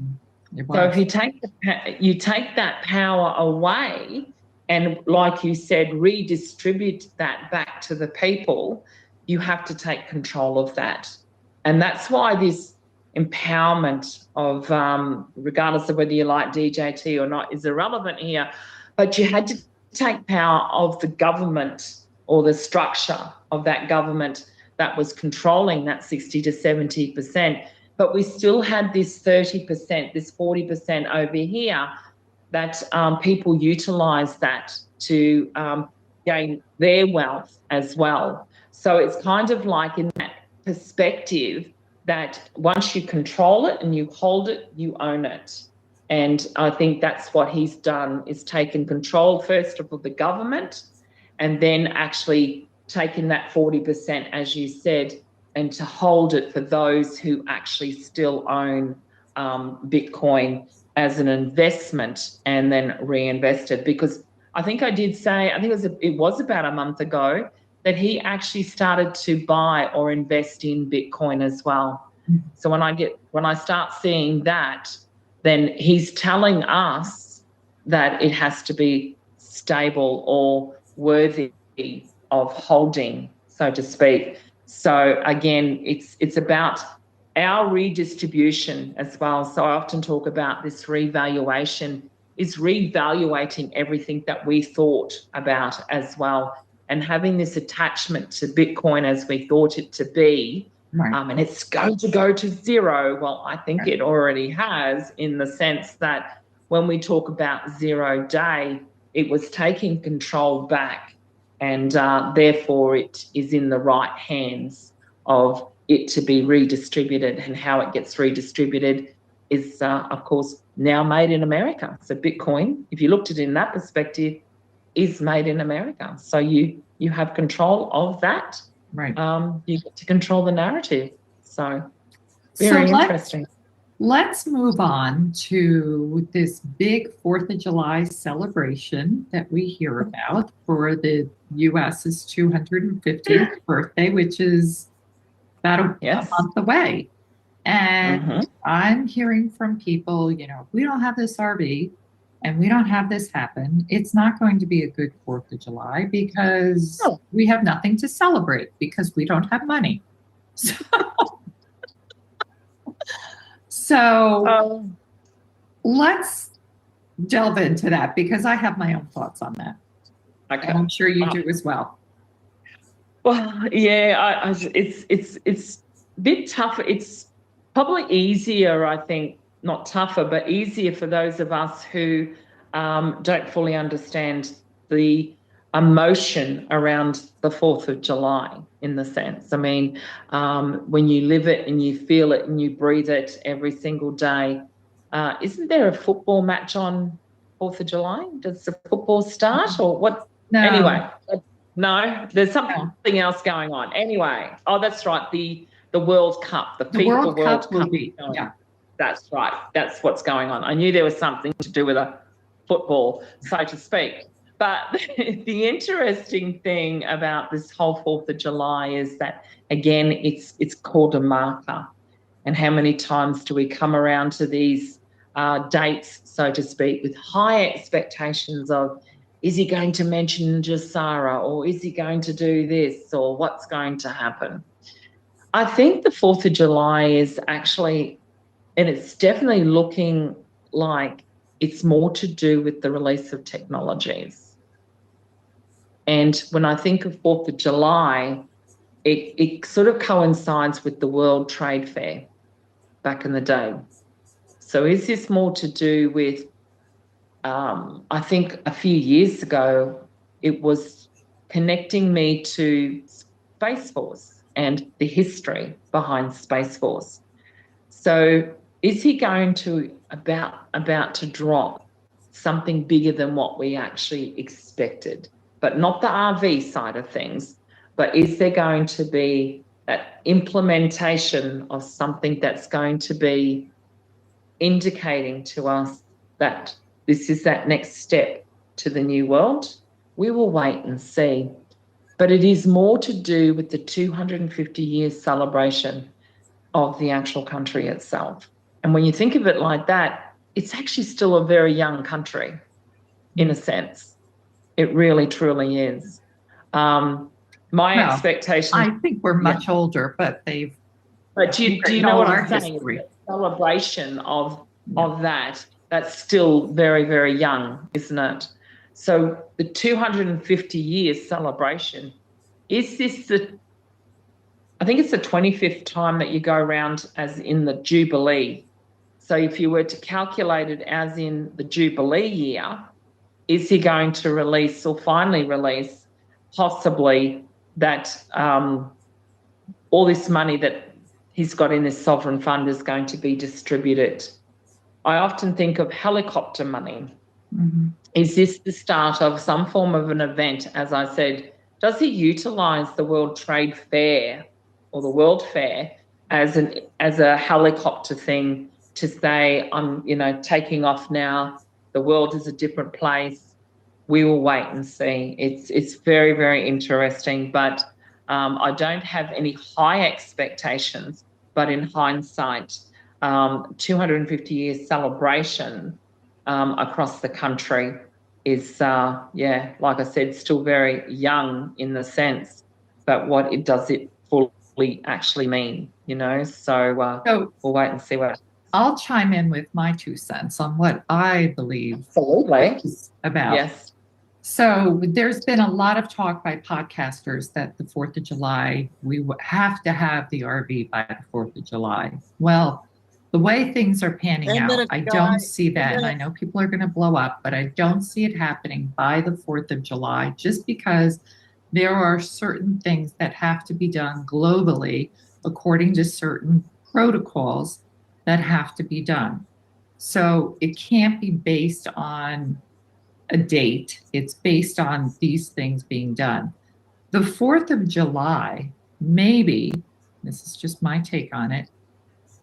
So if you take that power away and, like you said, redistribute that back to the people, you have to take control of that. And that's why this empowerment of, regardless of whether you like DJT or not, is irrelevant here. But you had to take power of the government or the structure of that government that was controlling that 60 to 70%. But we still had this 30%, this 40% over here that people utilised that to gain their wealth as well. So it's kind of like in that perspective that once you control it and you hold it, you own it. And I think that's what he's done, is taken control first of the government and then actually taken that 40%, as you said, and to hold it for those who actually still own Bitcoin as an investment and then reinvest it. Because I think I did say, I think it was about a month ago that he actually started to buy or invest in Bitcoin as well. So when I start seeing that, then he's telling us that it has to be stable or worthy of holding, so to speak. So again, it's about our redistribution as well. So I often talk about this revaluation, is revaluating everything that we thought about as well, and having this attachment to Bitcoin as we thought it to be. Right. And it's going to go to zero. Well, I think it already has, in the sense that when we talk about 0 day, it was taking control back, and therefore it is in the right hands of it to be redistributed. And how it gets redistributed is, of course, now made in America. So Bitcoin, if you looked at it in that perspective, is made in America. So you have control of that. Right. You get to control the narrative. So very interesting. Let's move on to this big 4th of July celebration that we hear about for the U.S.'s 250th birthday, which is about a month away. And I'm hearing from people, you know, if we don't have this RV and we don't have this happen, it's not going to be a good 4th of July because we have nothing to celebrate because we don't have money. So let's delve into that, because I have my own thoughts on that. Okay. And I'm sure you do as well. Well, yeah, it's a bit tougher. It's probably easier, I think, not tougher, but easier for those of us who don't fully understand the emotion around the 4th of July, in the sense. I mean, when you live it and you feel it and you breathe it every single day. Isn't there a football match on 4th of July? Does the football start or what? No. Anyway, no, there's something else going on. Anyway, that's right, the World Cup, the FIFA World Cup will be, yeah. That's right. That's what's going on. I knew there was something to do with a football, so to speak. But the interesting thing about this whole 4th of July is that, again, it's called a marker. And how many times do we come around to these dates, so to speak, with high expectations of, is he going to mention Jasara, or is he going to do this, or what's going to happen? I think the 4th of July is actually, and it's definitely looking like it's more to do with the release of technologies. And when I think of 4th of July, it sort of coincides with the World Trade Fair back in the day. So is this more to do with, I think a few years ago, it was connecting me to Space Force and the history behind Space Force. So is he going to about to drop something bigger than what we actually expected? But not the RV side of things, but is there going to be that implementation of something that's going to be indicating to us that this is that next step to the new world, we will wait and see. But it is more to do with the 250 years celebration of the actual country itself. And when you think of it like that, it's actually still a very young country, in a sense. It really, truly is. My expectation. I think we're much older, but they've. But do you know what I'm saying? The celebration of that, that's still very, very young, isn't it? So the 250 years celebration, is this I think it's the 25th time that you go around as in the Jubilee. So if you were to calculate it as in the Jubilee year, is he going to release or finally release possibly that all this money that he's got in this sovereign fund is going to be distributed? I often think of helicopter money. Mm-hmm. Is this the start of some form of an event? As I said, does he utilise the World Trade Fair or the World Fair as a helicopter thing to say, I'm taking off now, the world is a different place? We will wait and see. It's very, very interesting, but I don't have any high expectations, but in hindsight, 250 years celebration across the country is, like I said, still very young in the sense, but what it does it fully actually mean, So we'll wait and see what. I'll chime in with my 2 cents on what I believe about. Yes. So there's been a lot of talk by podcasters that the 4th of July, we have to have the RV by the 4th of July. Well, the way things are panning out, I don't see that. And I know people are going to blow up, but I don't see it happening by the 4th of July, just because there are certain things that have to be done globally according to certain protocols that have to be done. So it can't be based on a date. It's based on these things being done. The 4th of July, maybe, this is just my take on it,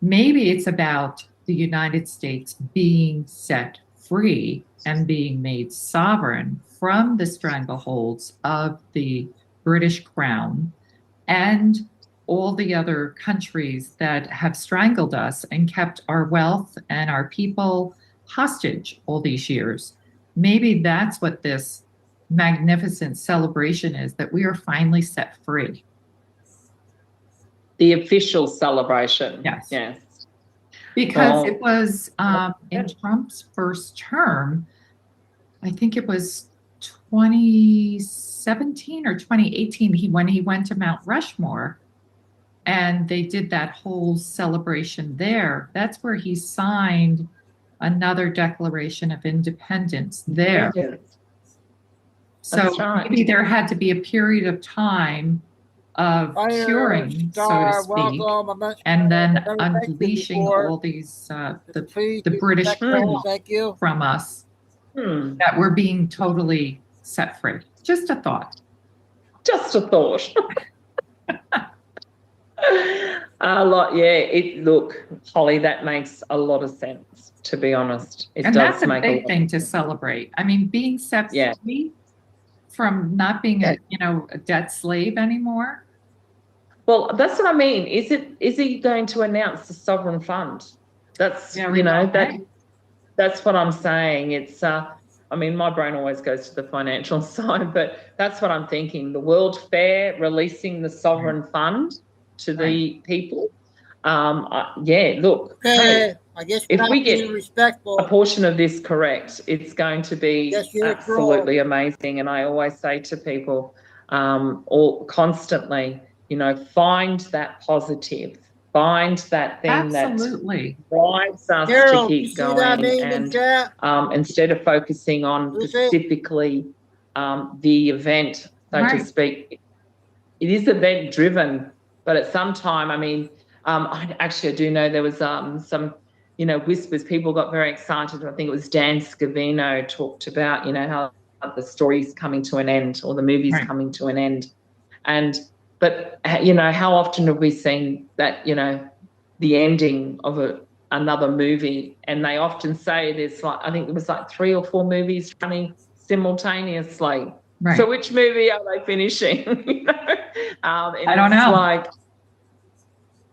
maybe it's about the United States being set free and being made sovereign from the strangleholds of the British Crown and all the other countries that have strangled us and kept our wealth and our people hostage all these years. Maybe that's what this magnificent celebration is, that we are finally set free. The official celebration. Yes. Yes. Because it was in Trump's first term, I think it was 2017 or 2018, when he went to Mount Rushmore and they did that whole celebration there. That's where he signed another Declaration of Independence there. So maybe there had to be a period of time of curing, so to speak, and then unleashing all these the British from us that we're being totally set free. Just a thought. Just a thought. Look, Holly, that makes a lot of sense, to be honest. It and does that's a make big thing to celebrate. I mean, being set free from not being a debt slave anymore. Well, that's what I mean. Is he going to announce the sovereign fund? That's that's what I'm saying. It's my brain always goes to the financial side, but that's what I'm thinking. The World Fair releasing the sovereign fund to the people. Look, hey, I guess if we get respectful. a portion of this correct, it's going to be absolutely amazing. And I always say to people, constantly, find that positive, find that thing that drives us to keep going, and instead of focusing on specifically the event, so to speak. It is event driven, but at some time, I do know there was some, whispers. People got very excited. I think it was Dan Scavino talked about, how the story's coming to an end or the movie's coming to an end. But but how often have we seen that, the ending of another movie? And they often say there's I think there was 3 or 4 movies running simultaneously. Right. So which movie are they finishing? I don't know.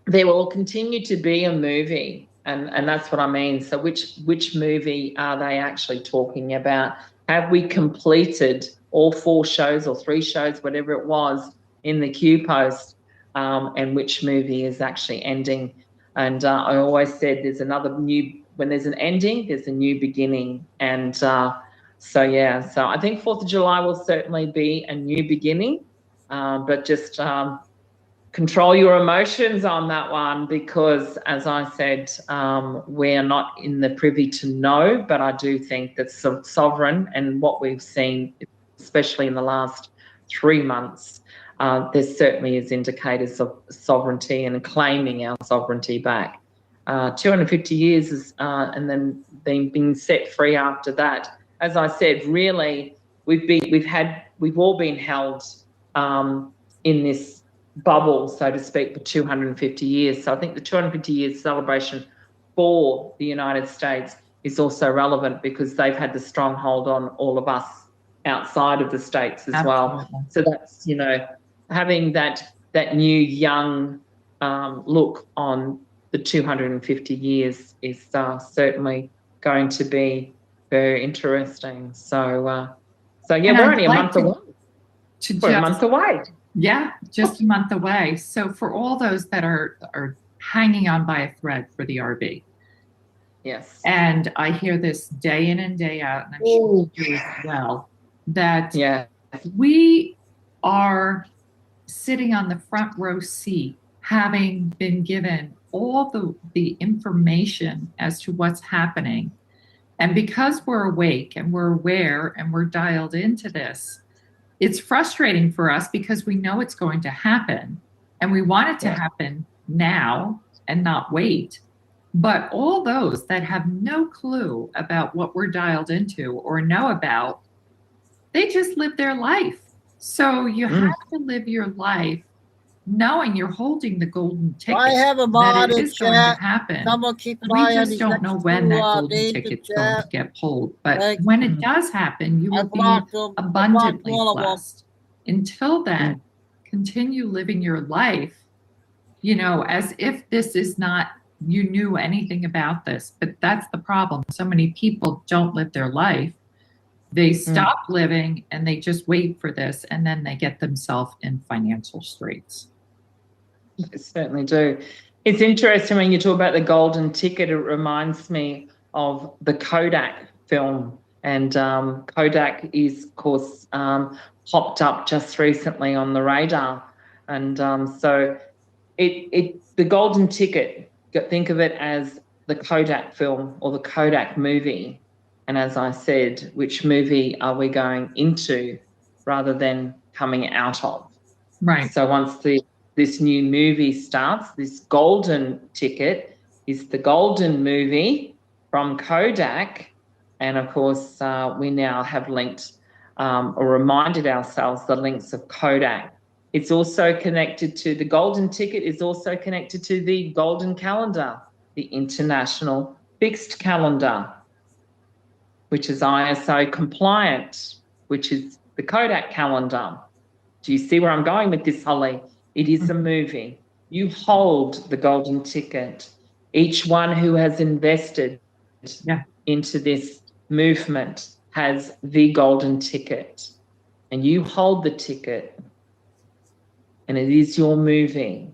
There will continue to be a movie, and that's what I mean. So which movie are they actually talking about? Have we completed all 4 shows or 3 shows, whatever it was, in the queue post, and which movie is actually ending? And I always said when there's an ending, there's a new beginning. And so I think 4th of July will certainly be a new beginning, but just control your emotions on that one, because, as I said, we're not in the privy to know, but I do think that sovereign, and what we've seen, especially in the last 3 months, there certainly is indicators of sovereignty and claiming our sovereignty back. 250 years is, and then being set free after that. As I said, really, we've all been held in this bubble, so to speak, for 250 years. So I think the 250 years celebration for the United States is also relevant, because they've had the stronghold on all of us outside of the States as well. So that's, having that new young look on the 250 years is certainly going to be very interesting. So yeah, we're only a month away. We're a month away. Yeah, just a month away. So for all those that are hanging on by a thread for the RV. Yes. And I hear this day in and day out, and I'm sure you do as well, that we are sitting on the front row seat, having been given all the information as to what's happening. And because we're awake and we're aware and we're dialed into this, it's frustrating for us because we know it's going to happen and we want it to happen now and not wait. But all those that have no clue about what we're dialed into or know about, they just live their life. So you have to live your life knowing you're holding the golden ticket. I have a mod that it in is going to chat. happen. Someone keep an We eye on just these don't next know when 2 that golden days in ticket's going to chat. get pulled. But Thank when you. it does happen, you I will be blocked them. I blocked abundantly all of them. blessed. Until then, continue living your life, as if this is not, you knew anything about this. But that's the problem. So many people don't live their life. They stop living and they just wait for this, and then they get themselves in financial straits. They certainly do. It's interesting when you talk about the golden ticket, it reminds me of the Kodak film. And Kodak is, of course, popped up just recently on the radar. And so the golden ticket, think of it as the Kodak film or the Kodak movie. And as I said, which movie are we going into rather than coming out of? Right. So once this new movie starts, this golden ticket is the golden movie from Kodak. And of course, we now have linked or reminded ourselves the links of Kodak. It's also connected to the golden ticket, is also connected to the golden calendar, the international fixed calendar, which is ISO compliant, which is the Kodak calendar. Do you see where I'm going with this, Holly? It is a movie. You hold the golden ticket. Each one who has invested into this movement has the golden ticket. And you hold the ticket, and it is your movie.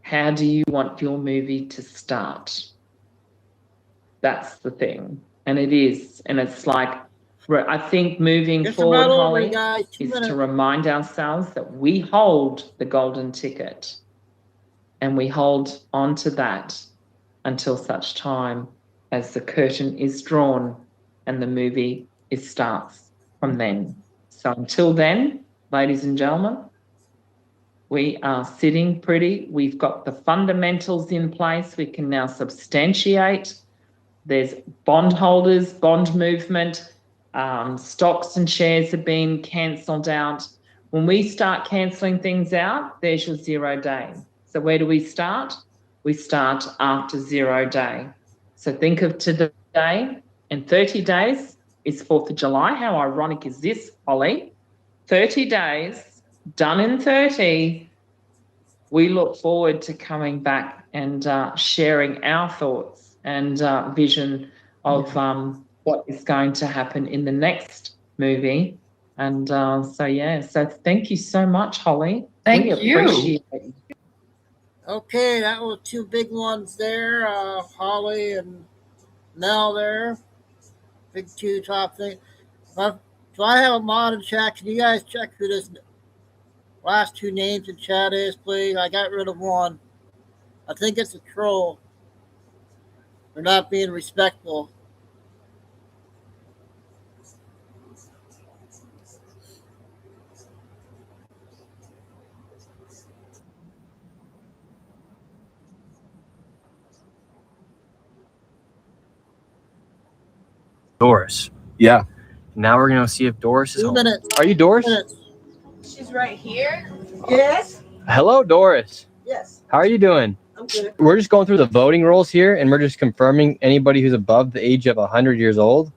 How do you want your movie to start? That's the thing. And it is. And it's like, I think moving forward, Holly, is to remind ourselves that we hold the golden ticket and we hold on to that until such time as the curtain is drawn and the movie starts from then. So until then, ladies and gentlemen, we are sitting pretty. We've got the fundamentals in place. We can now substantiate. There's bondholders, bond movement, stocks and shares have been cancelled out. When we start cancelling things out, there's your 0 day. So where do we start? We start after 0 day. So think of today, and 30 days is 4th of July. How ironic is this, Holly? 30 days, done in 30. We look forward to coming back and sharing our thoughts and vision of what is going to happen in the next movie. And so thank you so much, Holly. Thank we you. Appreciate it. Okay, that was two big ones there, Holly and Mel there. Big two top things. So I have a mod in chat. Can you guys check who this last two names in chat is, please? I got rid of one. I think it's a troll. They're not being respectful. Doris. Yeah. Now we're gonna see if Doris is 2 home. minutes. Are you Doris? 2 minutes. She's right here. Yes. Hello, Doris. Yes. How are you doing? I'm good. We're just going through the voting rolls here, and we're just confirming anybody who's above the age of 100 years old.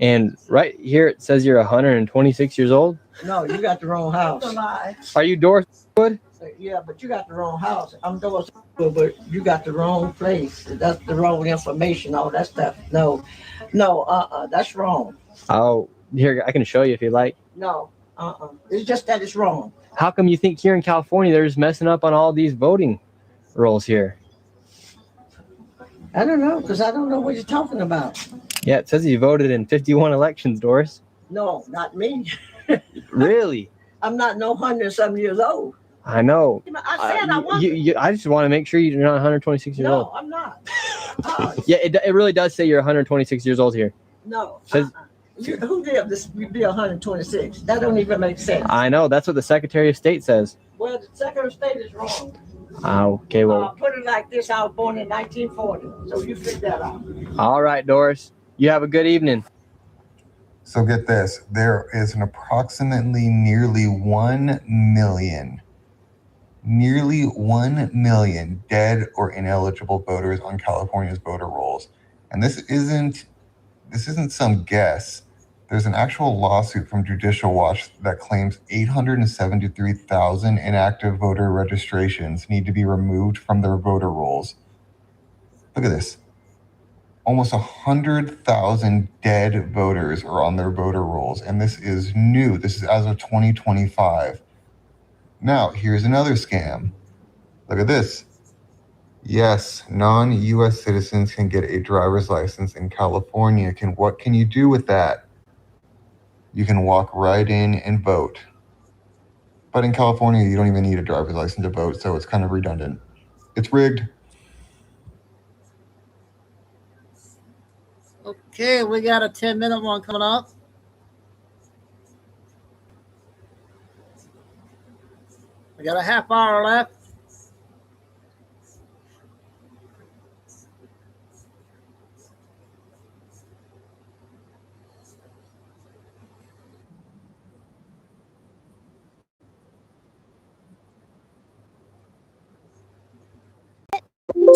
And right here it says you're 126 years old. No, you got the wrong house. That's a lie. Are you Doris Wood? Yeah, but you got the wrong house. I'm Doris Wood, but you got the wrong place. That's the wrong information, all that stuff. No, that's wrong. Oh, here, I can show you if you like. No, it's just that it's wrong. How come you think here in California they're just messing up on all these voting rolls here? I don't know, because I don't know what you're talking about. Yeah, it says you voted in 51 elections, Doris. No, not me. Really? I'm not no 100-some years old. I know. I said I wasn't. I just want to make sure you're not 126 years old. No, I'm not. Yeah, it really does say you're 126 years old here. No. Says, Who did this? You'd be 126. That don't even make sense. I know. That's what the Secretary of State says. Well, the Secretary of State is wrong. Okay, well. Put it like this. I was born in 1940. So you figure that out. All right, Doris. You have a good evening. So get this. There is an approximately nearly 1 million dead or ineligible voters on California's voter rolls. And this isn't some guess. There's an actual lawsuit from Judicial Watch that claims 873,000 inactive voter registrations need to be removed from their voter rolls. Look at this. Almost 100,000 dead voters are on their voter rolls, and this is new. This is as of 2025. Now, here's another scam. Look at this. Yes, non-U.S. citizens can get a driver's license in California. What can you do with that? You can walk right in and vote. But in California, you don't even need a driver's license to vote, so it's kind of redundant. It's rigged. Okay, we got a 10-minute one coming up. We got a half hour left.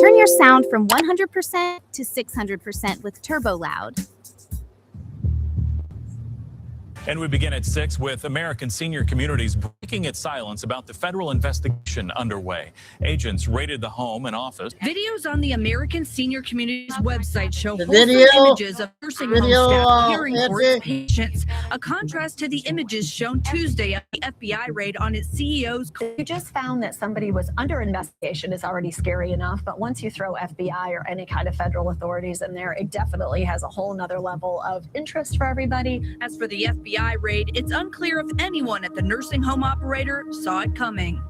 Turn your sound from 100% to 600% with Turbo Loud. And we begin at 6 with American Senior Communities breaking its silence about the federal investigation underway. Agents raided the home and office. Videos on the American Senior Communities website show images of nursing home staff caring for its patients, a contrast to the images shown Tuesday at the FBI raid on its CEO's. You just found that somebody was under investigation is already scary enough, but once you throw FBI or any kind of federal authorities in there, it definitely has a whole nother level of interest for everybody. As for the FBI raid, it's unclear if anyone at the nursing home operator saw it coming.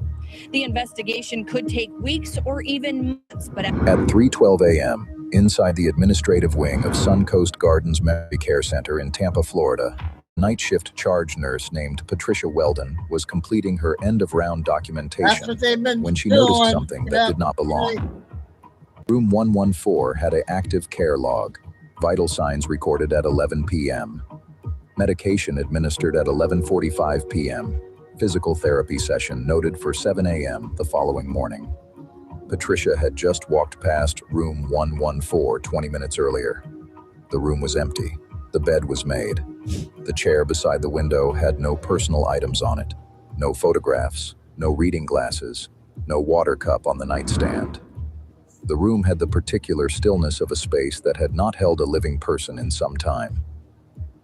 The investigation could take weeks or even months, but at 3:12 a.m., inside the administrative wing of Suncoast Gardens Memory Care Center in Tampa, Florida, night shift charge nurse named Patricia Weldon was completing her end-of-round documentation when she noticed something that did not belong. Room 114 had an active care log, vital signs recorded at 11 p.m., medication administered at 11:45 p.m., physical therapy session noted for 7 a.m. the following morning. Patricia had just walked past room 114 20 minutes earlier. The room was empty. The bed was made. The chair beside the window had no personal items on it. No photographs, no reading glasses, no water cup on the nightstand. The room had the particular stillness of a space that had not held a living person in some time.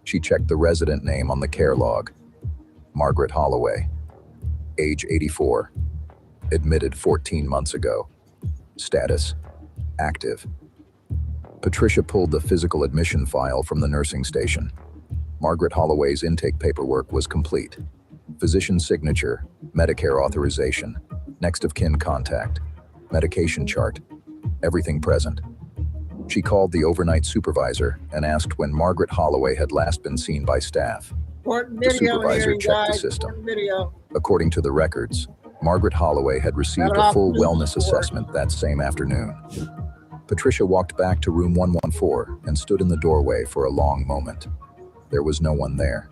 She checked the resident name on the care log. Margaret Holloway. Age 84. Admitted 14 months ago. Status: active. Patricia pulled the physical admission file from the nursing station. Margaret Holloway's intake paperwork was complete. Physician signature, Medicare authorization, next of kin contact, medication chart, everything present. She called the overnight supervisor and asked when Margaret Holloway had last been seen by staff. The supervisor checked the system. According to the records, Margaret Holloway had received a full wellness assessment that same afternoon. Patricia walked back to room 114 and stood in the doorway for a long moment. There was no one there.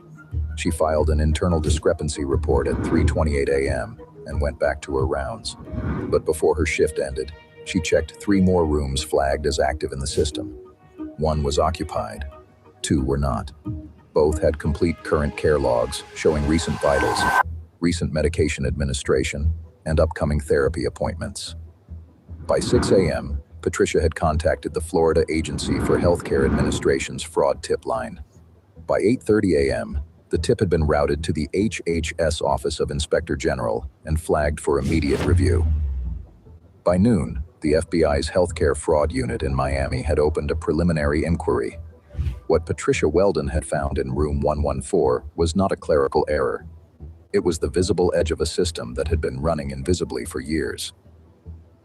She filed an internal discrepancy report at 3:28 a.m. and went back to her rounds. But before her shift ended, she checked 3 more rooms flagged as active in the system. 1 was occupied. 2 were not. Both had complete current care logs showing recent vitals, recent medication administration, and upcoming therapy appointments. By 6 a.m., Patricia had contacted the Florida Agency for Healthcare Administration's fraud tip line. By 8:30 a.m., the tip had been routed to the HHS Office of Inspector General and flagged for immediate review. By noon, the FBI's Healthcare Fraud Unit in Miami had opened a preliminary inquiry. What Patricia Weldon had found in room 114 was not a clerical error. It was the visible edge of a system that had been running invisibly for years.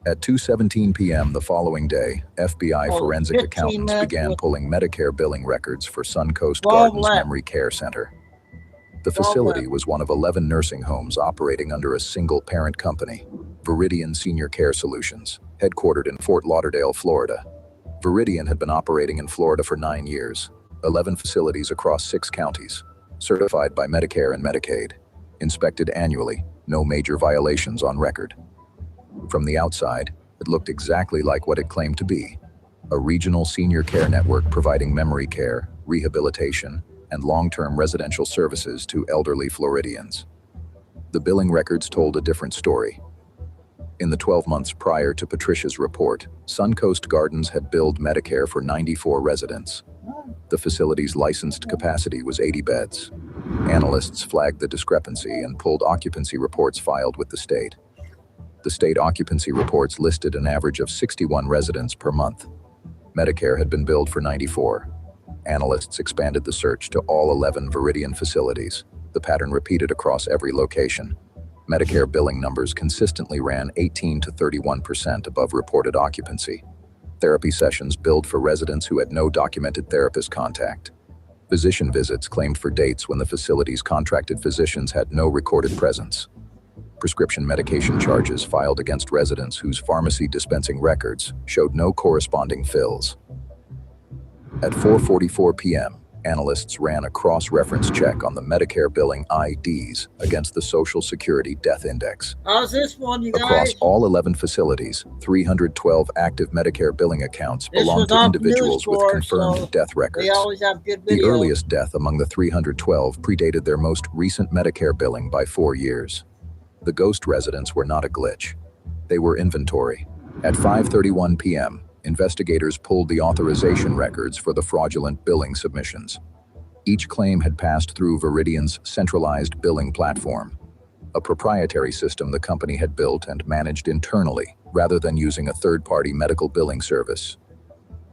At 2:17 p.m. the following day, FBI forensic accountants began pulling Medicare billing records for Suncoast Gardens Memory Care Center. The facility was one of 11 nursing homes operating under a single parent company, Viridian Senior Care Solutions, headquartered in Fort Lauderdale, Florida. Viridian had been operating in Florida for 9 years, 11 facilities across 6 counties, certified by Medicare and Medicaid, inspected annually, no major violations on record. From the outside, it looked exactly like what it claimed to be, a regional senior care network providing memory care, rehabilitation, and long-term residential services to elderly Floridians. The billing records told a different story. In the 12 months prior to Patricia's report, Suncoast Gardens had billed Medicare for 94 residents. The facility's licensed capacity was 80 beds. Analysts flagged the discrepancy and pulled occupancy reports filed with the state. The state occupancy reports listed an average of 61 residents per month. Medicare had been billed for 94. Analysts expanded the search to all 11 Viridian facilities. The pattern repeated across every location. Medicare billing numbers consistently ran 18 to 31% above reported occupancy. Therapy sessions billed for residents who had no documented therapist contact. Physician visits claimed for dates when the facility's contracted physicians had no recorded presence. Prescription medication charges filed against residents whose pharmacy dispensing records showed no corresponding fills. At 4:44 p.m., analysts ran a cross-reference check on the Medicare billing IDs against the Social Security Death Index. How's this one, you guys? Across all 11 facilities, 312 active Medicare billing accounts belong to individuals with confirmed death records. They always have good The videos. earliest death among the 312 predated their most recent Medicare billing by 4 years. The ghost residents were not a glitch. They were inventory. At 5:31 p.m., investigators pulled the authorization records for the fraudulent billing submissions. Each claim had passed through Viridian's centralized billing platform, a proprietary system the company had built and managed internally rather than using a third-party medical billing service.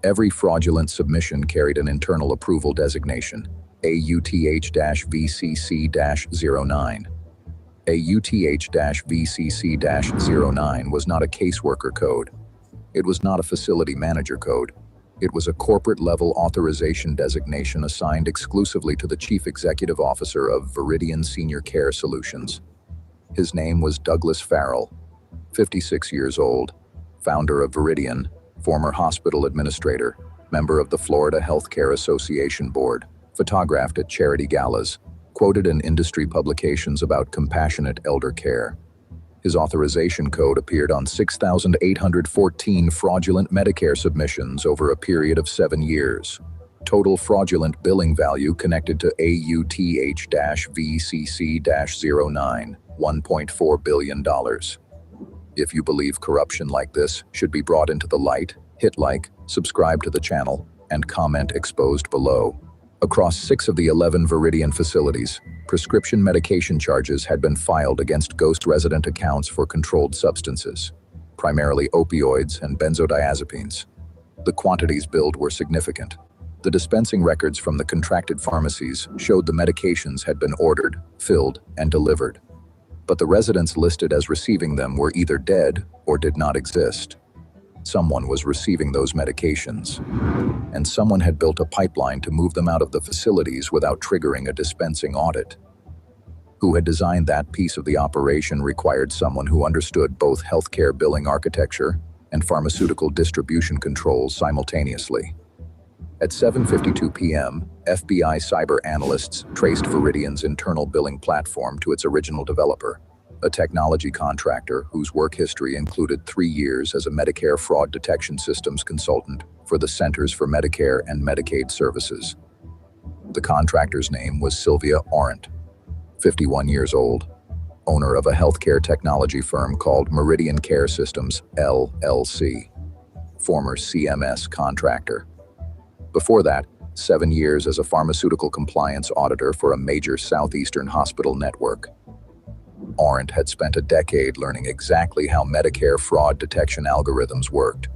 Every fraudulent submission carried an internal approval designation, AUTH-VCC-09. AUTH-VCC-09 was not a caseworker code. It was not a facility manager code. It was a corporate-level authorization designation assigned exclusively to the Chief Executive Officer of Viridian Senior Care Solutions. His name was Douglas Farrell, 56 years old, founder of Viridian, former hospital administrator, member of the Florida Healthcare Association Board, photographed at charity galas, quoted in industry publications about compassionate elder care. His authorization code appeared on 6,814 fraudulent Medicare submissions over a period of 7 years. Total fraudulent billing value connected to AUTH-VCC-09, $1.4 billion. If you believe corruption like this should be brought into the light, hit like, subscribe to the channel, and comment exposed below. Across 6 of the 11 Viridian facilities, prescription medication charges had been filed against ghost resident accounts for controlled substances, primarily opioids and benzodiazepines. The quantities billed were significant. The dispensing records from the contracted pharmacies showed the medications had been ordered, filled, and delivered. But the residents listed as receiving them were either dead or did not exist. Someone was receiving those medications, and someone had built a pipeline to move them out of the facilities without triggering a dispensing audit. Who had designed that piece of the operation required someone who understood both healthcare billing architecture and pharmaceutical distribution controls simultaneously. At 7:52 p.m., FBI cyber analysts traced Viridian's internal billing platform to its original developer, a technology contractor whose work history included 3 years as a Medicare fraud detection systems consultant for the Centers for Medicare and Medicaid Services. The contractor's name was Sylvia Arendt, 51 years old, owner of a healthcare technology firm called Meridian Care Systems, LLC, former CMS contractor. Before that, 7 years as a pharmaceutical compliance auditor for a major southeastern hospital network. Arendt had spent a decade learning exactly how Medicare fraud detection algorithms worked,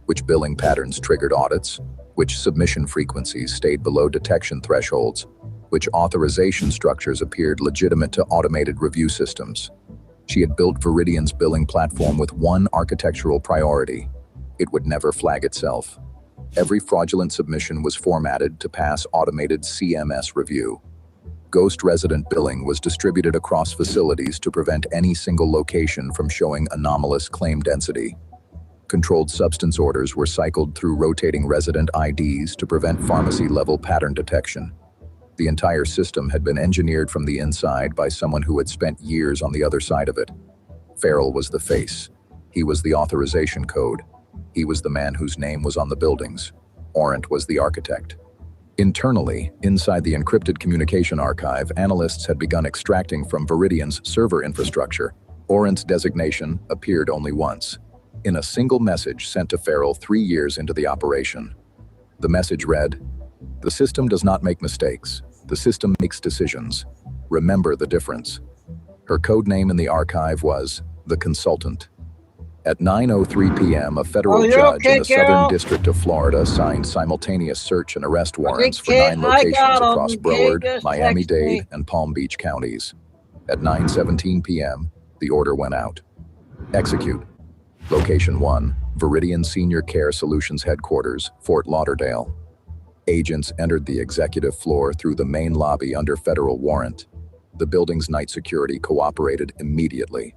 which billing patterns triggered audits, which submission frequencies stayed below detection thresholds, which authorization structures appeared legitimate to automated review systems. She had built Viridian's billing platform with one architectural priority: it would never flag itself. Every fraudulent submission was formatted to pass automated CMS review. Ghost resident billing was distributed across facilities to prevent any single location from showing anomalous claim density. Controlled substance orders were cycled through rotating resident IDs to prevent pharmacy-level pattern detection. The entire system had been engineered from the inside by someone who had spent years on the other side of it. Farrell was the face. He was the authorization code. He was the man whose name was on the buildings. Arendt was the architect. Internally, inside the encrypted communication archive, analysts had begun extracting from Viridian's server infrastructure. Arendt's designation appeared only once, in a single message sent to Farrell 3 years into the operation. The message read, "The system does not make mistakes. The system makes decisions. Remember the difference." Her code name in the archive was The Consultant. At 9:03 p.m., a federal judge in the Southern District of Florida signed simultaneous search and arrest warrants for 9 locations across Broward, Miami-Dade, and Palm Beach counties. At 9:17 p.m., the order went out. Execute. Location 1, Viridian Senior Care Solutions Headquarters, Fort Lauderdale. Agents entered the executive floor through the main lobby under federal warrant. The building's night security cooperated immediately.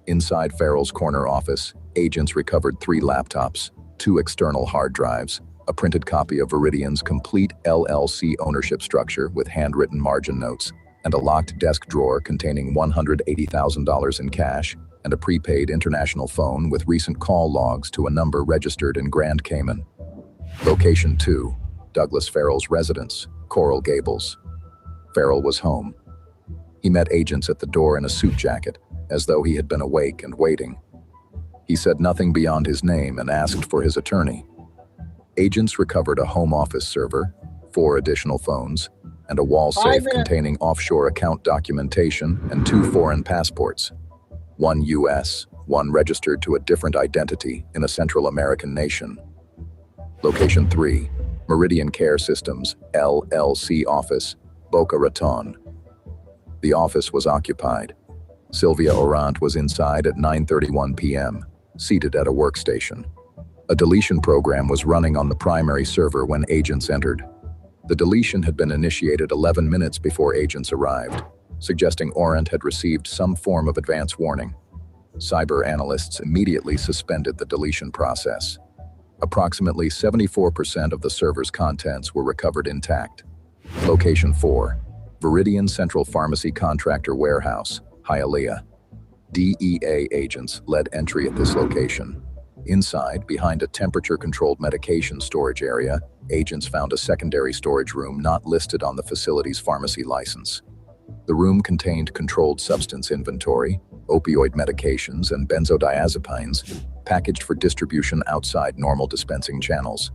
Inside Farrell's corner office, agents recovered 3 laptops, 2 external hard drives, a printed copy of Viridian's complete LLC ownership structure with handwritten margin notes, and a locked desk drawer containing $180,000 in cash and a prepaid international phone with recent call logs to a number registered in Grand Cayman. Location 2, Douglas Farrell's residence, Coral Gables. Farrell was home. He met agents at the door in a suit jacket, as though he had been awake and waiting. He said nothing beyond his name and asked for his attorney. Agents recovered a home office server, 4 additional phones, and a wall safe containing offshore account documentation and 2 foreign passports. 1 U.S., 1 registered to a different identity in a Central American nation. Location 3, Meridian Care Systems, LLC office, Boca Raton. The office was occupied. Sylvia Arendt was inside at 9:31 p.m., seated at a workstation. A deletion program was running on the primary server when agents entered. The deletion had been initiated 11 minutes before agents arrived, suggesting Arendt had received some form of advance warning. Cyber analysts immediately suspended the deletion process. Approximately 74% of the server's contents were recovered intact. Location 4, Viridian Central Pharmacy Contractor Warehouse, Hialeah. DEA agents led entry at this location. Inside, behind a temperature-controlled medication storage area, agents found a secondary storage room not listed on the facility's pharmacy license. The room contained controlled substance inventory, opioid medications, and benzodiazepines, packaged for distribution outside normal dispensing channels.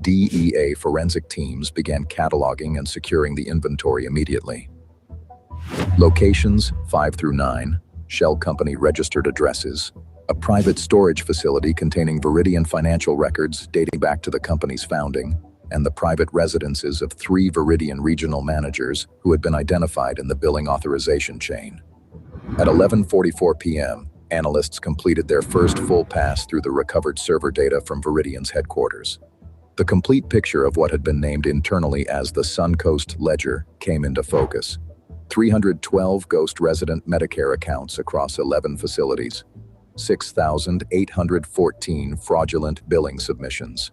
DEA forensic teams began cataloging and securing the inventory immediately. Locations 5 through 9, Shell Company registered addresses, a private storage facility containing Viridian financial records dating back to the company's founding, and the private residences of 3 Viridian regional managers who had been identified in the billing authorization chain. At 11:44 p.m., analysts completed their first full pass through the recovered server data from Viridian's headquarters. The complete picture of what had been named internally as the Suncoast Ledger came into focus. 312 ghost resident Medicare accounts across 11 facilities, 6,814 fraudulent billing submissions,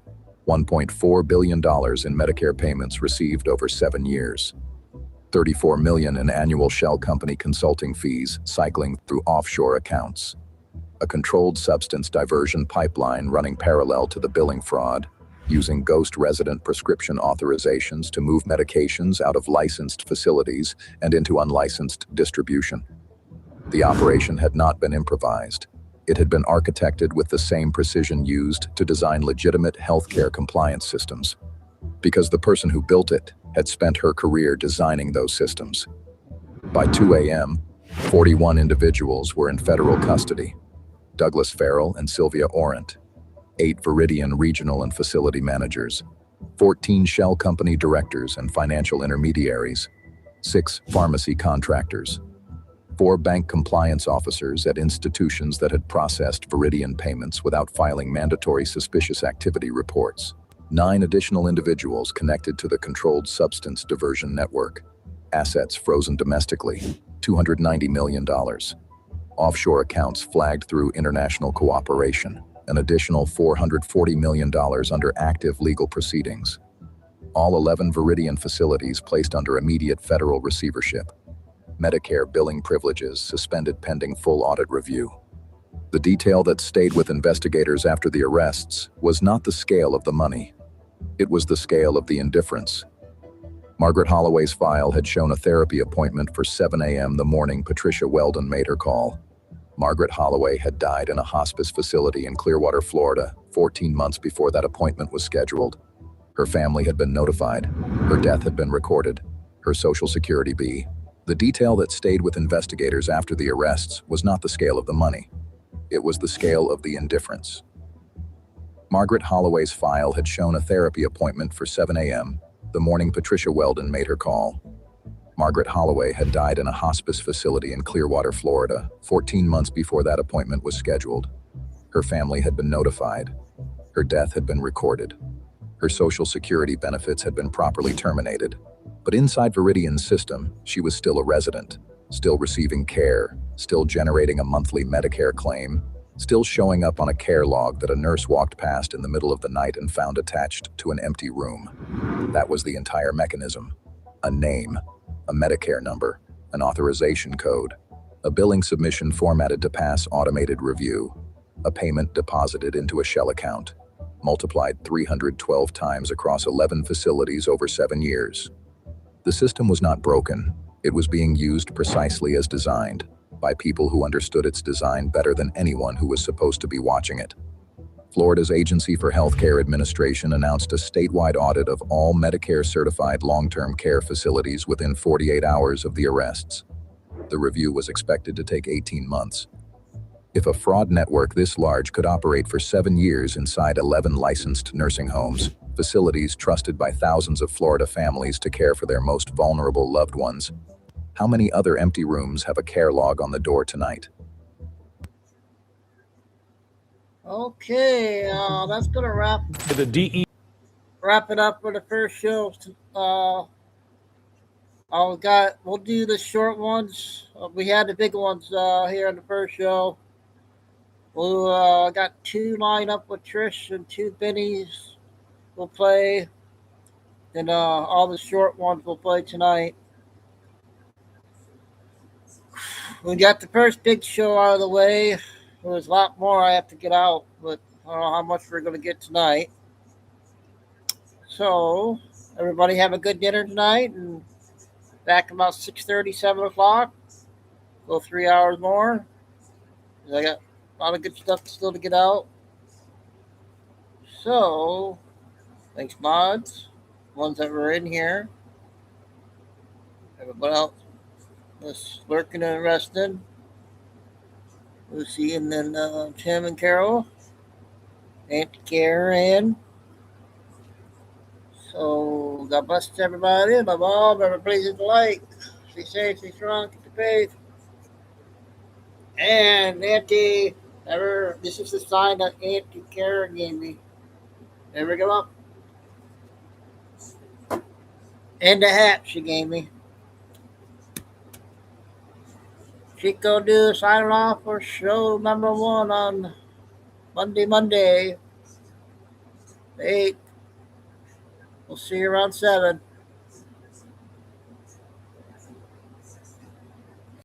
$1.4 billion in Medicare payments received over 7 years, $34 million in annual Shell Company consulting fees cycling through offshore accounts, a controlled substance diversion pipeline running parallel to the billing fraud, using ghost resident prescription authorizations to move medications out of licensed facilities and into unlicensed distribution. The operation had not been improvised. It had been architected with the same precision used to design legitimate healthcare compliance systems, because the person who built it had spent her career designing those systems. By 2 a.m., 41 individuals were in federal custody: Douglas Farrell and Sylvia Orant, 8 Viridian regional and facility managers, 14 Shell Company directors and financial intermediaries, 6 pharmacy contractors, 4 bank compliance officers at institutions that had processed Viridian payments without filing mandatory suspicious activity reports, 9 additional individuals connected to the controlled substance diversion network, assets frozen domestically, $290 million, offshore accounts flagged through international cooperation, an additional $440 million under active legal proceedings. All 11 Viridian facilities placed under immediate federal receivership. Medicare billing privileges suspended pending full audit review. The detail that stayed with investigators after the arrests was not the scale of the money. It was the scale of the indifference. Margaret Holloway's file had shown a therapy appointment for 7 a.m. the morning Patricia Weldon made her call. Margaret Holloway had died in a hospice facility in Clearwater, Florida, 14 months before that appointment was scheduled. Her family had been notified. Her death had been recorded. Her Social Security B. The detail that stayed with investigators after the arrests was not the scale of the money. It was the scale of the indifference. Margaret Holloway's file had shown a therapy appointment for 7 a.m. the morning Patricia Weldon made her call. Margaret Holloway had died in a hospice facility in Clearwater, Florida, 14 months before that appointment was scheduled. Her family had been notified. Her death had been recorded. Her Social Security benefits had been properly terminated. But inside Viridian's system, she was still a resident, still receiving care, still generating a monthly Medicare claim, still showing up on a care log that a nurse walked past in the middle of the night and found attached to an empty room. That was the entire mechanism. A name, a Medicare number, an authorization code, a billing submission formatted to pass automated review, a payment deposited into a Shell account, multiplied 312 times across 11 facilities over 7 years. The system was not broken. It was being used precisely as designed, by people who understood its design better than anyone who was supposed to be watching it. Florida's Agency for Healthcare Administration announced a statewide audit of all Medicare-certified long-term care facilities within 48 hours of the arrests. The review was expected to take 18 months. If a fraud network this large could operate for 7 years inside 11 licensed nursing homes, facilities trusted by thousands of Florida families to care for their most vulnerable loved ones, how many other empty rooms have a care log on the door tonight? Okay, that's gonna wrap it up for the first show. We'll do the short ones. We had the big ones here in the first show. We'll got 2 lined up with Trish and 2 Bennies. We'll play. Then all the short ones we'll play tonight. We got the first big show out of the way. There's a lot more I have to get out, but I don't know how much we're going to get tonight. So, everybody have a good dinner tonight, and back about 6:30, 7 o'clock. Go 3 hours more. I got a lot of good stuff still to get out. So, thanks, mods, ones that were in here. Everybody else was lurking and rested. Lucy and then Tim and Carol. Aunt Karen. So, God bless everybody. Above all, remember, please hit the like. Stay safe, stay strong, keep the faith. And Auntie, this is the sign that Auntie Karen gave me. Never give up. And the hat she gave me. Chico do signing off for show number 1 on Monday, the 8th. We'll see you around 7.